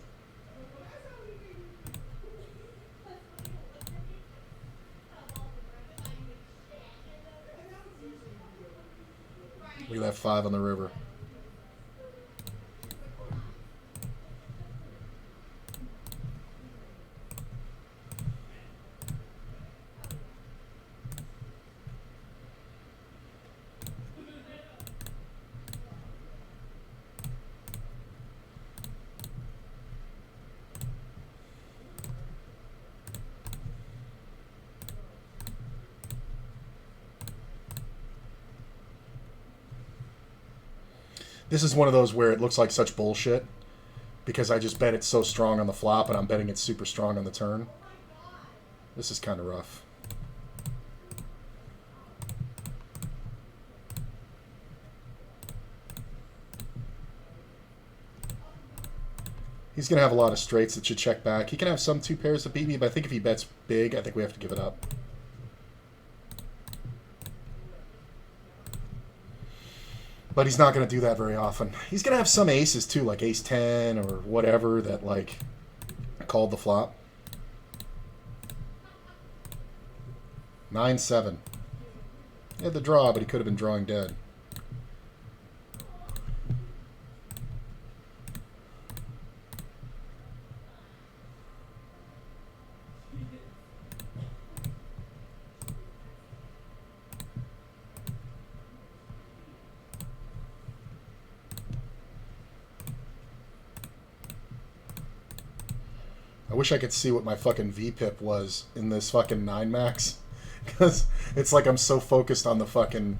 Look at that 5 on the river. This is one of those where it looks like such bullshit because I just bet it's so strong on the flop and I'm betting it's super strong on the turn. This is kind of rough. He's going to have a lot of straights that should check back. He can have some 2 pairs that beat me, but I think if he bets big, I think we have to give it up. But he's not going to do that very often. He's going to have some aces, too, like ace-10 or whatever that, like, called the flop. 9-7. He had the draw, but he could have been drawing dead. I wish I could see what my fucking VPIP was in this fucking 9 max. Because it's like I'm so focused on the fucking...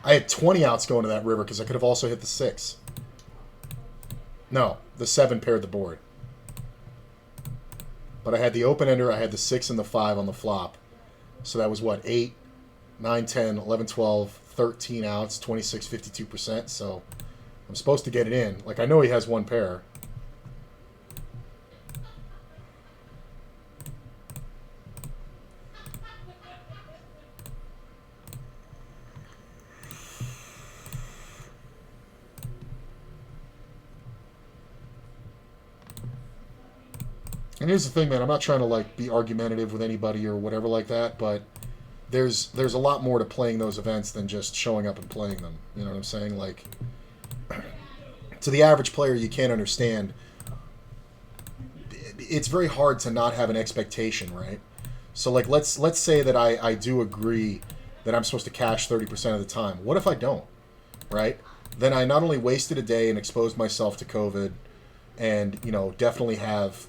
I had 20 outs going to that river because I could have also hit the 6. No, the 7 paired the board. But I had the open ender, I had the 6 and the 5 on the flop. So that was what, 8, 9, 10, 11, 12, 13 outs, 26, 52%. So I'm supposed to get it in. Like, I know he has one pair. And here's the thing, man. I'm not trying to like be argumentative with anybody or whatever like that, but there's a lot more to playing those events than just showing up and playing them. You know what I'm saying? Like, to the average player, you can't understand. It's very hard to not have an expectation, right? So like, let's say that I do agree that I'm supposed to cash 30% of the time. What if I don't? Right? Then I not only wasted a day and exposed myself to COVID, and definitely have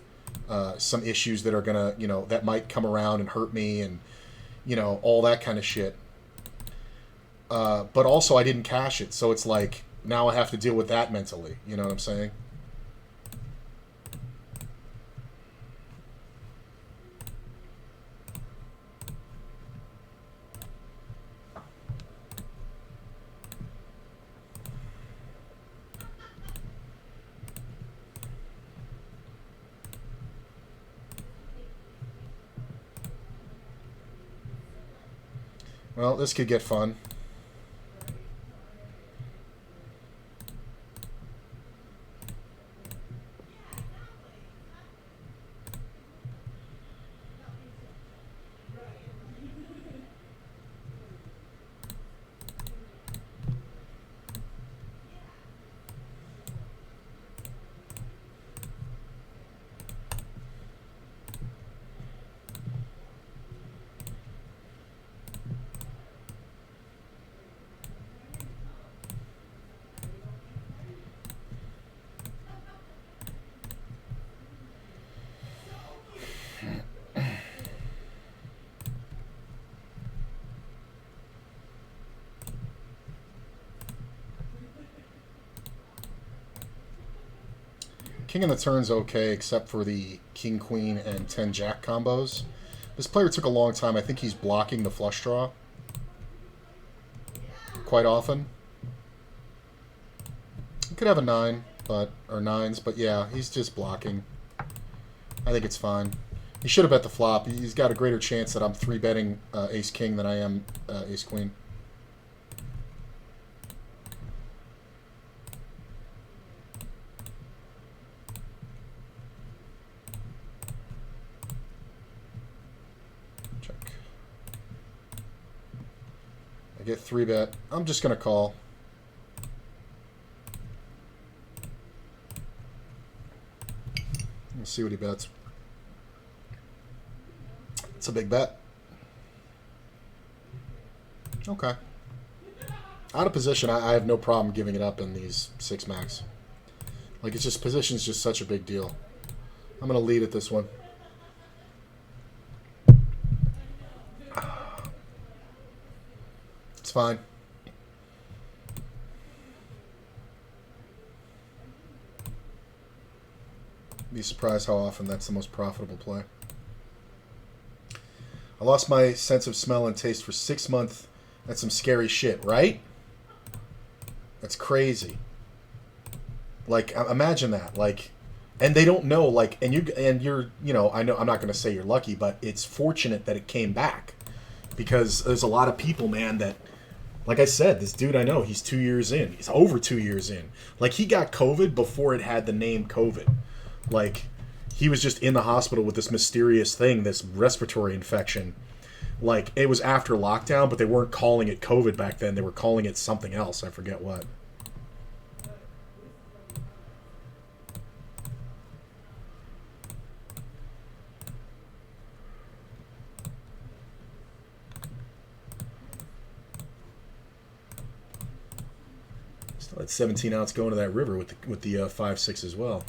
some issues that are gonna that might come around and hurt me, and all that kind of shit. But also I didn't cash it, so it's like now I have to deal with that mentally. You know what I'm saying? Well, this could get fun. King on the turn's okay, except for the king queen and 10 jack combos. This player took a long time. I think he's blocking the flush draw quite often. He could have a 9, or 9s, but yeah, he's just blocking. I think it's fine. He should have bet the flop. He's got a greater chance that I'm 3-betting ace king than I am ace queen. I get 3-bet. I'm just going to call. Let's see what he bets. It's a big bet. Okay. Out of position, I have no problem giving it up in these 6 max. Like, it's just, position's just such a big deal. I'm going to lead at this one. It's fine. Be surprised how often that's the most profitable play. I lost my sense of smell and taste for 6 months. That's some scary shit, right? That's crazy. Like, imagine that. Like, and they don't know. Like, and you're, I know I'm not going to say you're lucky, but it's fortunate that it came back, because there's a lot of people, man, that, like I said, this dude I know, he's 2 years in. He's over 2 years in. Like, he got COVID before it had the name COVID. Like, he was just in the hospital with this mysterious thing, this respiratory infection. Like, it was after lockdown, but they weren't calling it COVID back then. They were calling it something else. I forget what. Still had 17 outs going to that river with the 5-6 as well.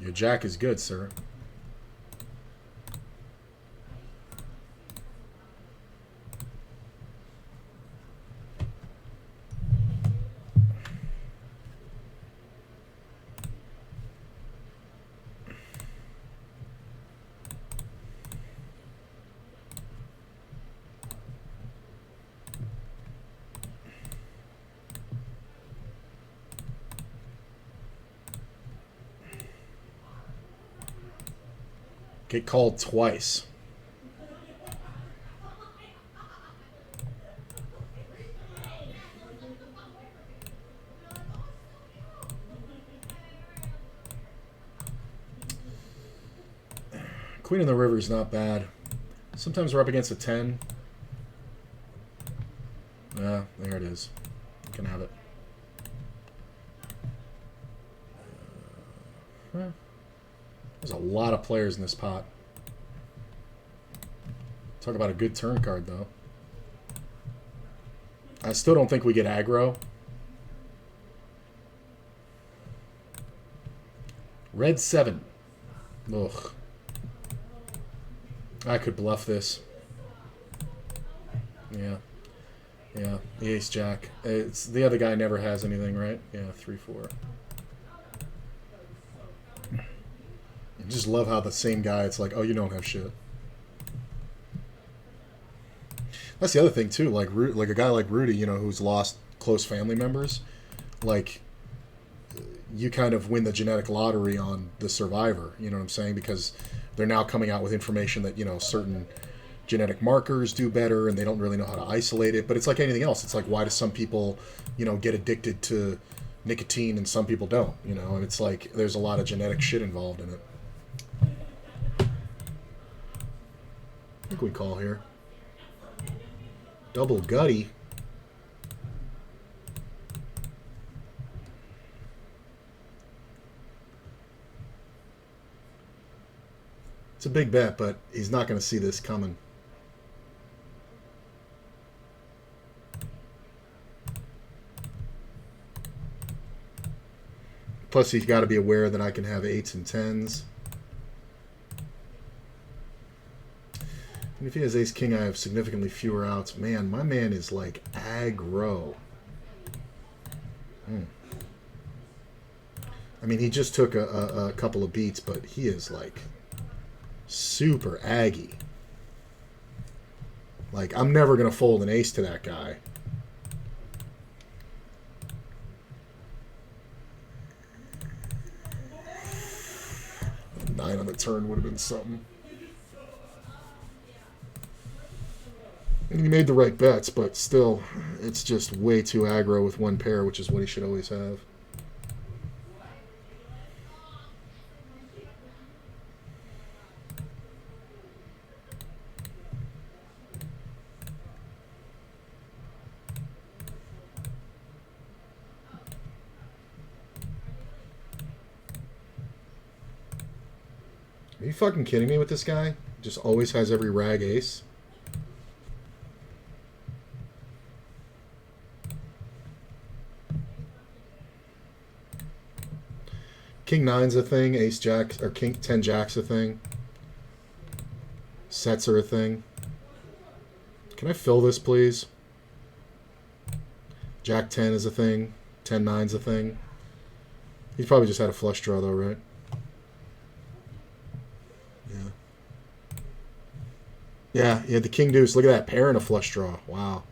Your jack is good, sir. Get called twice. Queen in the River is not bad. Sometimes we're up against a 10. Yeah, there it is. You can have it. There's a lot of players in this pot. Talk about a good turn card, though. I still don't think we get aggro. Red 7. Ugh. I could bluff this. Yeah. Yeah, the ace jack. It's the other guy never has anything, right? Yeah, 3-4. I just love how the same guy, it's like, oh, you don't have shit. That's the other thing too. Like a guy like Rudy, you know, who's lost close family members. Like, you kind of win the genetic lottery on the survivor. You know what I'm saying? Because they're now coming out with information that, you know, certain genetic markers do better, and they don't really know how to isolate it. But it's like anything else. It's like, why do some people, you know, get addicted to nicotine and some people don't? You know, and it's like there's a lot of genetic shit involved in it. I think we call here. Double gutty. It's a big bet, but he's not going to see this coming. Plus, he's got to be aware that I can have 8s and 10s. And if he has ace-king, I have significantly fewer outs. Man, my man is like aggro. I mean, he just took a couple of beats, but he is like super aggy. Like, I'm never going to fold an ace to that guy. A 9 on the turn would have been something. And he made the right bets, but still, it's just way too aggro with one pair, which is what he should always have. Are you fucking kidding me with this guy? Just always has every rag ace. King 9's a thing, ace jack, or king 10 jack's a thing. Sets are a thing. Can I fill this, please? Jack 10 is a thing. 10 9's a thing. He's probably just had a flush draw, though, right? Yeah, he had the king deuce. Look at that pair and a flush draw. Wow.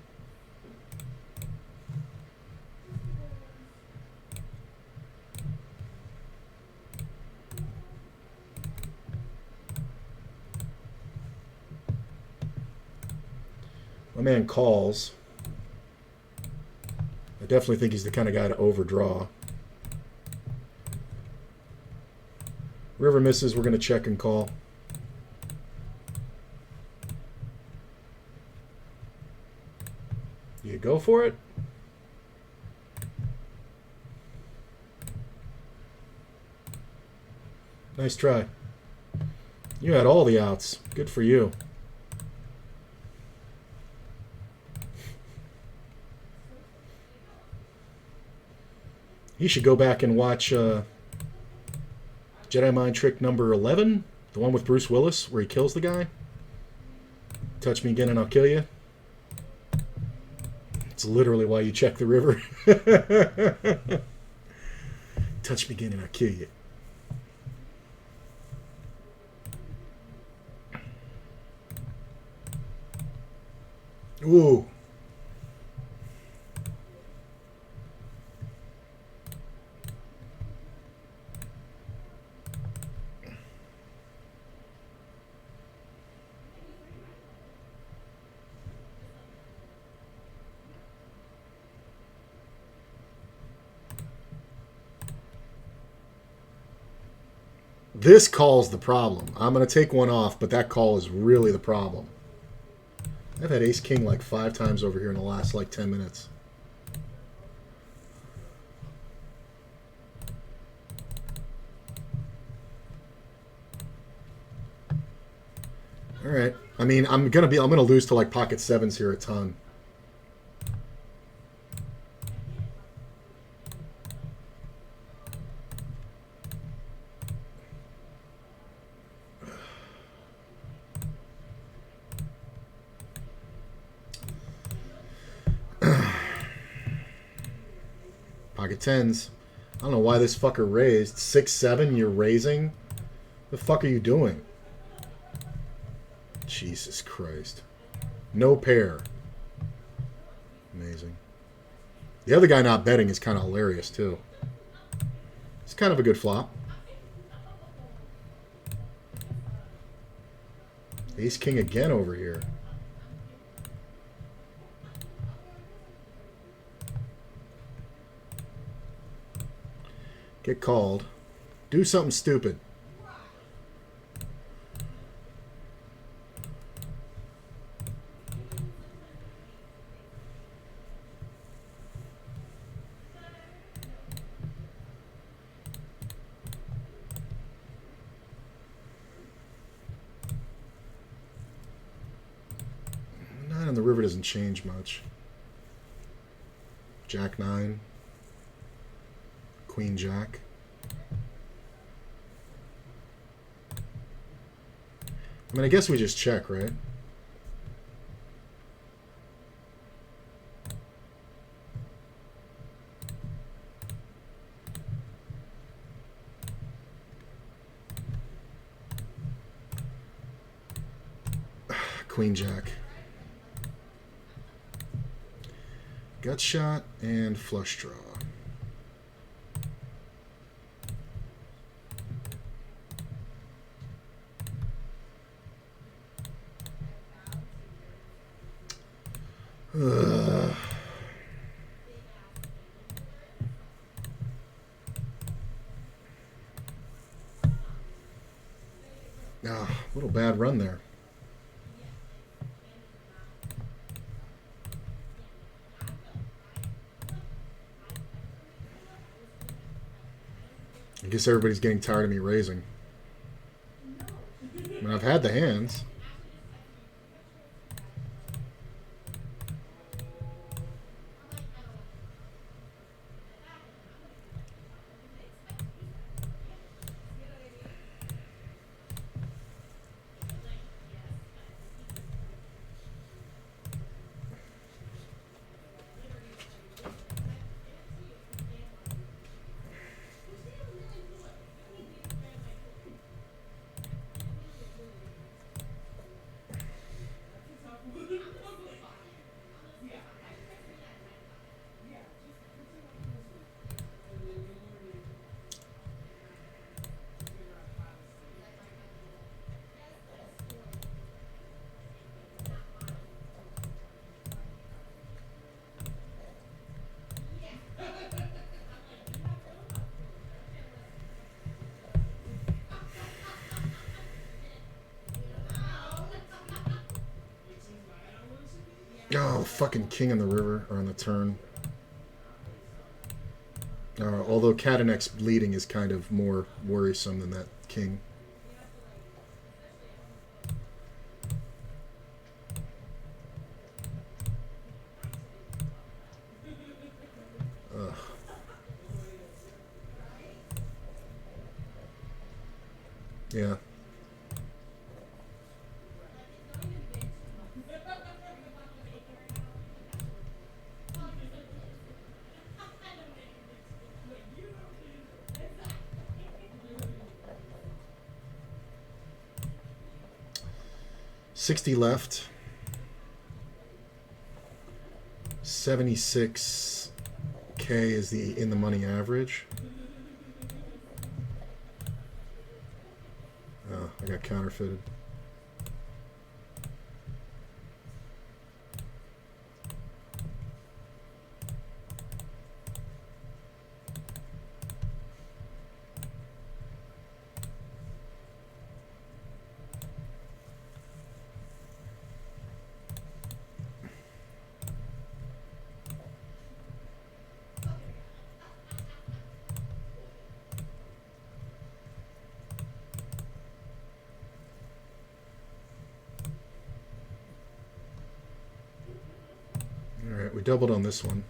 My man calls. I definitely think he's the kind of guy to overdraw. River misses, we're going to check and call. You go for it? Nice try. You had all the outs. Good for you. You should go back and watch Jedi Mind Trick number 11, the one with Bruce Willis where he kills the guy. Touch me again and I'll kill you. It's literally why you check the river. Touch me again and I'll kill you. Ooh. This call's the problem. I'm going to take one off, but that call is really the problem. I've had ace king like 5 times over here in the last like 10 minutes. All right. I mean, I'm gonna lose to like pocket sevens here a ton. Pocket tens. I don't know why this fucker raised. 6-7, you're raising? The fuck are you doing? Jesus Christ. No pair. Amazing. The other guy not betting is kind of hilarious, too. It's kind of a good flop. Ace king again over here. Get called. Do something stupid. Nine on the river doesn't change much. Jack 9. Queen Jack. I mean, I guess we just check, right? Queen Jack. Gut shot and flush draw. Little bad run there. I guess everybody's getting tired of me raising. I mean, I've had the hands. Oh, fucking king on the river, or on the turn. Although cat and X leading is kind of more worrisome than that king. Ugh. Yeah. $60 left. 76K is the in the money average. Oh, I got counterfeited. We doubled on this one.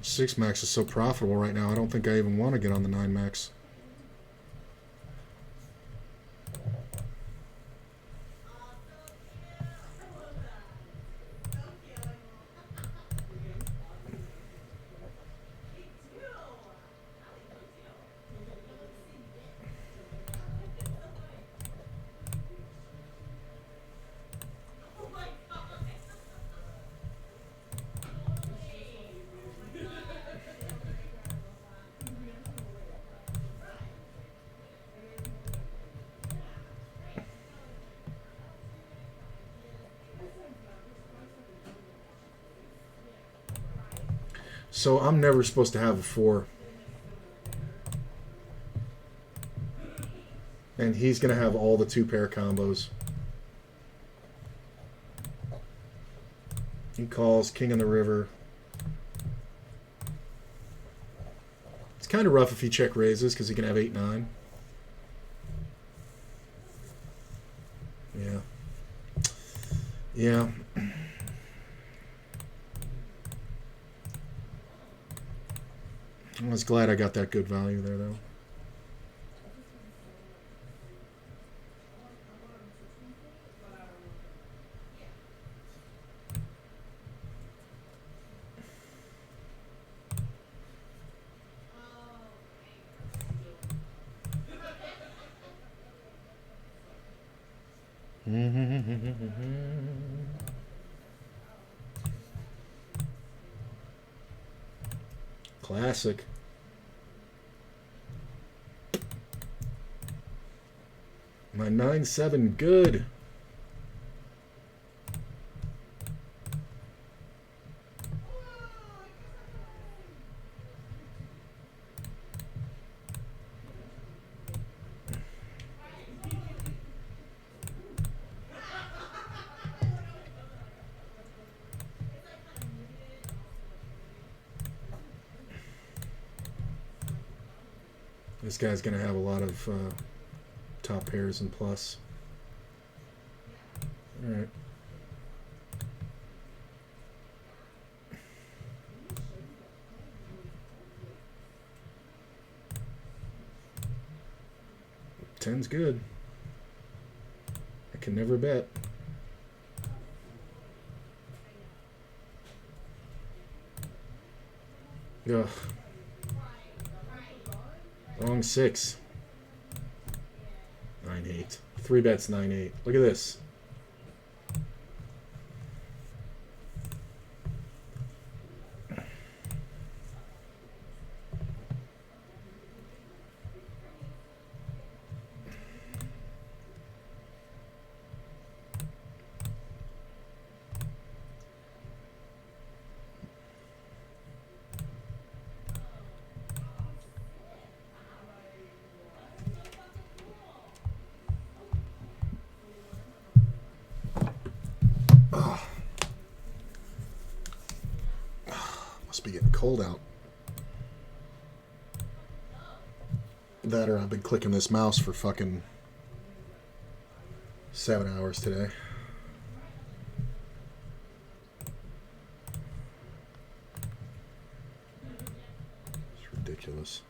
Six max is so profitable right now. I don't think I even want to get on the 9 max. So I'm never supposed to have a 4. And he's going to have all the 2-pair combos. He calls King on the River. It's kind of rough if he check raises because he can have 8-9. Yeah. Yeah. I was glad I got that good value there, though. Classic. My 9-7 good. This guy's going to have a lot of top pairs and plus. All right. Ten's good. I can never bet. Ugh. Wrong 6. 9-8. 3 bets 9-8. Look at this. Must be getting cold out. That or I've been clicking this mouse for fucking 7 hours today. It's ridiculous.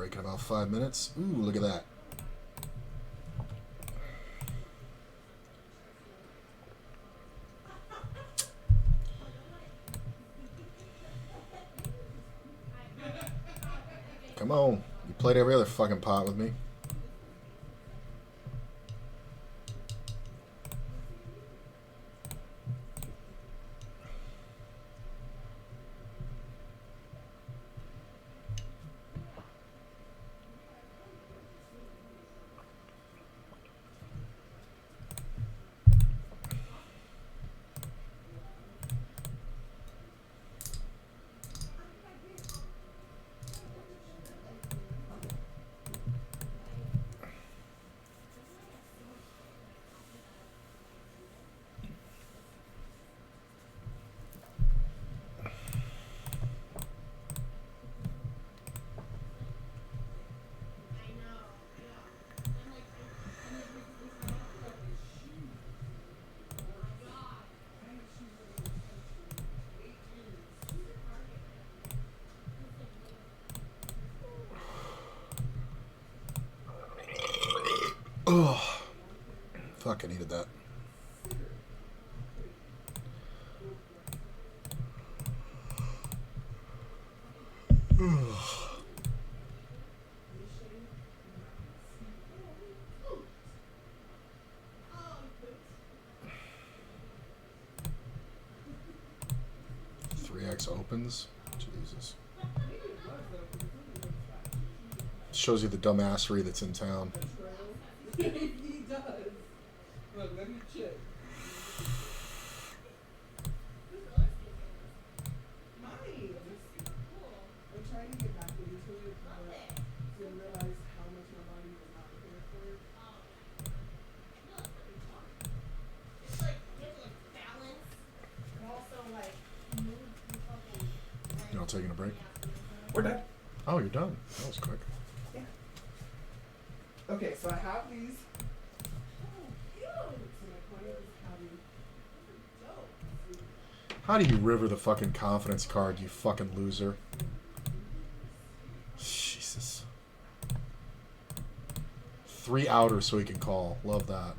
break in about 5 minutes. Ooh, look at that. Come on. You played every other fucking pot with me. Oh, fuck, I needed that. X opens. Jesus. Shows you the dumbassery that's in town. He does. Look, let me check. Mine. I'm trying to get back into it, but to realize how much my body was not prepared for it. It's like you have to like balance and also like move the fucking. You all taking a break? We're done. Oh, you're done. That was quick. Yeah. Okay, so I have these. Oh, cute. So my client is having. Dope. How do you river the fucking confidence card, you fucking loser? Jesus. 3 outers so he can call. Love that.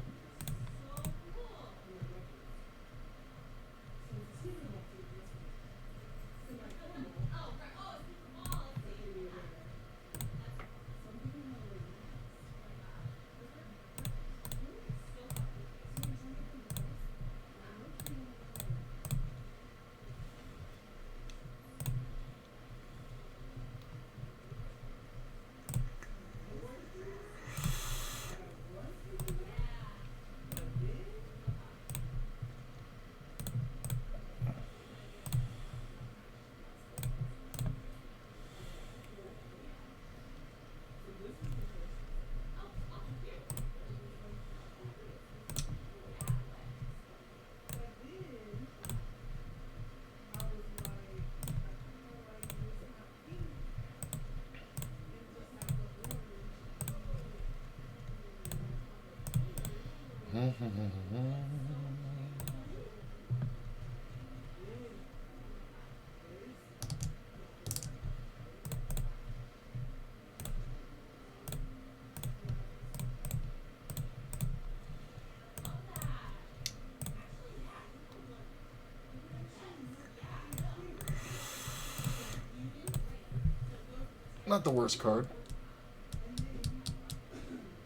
Not the worst card.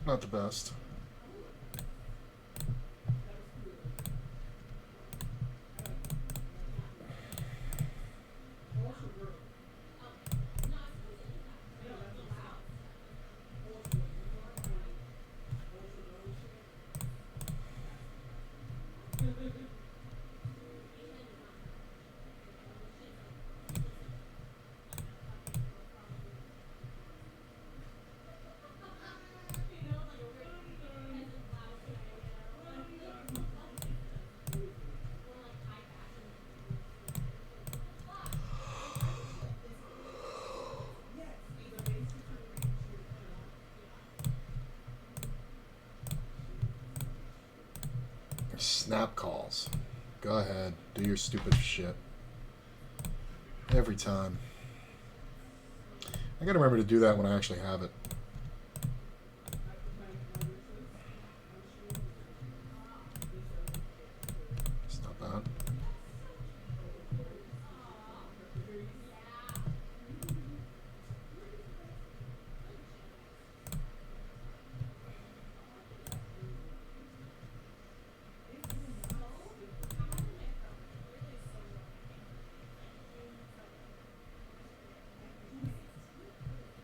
Not the best. Snap calls. Go ahead. Do your stupid shit. Every time. I gotta remember to do that when I actually have it. It's not bad.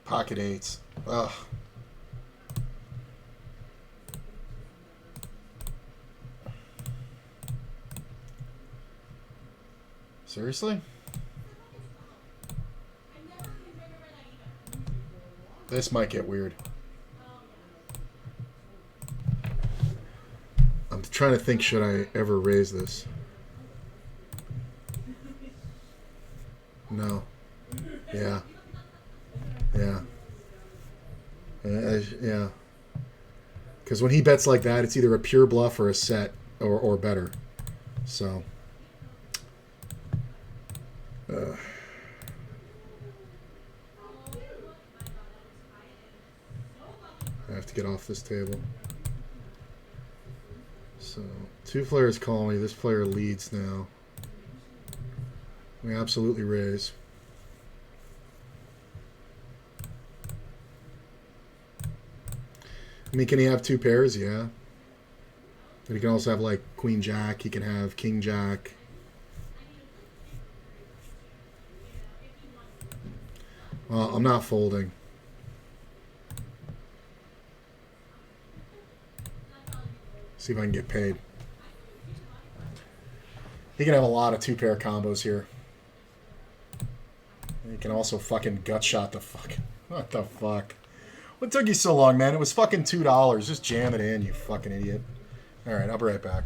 Pocket eights. Ugh. Seriously? This might get weird. I'm trying to think, should I ever raise this? No. Yeah. Yeah. Yeah. Because when he bets like that, it's either a pure bluff or a set or better. So. I have to get off this table. So, two players call me. This player leads now. We absolutely raise. I mean, can he have two pairs? Yeah. But he can also have, like, Queen Jack. He can have King Jack. Well, I'm not folding. See if I can get paid. He can have a lot of two-pair combos here. He can also fucking gut shot the fuck. What the fuck? What took you so long, man? It was fucking $2. Just jam it in, you fucking idiot. Alright, I'll be right back.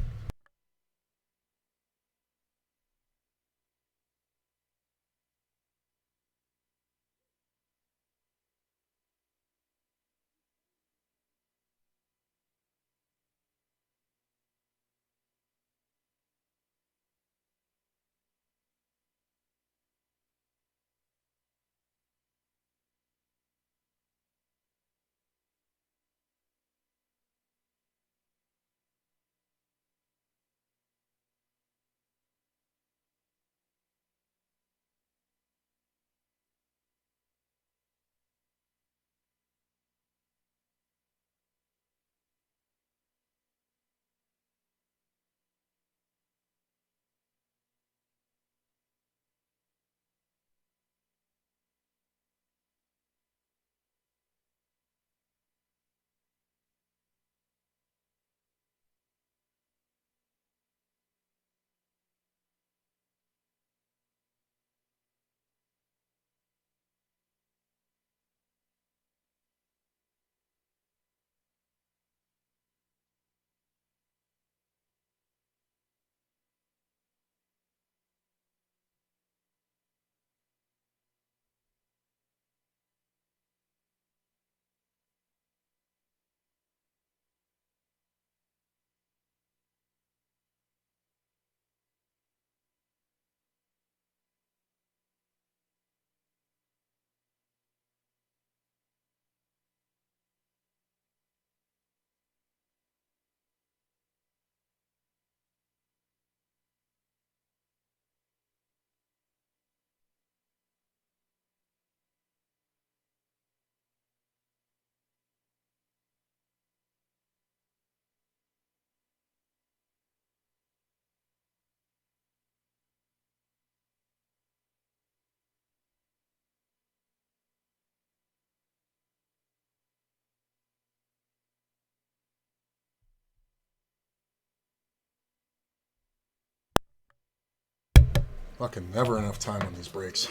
Fucking never enough time on these breaks.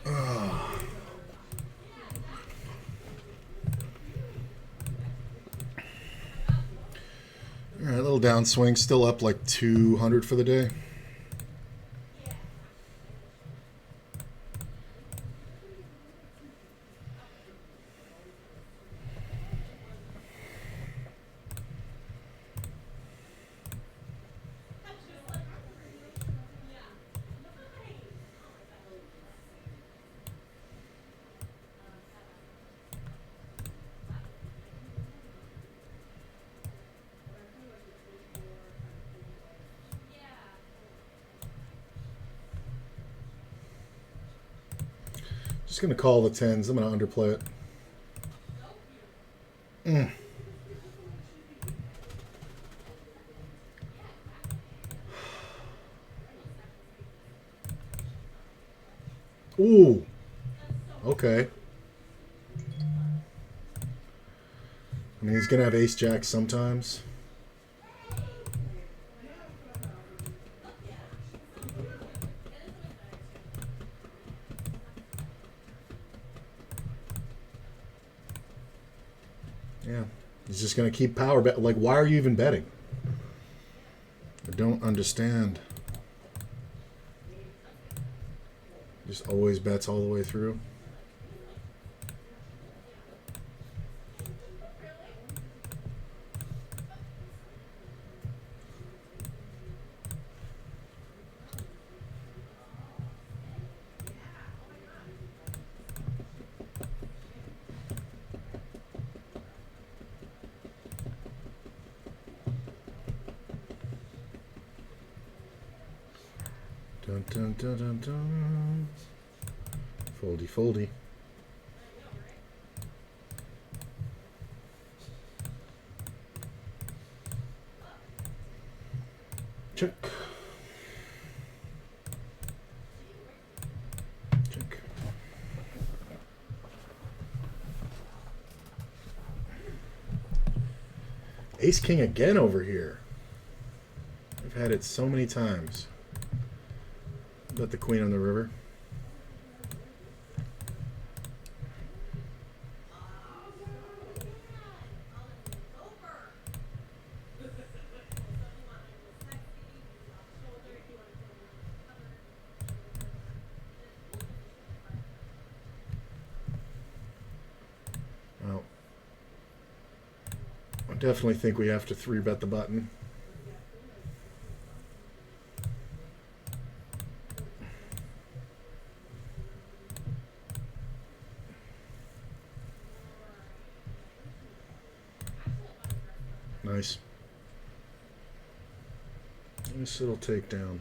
Alright, a little downswing. Still up like 200 for the day. Just gonna call the tens. I'm gonna underplay it. Mm. Ooh. Okay. I mean, he's gonna have ace jack sometimes. Yeah. He's just gonna keep power bet. Like, why are you even betting? I don't understand. Just always bets all the way through. Dun dun dun dun dun. Foldy, foldy. Check. Check. Ace king again over here. I've had it so many times. Bet the queen on the river. Well, I definitely think we have to 3-bet the button. Nice. Nice little takedown.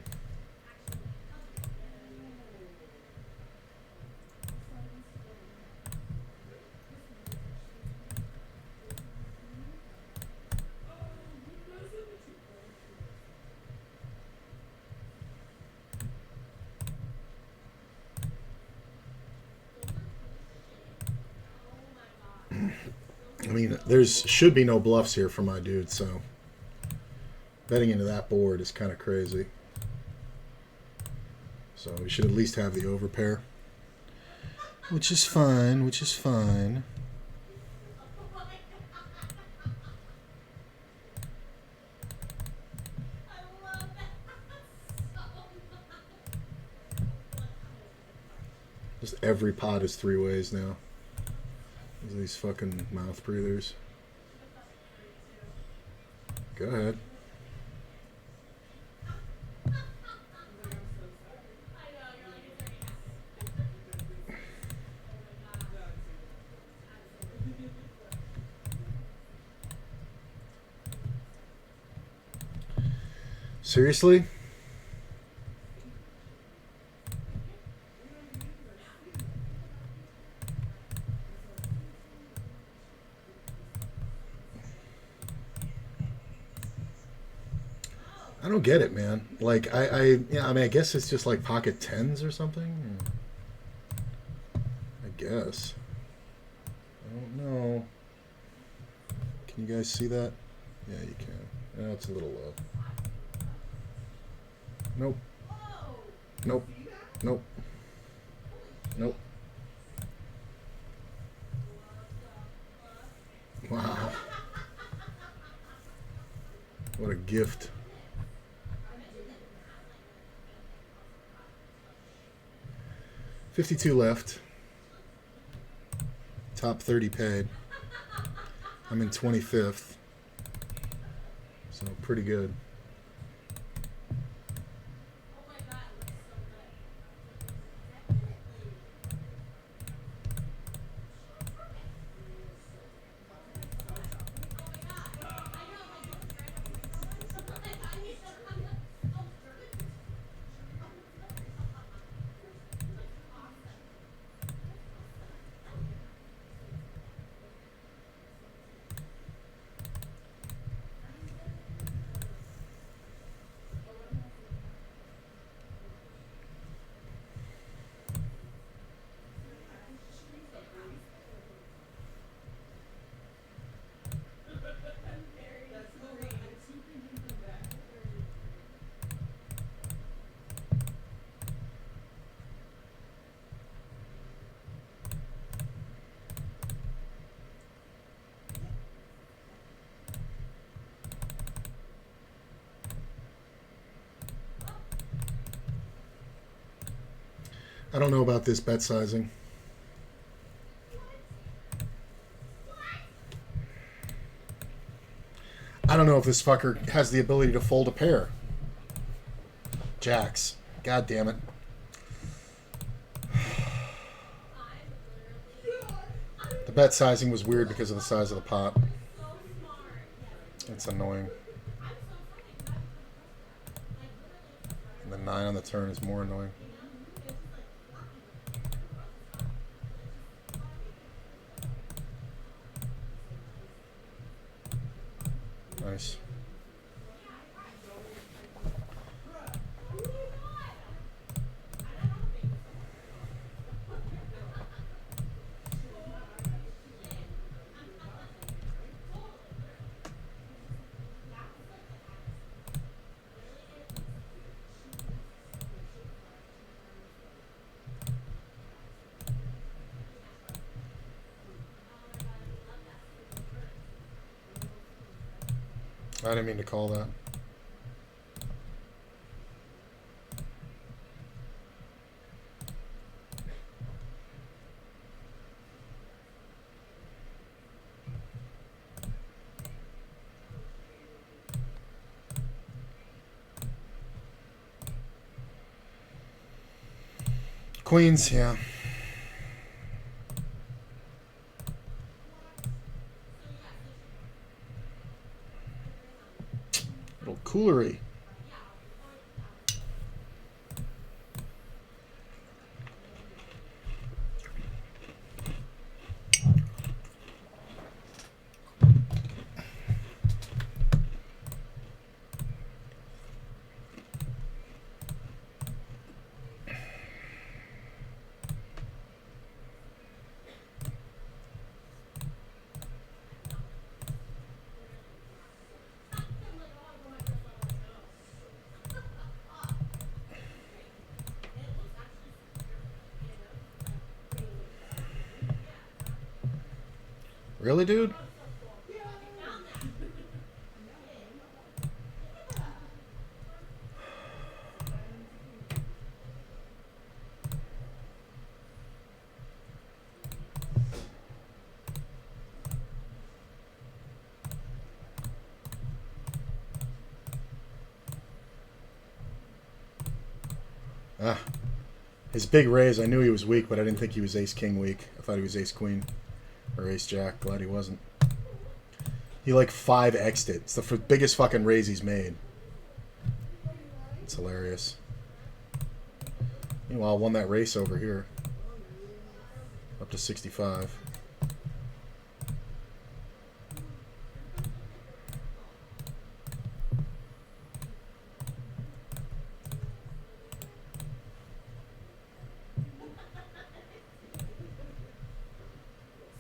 I mean, there's should be no bluffs here for my dude, so betting into that board is kind of crazy. So we should at least have the overpair, which is fine. Which is fine. Just every pot is 3 ways now. These fucking mouth breathers. Go ahead. Seriously? I don't get it, man. Like, yeah, I mean, I guess it's just like pocket tens or something. I guess. I don't know. Can you guys see that? Yeah, you can. Oh, it's a little low. Nope. Nope. Nope. Nope. Wow. What a gift. $52 left. Top 30 paid. I'm in 25th. So pretty good. I don't know about this bet sizing. I don't know if this fucker has the ability to fold a pair. Jacks. God damn it. The bet sizing was weird because of the size of the pot. It's annoying. And the 9 on the turn is more annoying. Nice. I didn't mean to call that. Queens, yeah. Little coolery. Really, dude? Ah. His big raise, I knew he was weak, but I didn't think he was ace-king weak. I thought he was ace-queen. Or ace-jack. Glad he wasn't. He like 5x'd it. It's the biggest fucking raise he's made. It's hilarious. Meanwhile, won that race over here. Up to 65.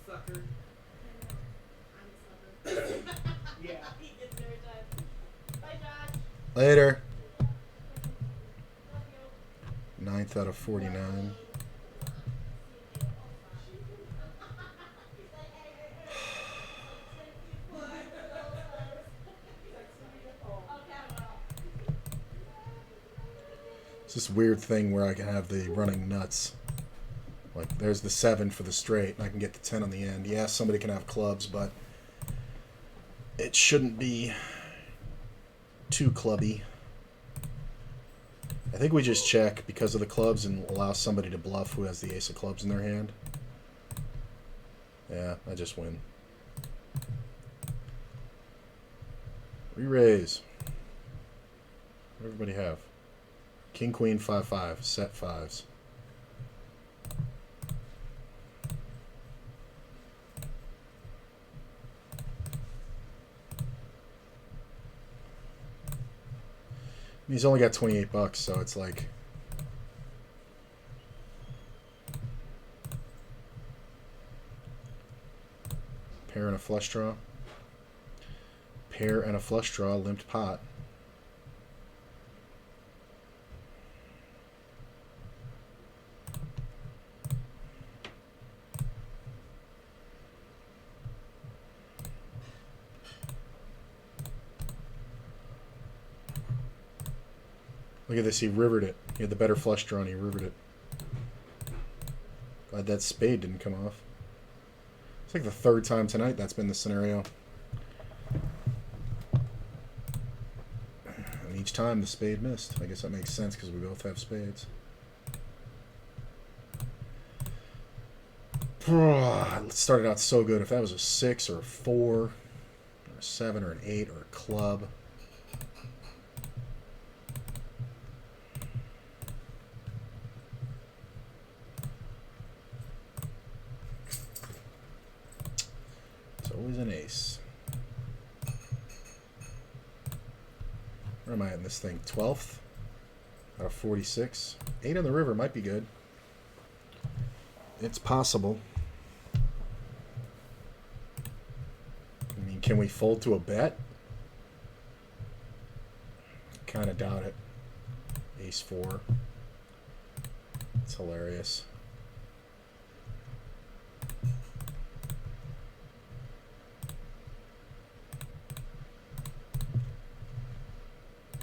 Sucker. Yeah. He gets it every time. Bye, Josh. Later. Love you. 9th out of 49. It's this weird thing where I can have the running nuts. Like, there's the 7 for the straight, and I can get the 10 on the end. Yeah, somebody can have clubs, but it shouldn't be too clubby. I think we just check because of the clubs and allow somebody to bluff who has the ace of clubs in their hand. Yeah, I just win. Re-raise. What do everybody have? King, queen, 5-5. Set 5s. He's only got 28 bucks, so it's like pair and a flush draw. Pair and a flush draw, limped pot. Look at this, he rivered it. He had the better flush draw and he rivered it. Glad that spade didn't come off. It's like the third time tonight that's been the scenario. And each time the spade missed. I guess that makes sense because we both have spades. It started out so good. If that was a 6 or a 4 or a 7 or an 8 or a club. It's always an ace. Where am I in this thing? 12th out of 46. 8 on the river might be good. It's possible. I mean, can we fold to a bet? Kind of doubt it. Ace 4. It's hilarious.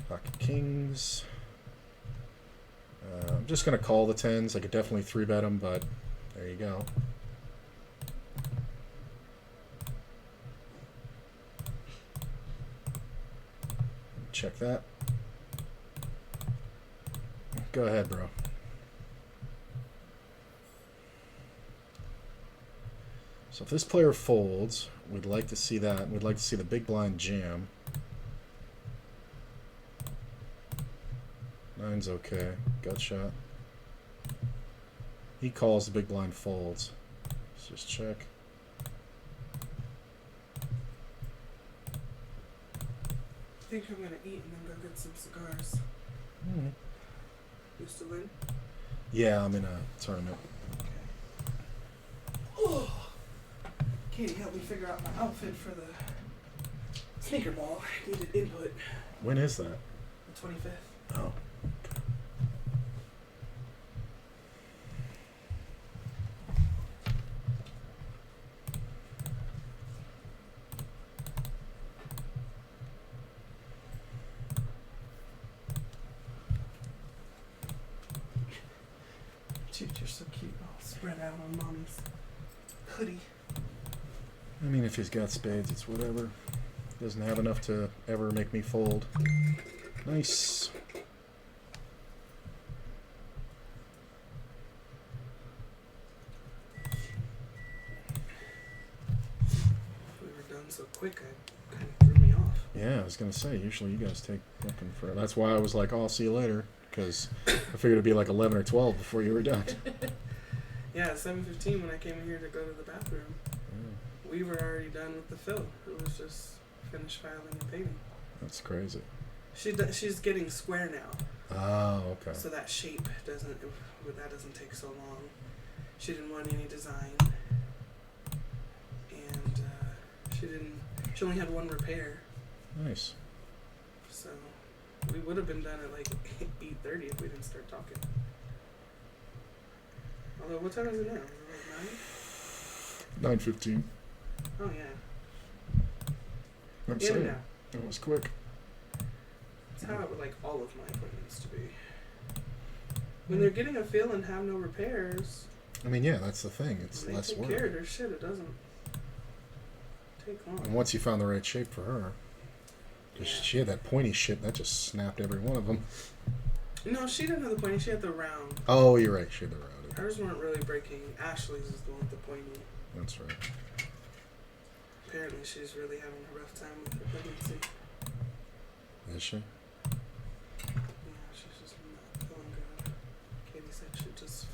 Pocket kings. I'm just going to call the 10s. I could definitely 3-bet them, but there you go. Check that. Go ahead, bro. So if this player folds, we'd like to see that. We'd like to see the big blind jam. 9's okay. Gut shot. He calls, the big blind folds. Let's just check. I think I'm gonna eat and then go get some cigars. Mm. You still in? Yeah, I'm in a tournament. Oh. Katie helped me figure out my outfit for the sneaker ball. I needed input. When is that? The 25th. Oh. Dude, you're so cute. All spread out on mommy's hoodie. I mean, if he's got spades, it's whatever. Doesn't have enough to ever make me fold. Nice. We were done so quick, I kind of threw me off. Yeah, I was gonna say, usually you guys take fucking forever. That's why I was like, oh, I'll see you later. Because I figured it'd be like 11 or 12 before you were done. Yeah, at 7:15 when I came in here to go to the bathroom, we were already done with the fill. It was just finished filing and painting. That's crazy. She's getting square now. Oh, okay. So that shape doesn't take so long. She didn't want any design, and she only had one repair. Nice. So we would have been done at like 8:30 if we didn't start talking. Although, what time is it now? Is it like 9? 9:15. Oh yeah. I'm In saying and out. that was quick. That's how I would like all of my appointments to be. When they're getting a fill and have no repairs, I mean, yeah, that's the thing. It's when they less take work. care of their shit, it doesn't take long. And once you found the right shape for her, 'cause Yeah. she had that pointy shit that just snapped every one of them. No, she didn't have the pointy. She had the round. Oh, you're right. She had the rounded. Hers weren't really breaking. Ashley's is the one with the pointy. That's right. Apparently, she's really having a rough time with her pregnancy. Is she? Yeah, she's just not feeling good. Katie said she's just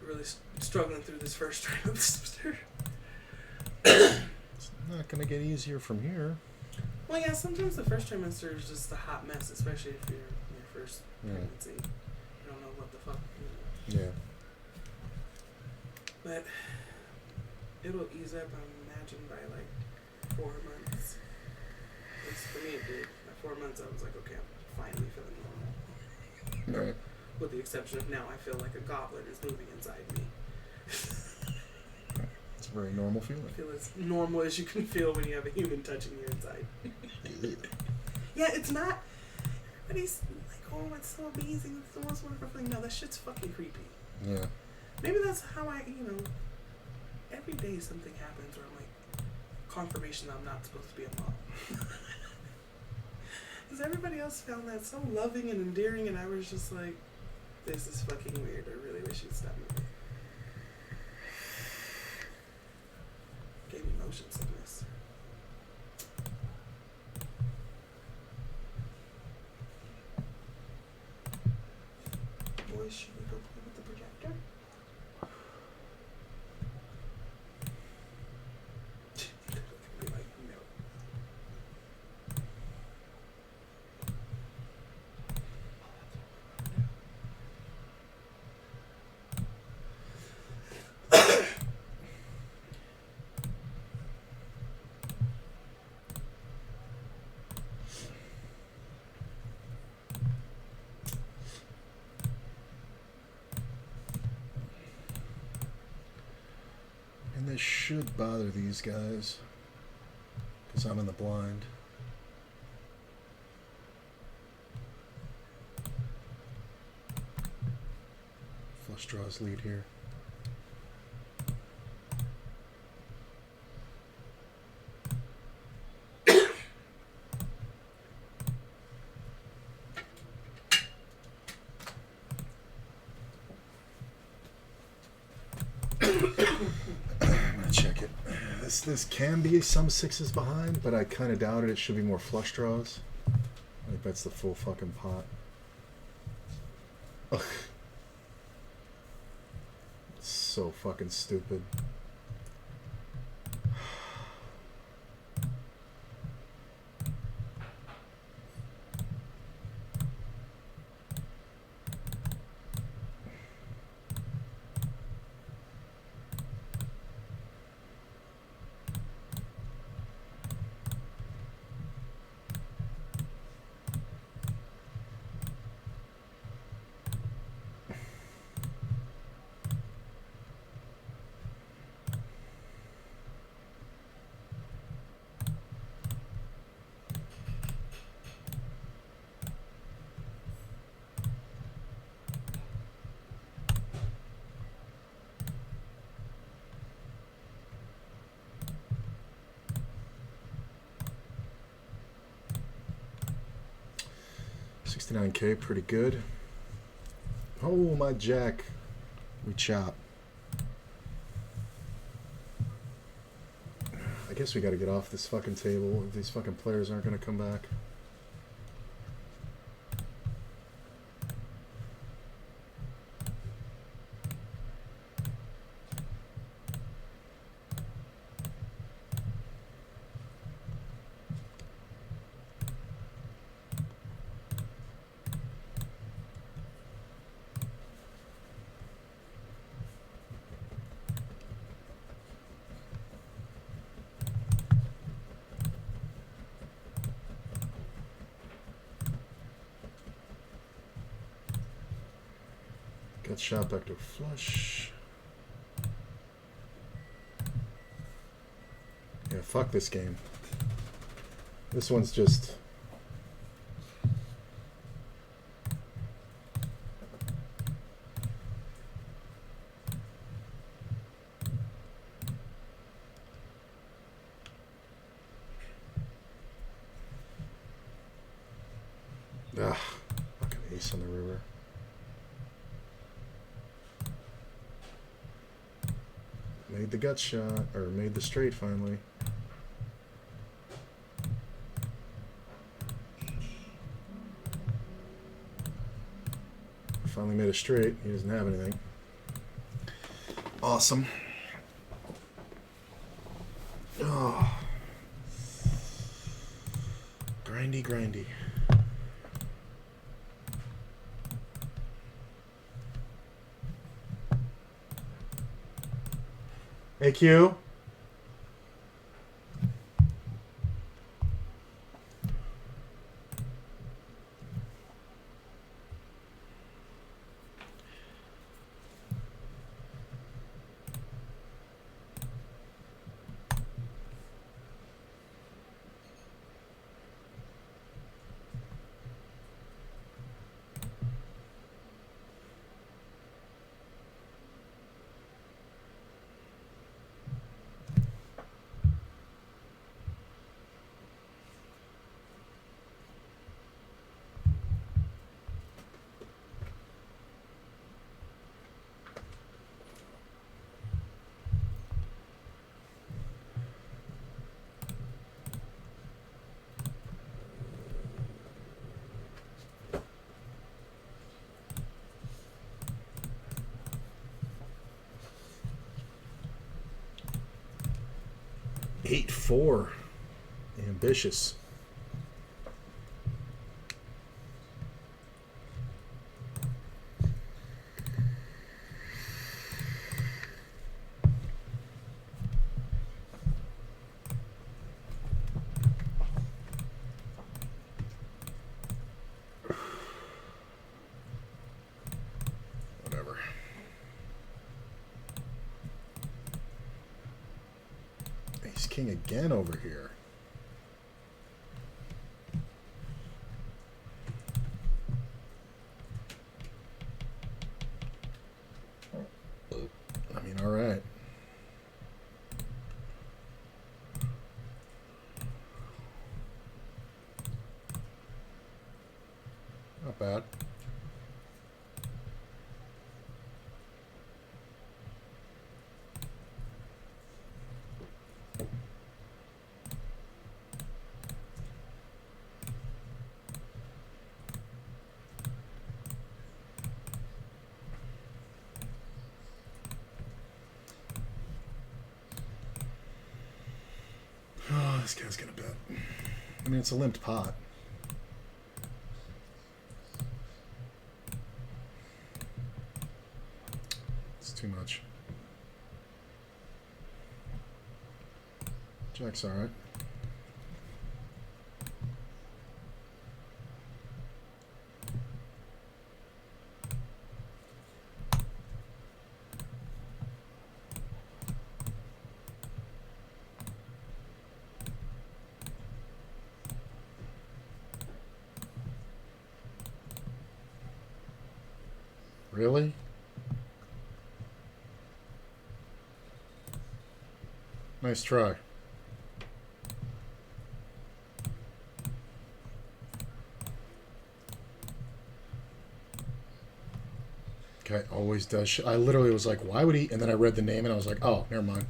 really struggling through this first trimester. It's not gonna get easier from here. Well, yeah, sometimes the first trimester is just a hot mess, especially if you're in your first pregnancy. You don't know what the fuck. Yeah. But it'll ease up, I imagine, by like 4 months. At least for me, it did. By 4 months, I was like, okay, I'm finally feeling normal. Right. With the exception of now, I feel like a goblin is moving inside me. It's a very normal feeling. I feel as normal as you can feel when you have a human touching your inside. Yeah, it's not. Everybody's like, oh, it's so amazing. It's the most wonderful thing. No, that shit's fucking creepy. Yeah. Maybe that's how I, every day something happens where I'm like, confirmation that I'm not supposed to be a mom. Because everybody else found that so loving and endearing, and I was just like, this is fucking weird. I really wish you'd stop moving. Gave me motion sickness. Boys, should we go play with the projector? Be like, no. And this should bother these guys because I'm in the blind. Flush draws lead here. Check it. This can be some sixes behind, but I kind of doubt it. It should be more flush draws. I think that's the full fucking pot. Ugh. It's so fucking stupid. $69K, pretty good. Oh, my jack. We chop. I guess we gotta get off this fucking table if these fucking players aren't gonna come back. Got shot back to flush. Yeah, fuck this game. This one's just... Ah, fucking ace on the river. Made the gut shot, or made the straight finally. Finally made a straight. He doesn't have anything. Awesome. Oh. Grindy, grindy. Hey, Q. 8-4. Ambitious. Whatever. Ace king again over here. I mean, all right. Not bad. Oh, this guy's gonna bet. I mean, it's a limped pot. It's too much. Jack's all right. Really? Nice try. Okay, always does. I literally was like, why would he? And then I read the name and I was like, oh, never mind.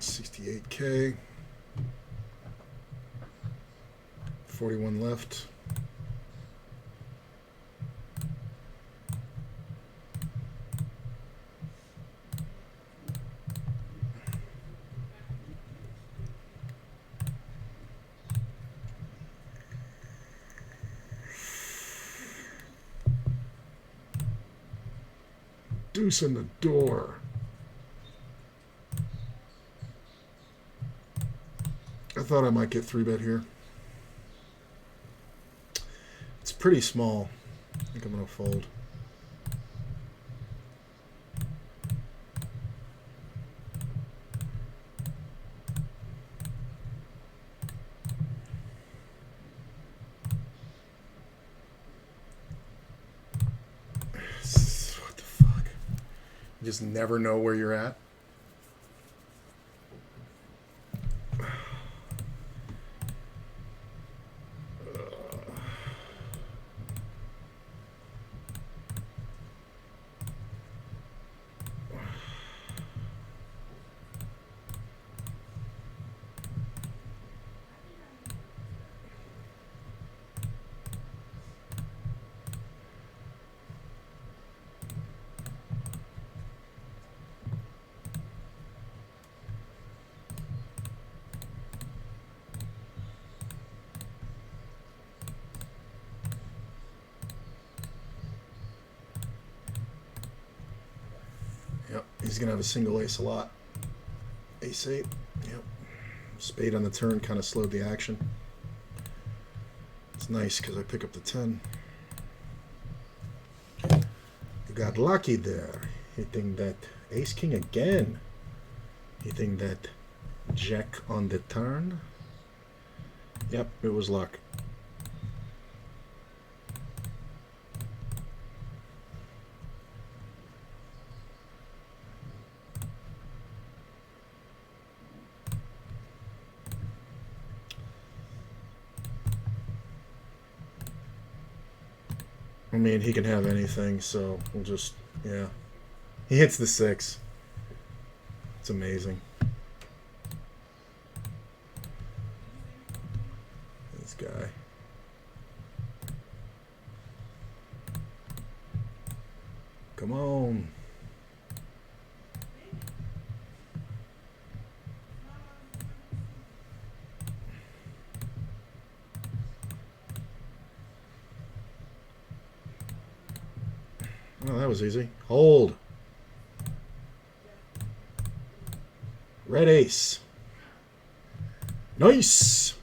$68K. 41 left. Deuce in the door. I thought I might get 3-bet here. It's pretty small. I think I'm going to fold. What the fuck? You just never know where you're at. He's gonna have a single ace a lot. Ace 8. Yep. Spade on the turn kind of slowed the action. It's nice because I pick up the 10. You got lucky there. Hitting that ace king again. Hitting that jack on the turn. Yep, it was luck. I mean, he can have anything, so we'll just, yeah. He hits the 6. It's amazing. This guy. Come on. Oh, that was easy. Hold. Red ace. Nice.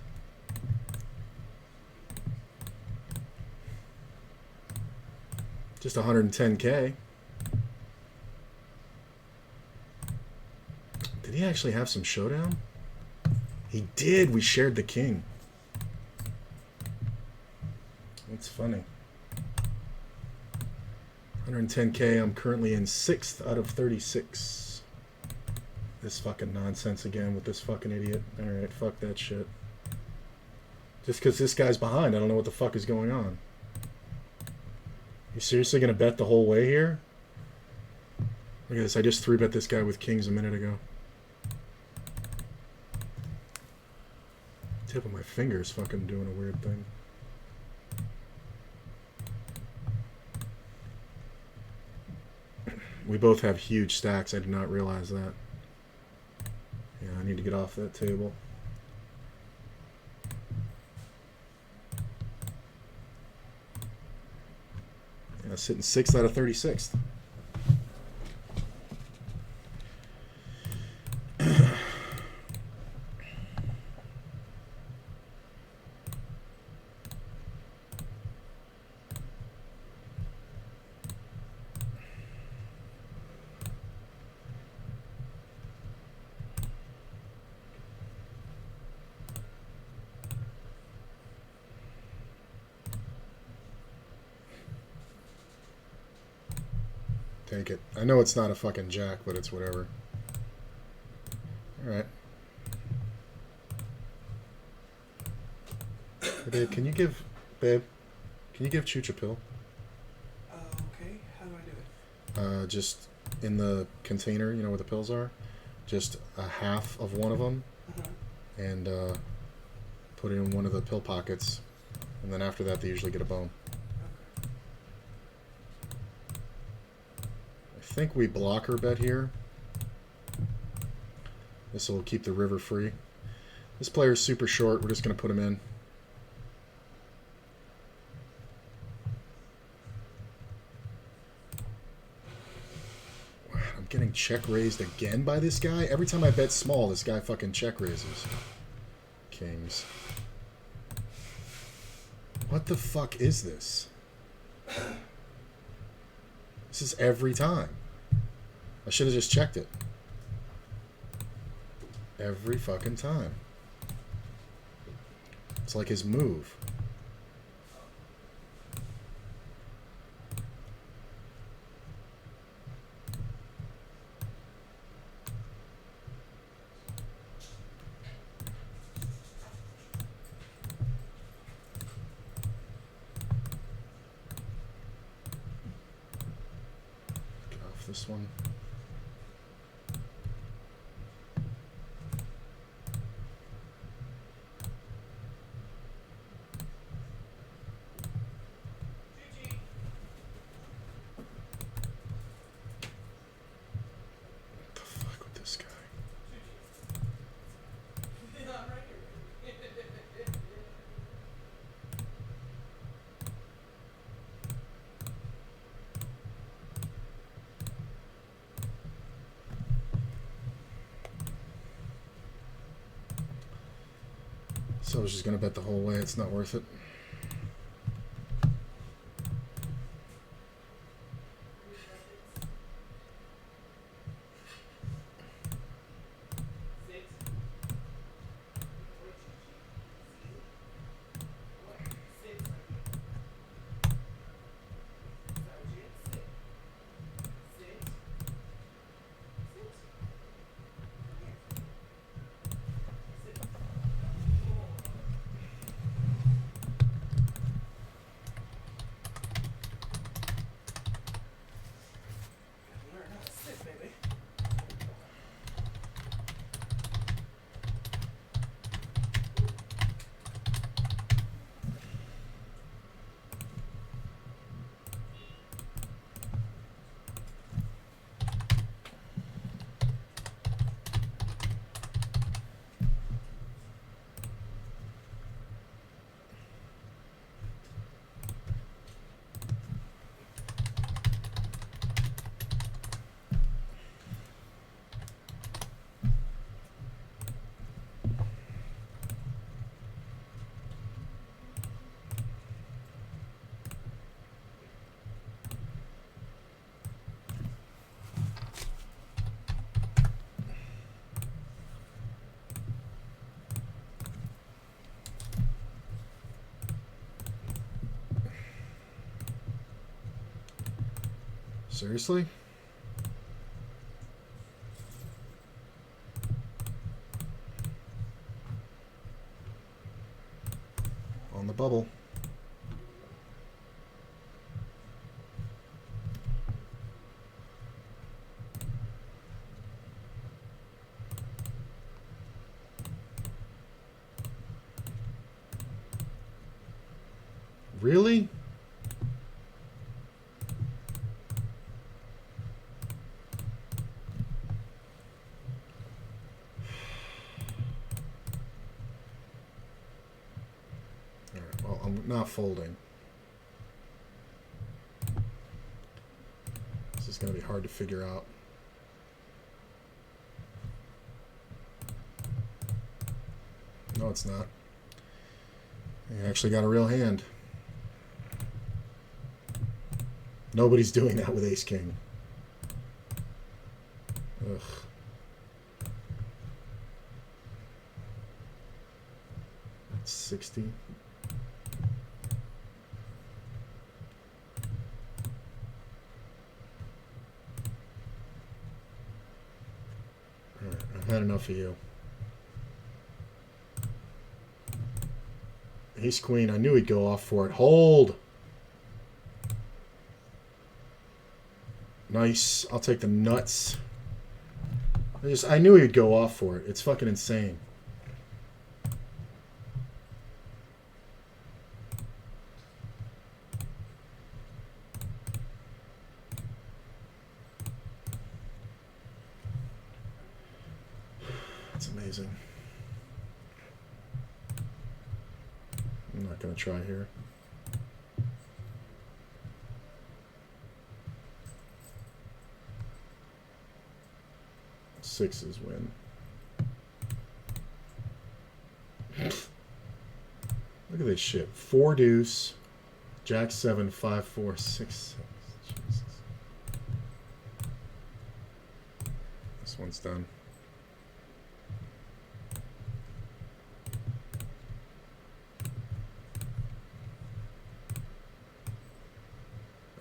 Just 110K. Did he actually have some showdown? He did. We shared the king. That's funny. 110K. I'm currently in 6th out of 36. This fucking nonsense again with this fucking idiot. Alright, fuck that shit. Just because this guy's behind, I don't know what the fuck is going on. You seriously gonna bet the whole way here? Look at this, I just 3-bet this guy with kings a minute ago. Tip of my finger is fucking doing a weird thing. We both have huge stacks. I did not realize that. Yeah, I need to get off that table. Yeah, sitting 6th out of 36th. Take it. I know it's not a fucking jack, but it's whatever. Alright. Hey, babe, can you give Chooch a pill? Okay, how do I do it? Just in the container, you know where the pills are? Just a half of one of them, and put it in one of the pill pockets. And then after that, they usually get a bone. I think we block her bet here. This will keep the river free. This player's super short. We're just going to put him in. I'm getting check raised again by this guy. Every time I bet small, this guy fucking check raises. Kings. What the fuck is this? This is every time. I should have just checked it. Every fucking time. It's like his move. Get off this one. So I was just gonna bet the whole way. It's not worth it. Learn how to sit, baby. Seriously? On the bubble. Really? Alright, well, I'm not folding. This is going to be hard to figure out. No, it's not. You actually got a real hand. Nobody's doing that with Ace King. Ugh. That's 60. Alright, I've had enough of you. Ace Queen, I knew he'd go off for it. Hold! Nice. I'll take the nuts. I knew he'd go off for it. It's fucking insane. That's amazing. I'm not going to try here. Sixes win. Look at this shit. 4 deuce, Jack 7, 5, 4, 6, 6. Jesus. This one's done.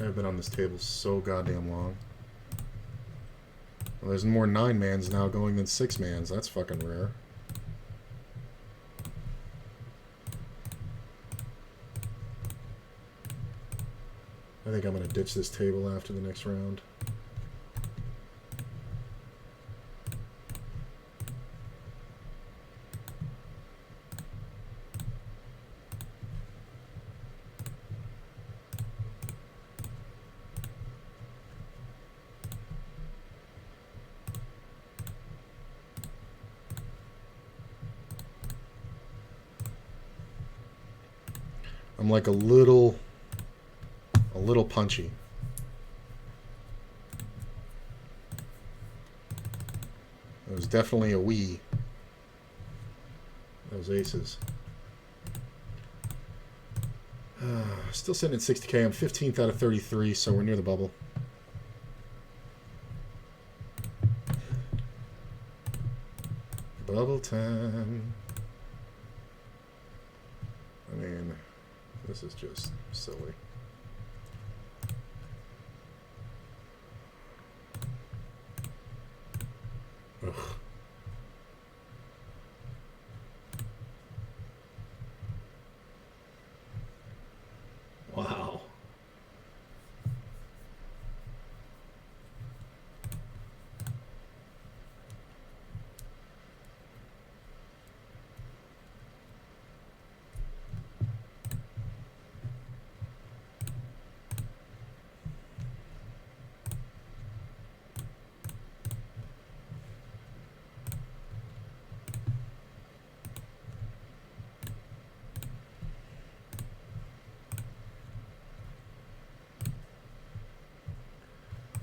I've been on this table so goddamn long. Well, there's more 9-mans now going than 6-mans. That's fucking rare. I think I'm going to ditch this table after the next round. I'm like a little punchy. It was definitely a wee. Those aces. Still sitting at 60K. I'm 15th out of 33, so we're near the bubble. Bubble time. I mean, this is just silly. Ugh. Wow.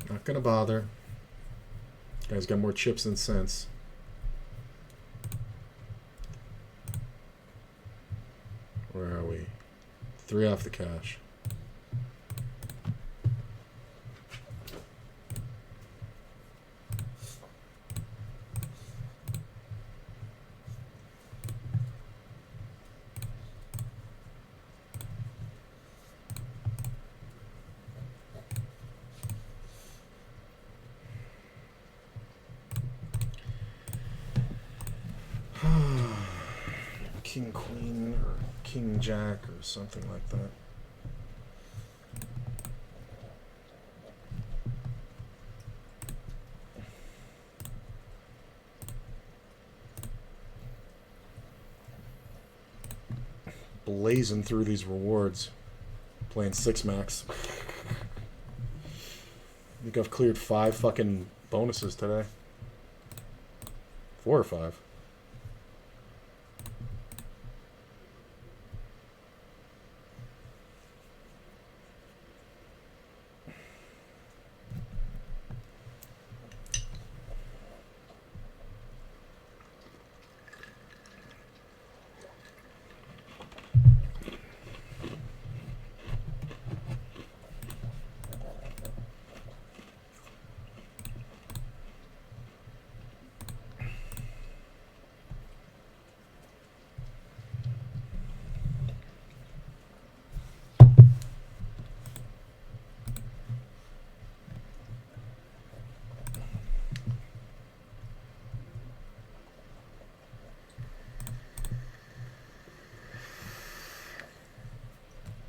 Not gonna bother. Guy's got more chips than sense. Where are we? 3 off the cash. King Queen or King Jack or something like that. Blazing through these rewards. Playing 6 max. I think I've cleared 5 fucking bonuses today. 4 or 5.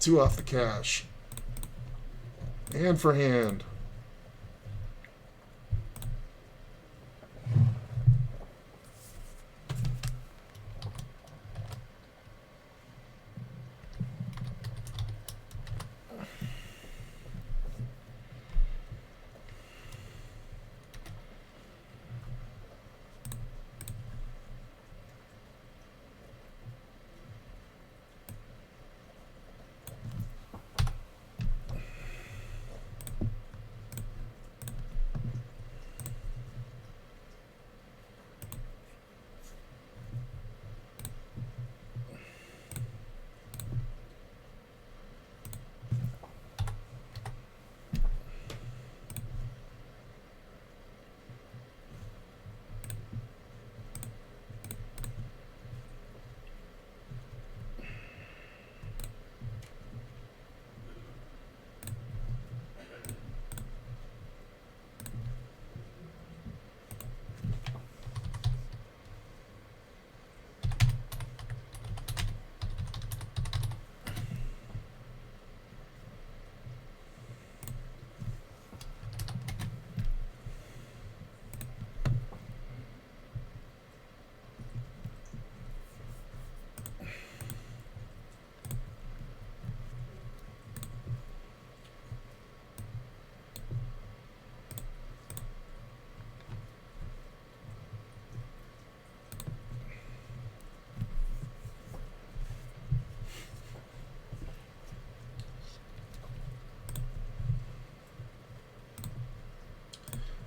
Two off the cash. Hand for hand.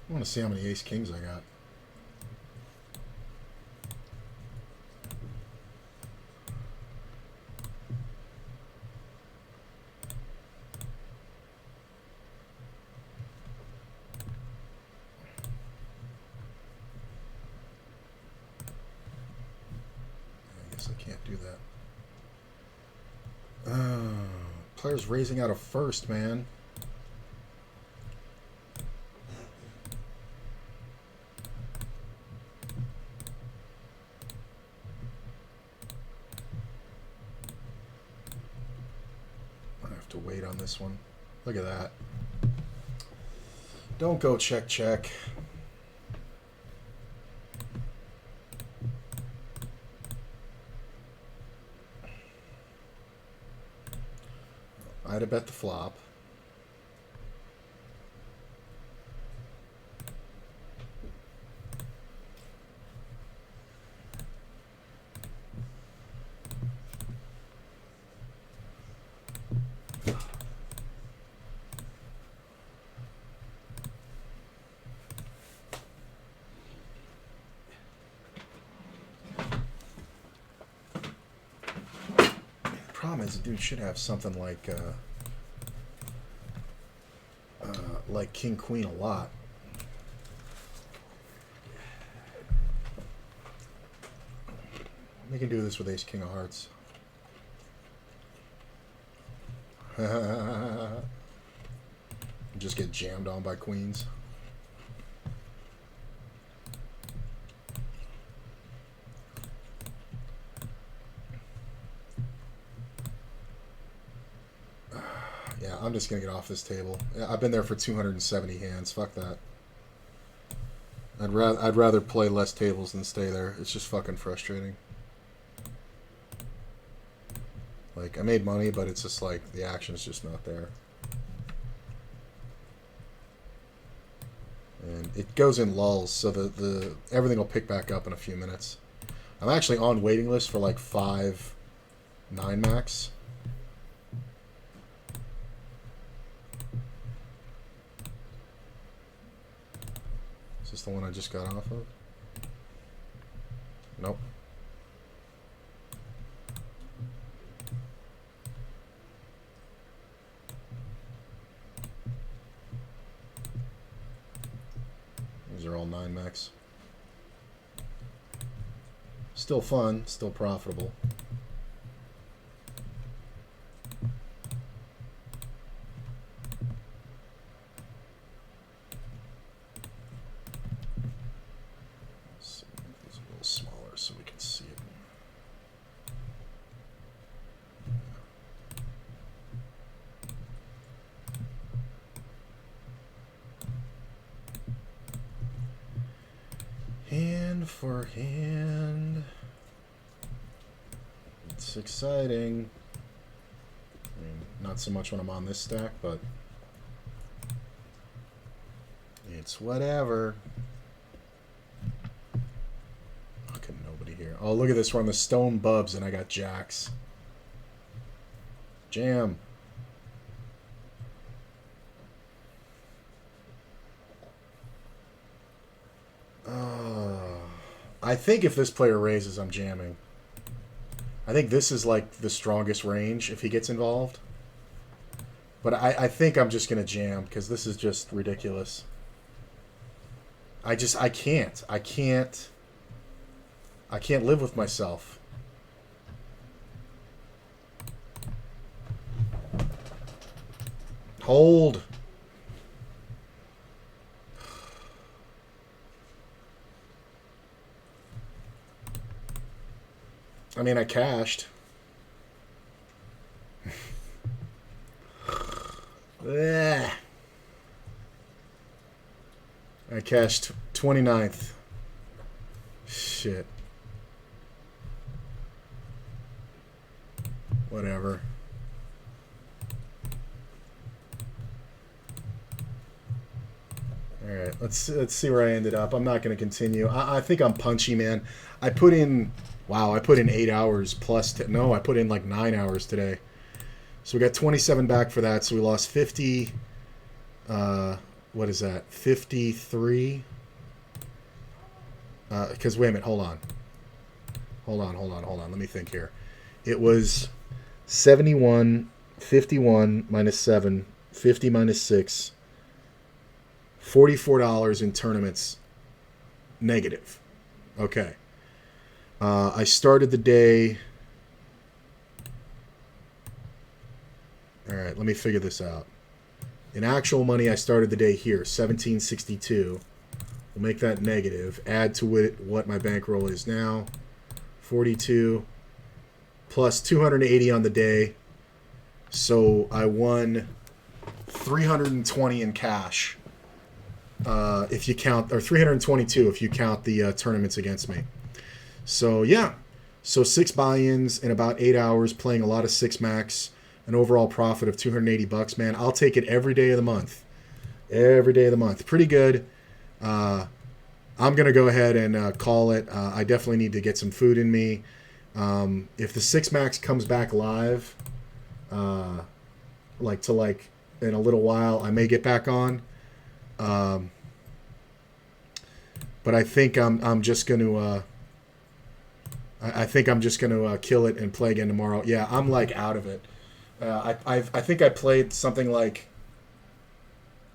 I want to see how many ace kings I got. guess I can't do that. Players raising out of first, man. I have to wait on this one. Look at that. Don't go check, check. I had to bet the flop. Problem is, the dude should have something like King Queen a lot. We can do this with Ace King of Hearts. Just get jammed on by queens. Yeah, I'm just gonna get off this table. I've been there for 270 hands. Fuck that. I'd rather play less tables than stay there. It's just fucking frustrating. Like, I made money, but it's just like the action's just not there. And it goes in lulls, so the everything will pick back up in a few minutes. I'm actually on waiting list for like 5 9 max. Is this the one I just got off of? Nope. These are all 9 max. Still fun, still profitable. Let's make these a little smaller so we can see it. Hand for hand. It's exciting. I mean, not so much when I'm on this stack, but it's whatever. Fucking nobody here. Oh, look at this. We're on the stone bubs, and I got jacks. Jam. I think if this player raises, I'm jamming. I think this is like the strongest range if he gets involved. But I think I'm just going to jam because this is just ridiculous. I can't live with myself. Hold. I mean, I cashed. I cashed 29th. Shit. Whatever. All right, let's see where I ended up. I'm not going to continue. I think I'm punchy, man. I put in 8 hours plus. No, I put in like 9 hours today. So we got 27 back for that. So we lost 50. What is that? 53. Because wait a minute, hold on. Let me think here. It was 71, 51 minus 7, 50 minus 6, $44 in tournaments negative. Okay. I started the day. All right, let me figure this out. In actual money, I started the day here, 1762. We'll make that negative. Add to it what my bankroll is now, 42 plus 280 on the day. So I won 320 in cash. If you count, or 322 if you count the tournaments against me. So yeah, so 6 buy-ins in about 8 hours, playing a lot of 6 max, an overall profit of $280, man. I'll take it every day of the month. Every day of the month. Pretty good. I'm going to go ahead and call it. I definitely need to get some food in me. If the 6 max comes back live, like in a little while, I may get back on. But I think I'm just going to I think I'm just going to kill it and play again tomorrow. Yeah, I'm like out of it. I think I played something like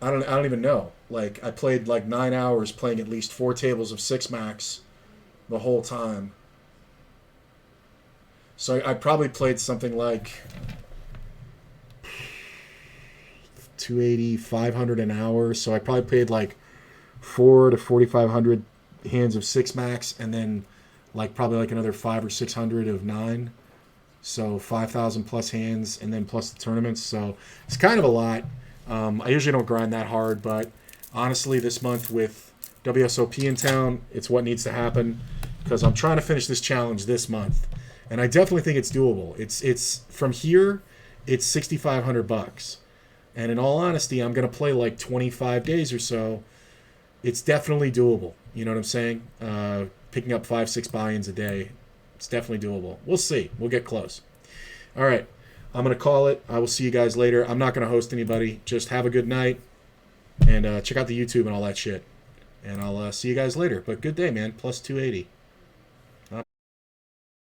I don't even know. Like I played like 9 hours playing at least 4 tables of 6 max the whole time. So I probably played something like 280, 500 an hour. So I probably played like 4 to 4,500 hands of 6 max, and then like probably like another 500 or 600 of 9. So 5,000 plus hands, and then plus the tournaments. So it's kind of a lot. I usually don't grind that hard, but honestly, this month with WSOP in town, it's what needs to happen because I'm trying to finish this challenge this month, and I definitely think it's doable. It's from here, it's $6,500, and in all honesty, I'm gonna play like 25 days or so. It's definitely doable. You know what I'm saying? Picking up 5-6 buy-ins a day, it's definitely doable. We'll see. We'll get close. All right. I'm going to call it. I will see you guys later. I'm not going to host anybody. Just have a good night. And check out the YouTube and all that shit. And I'll see you guys later. But good day, man. Plus 280.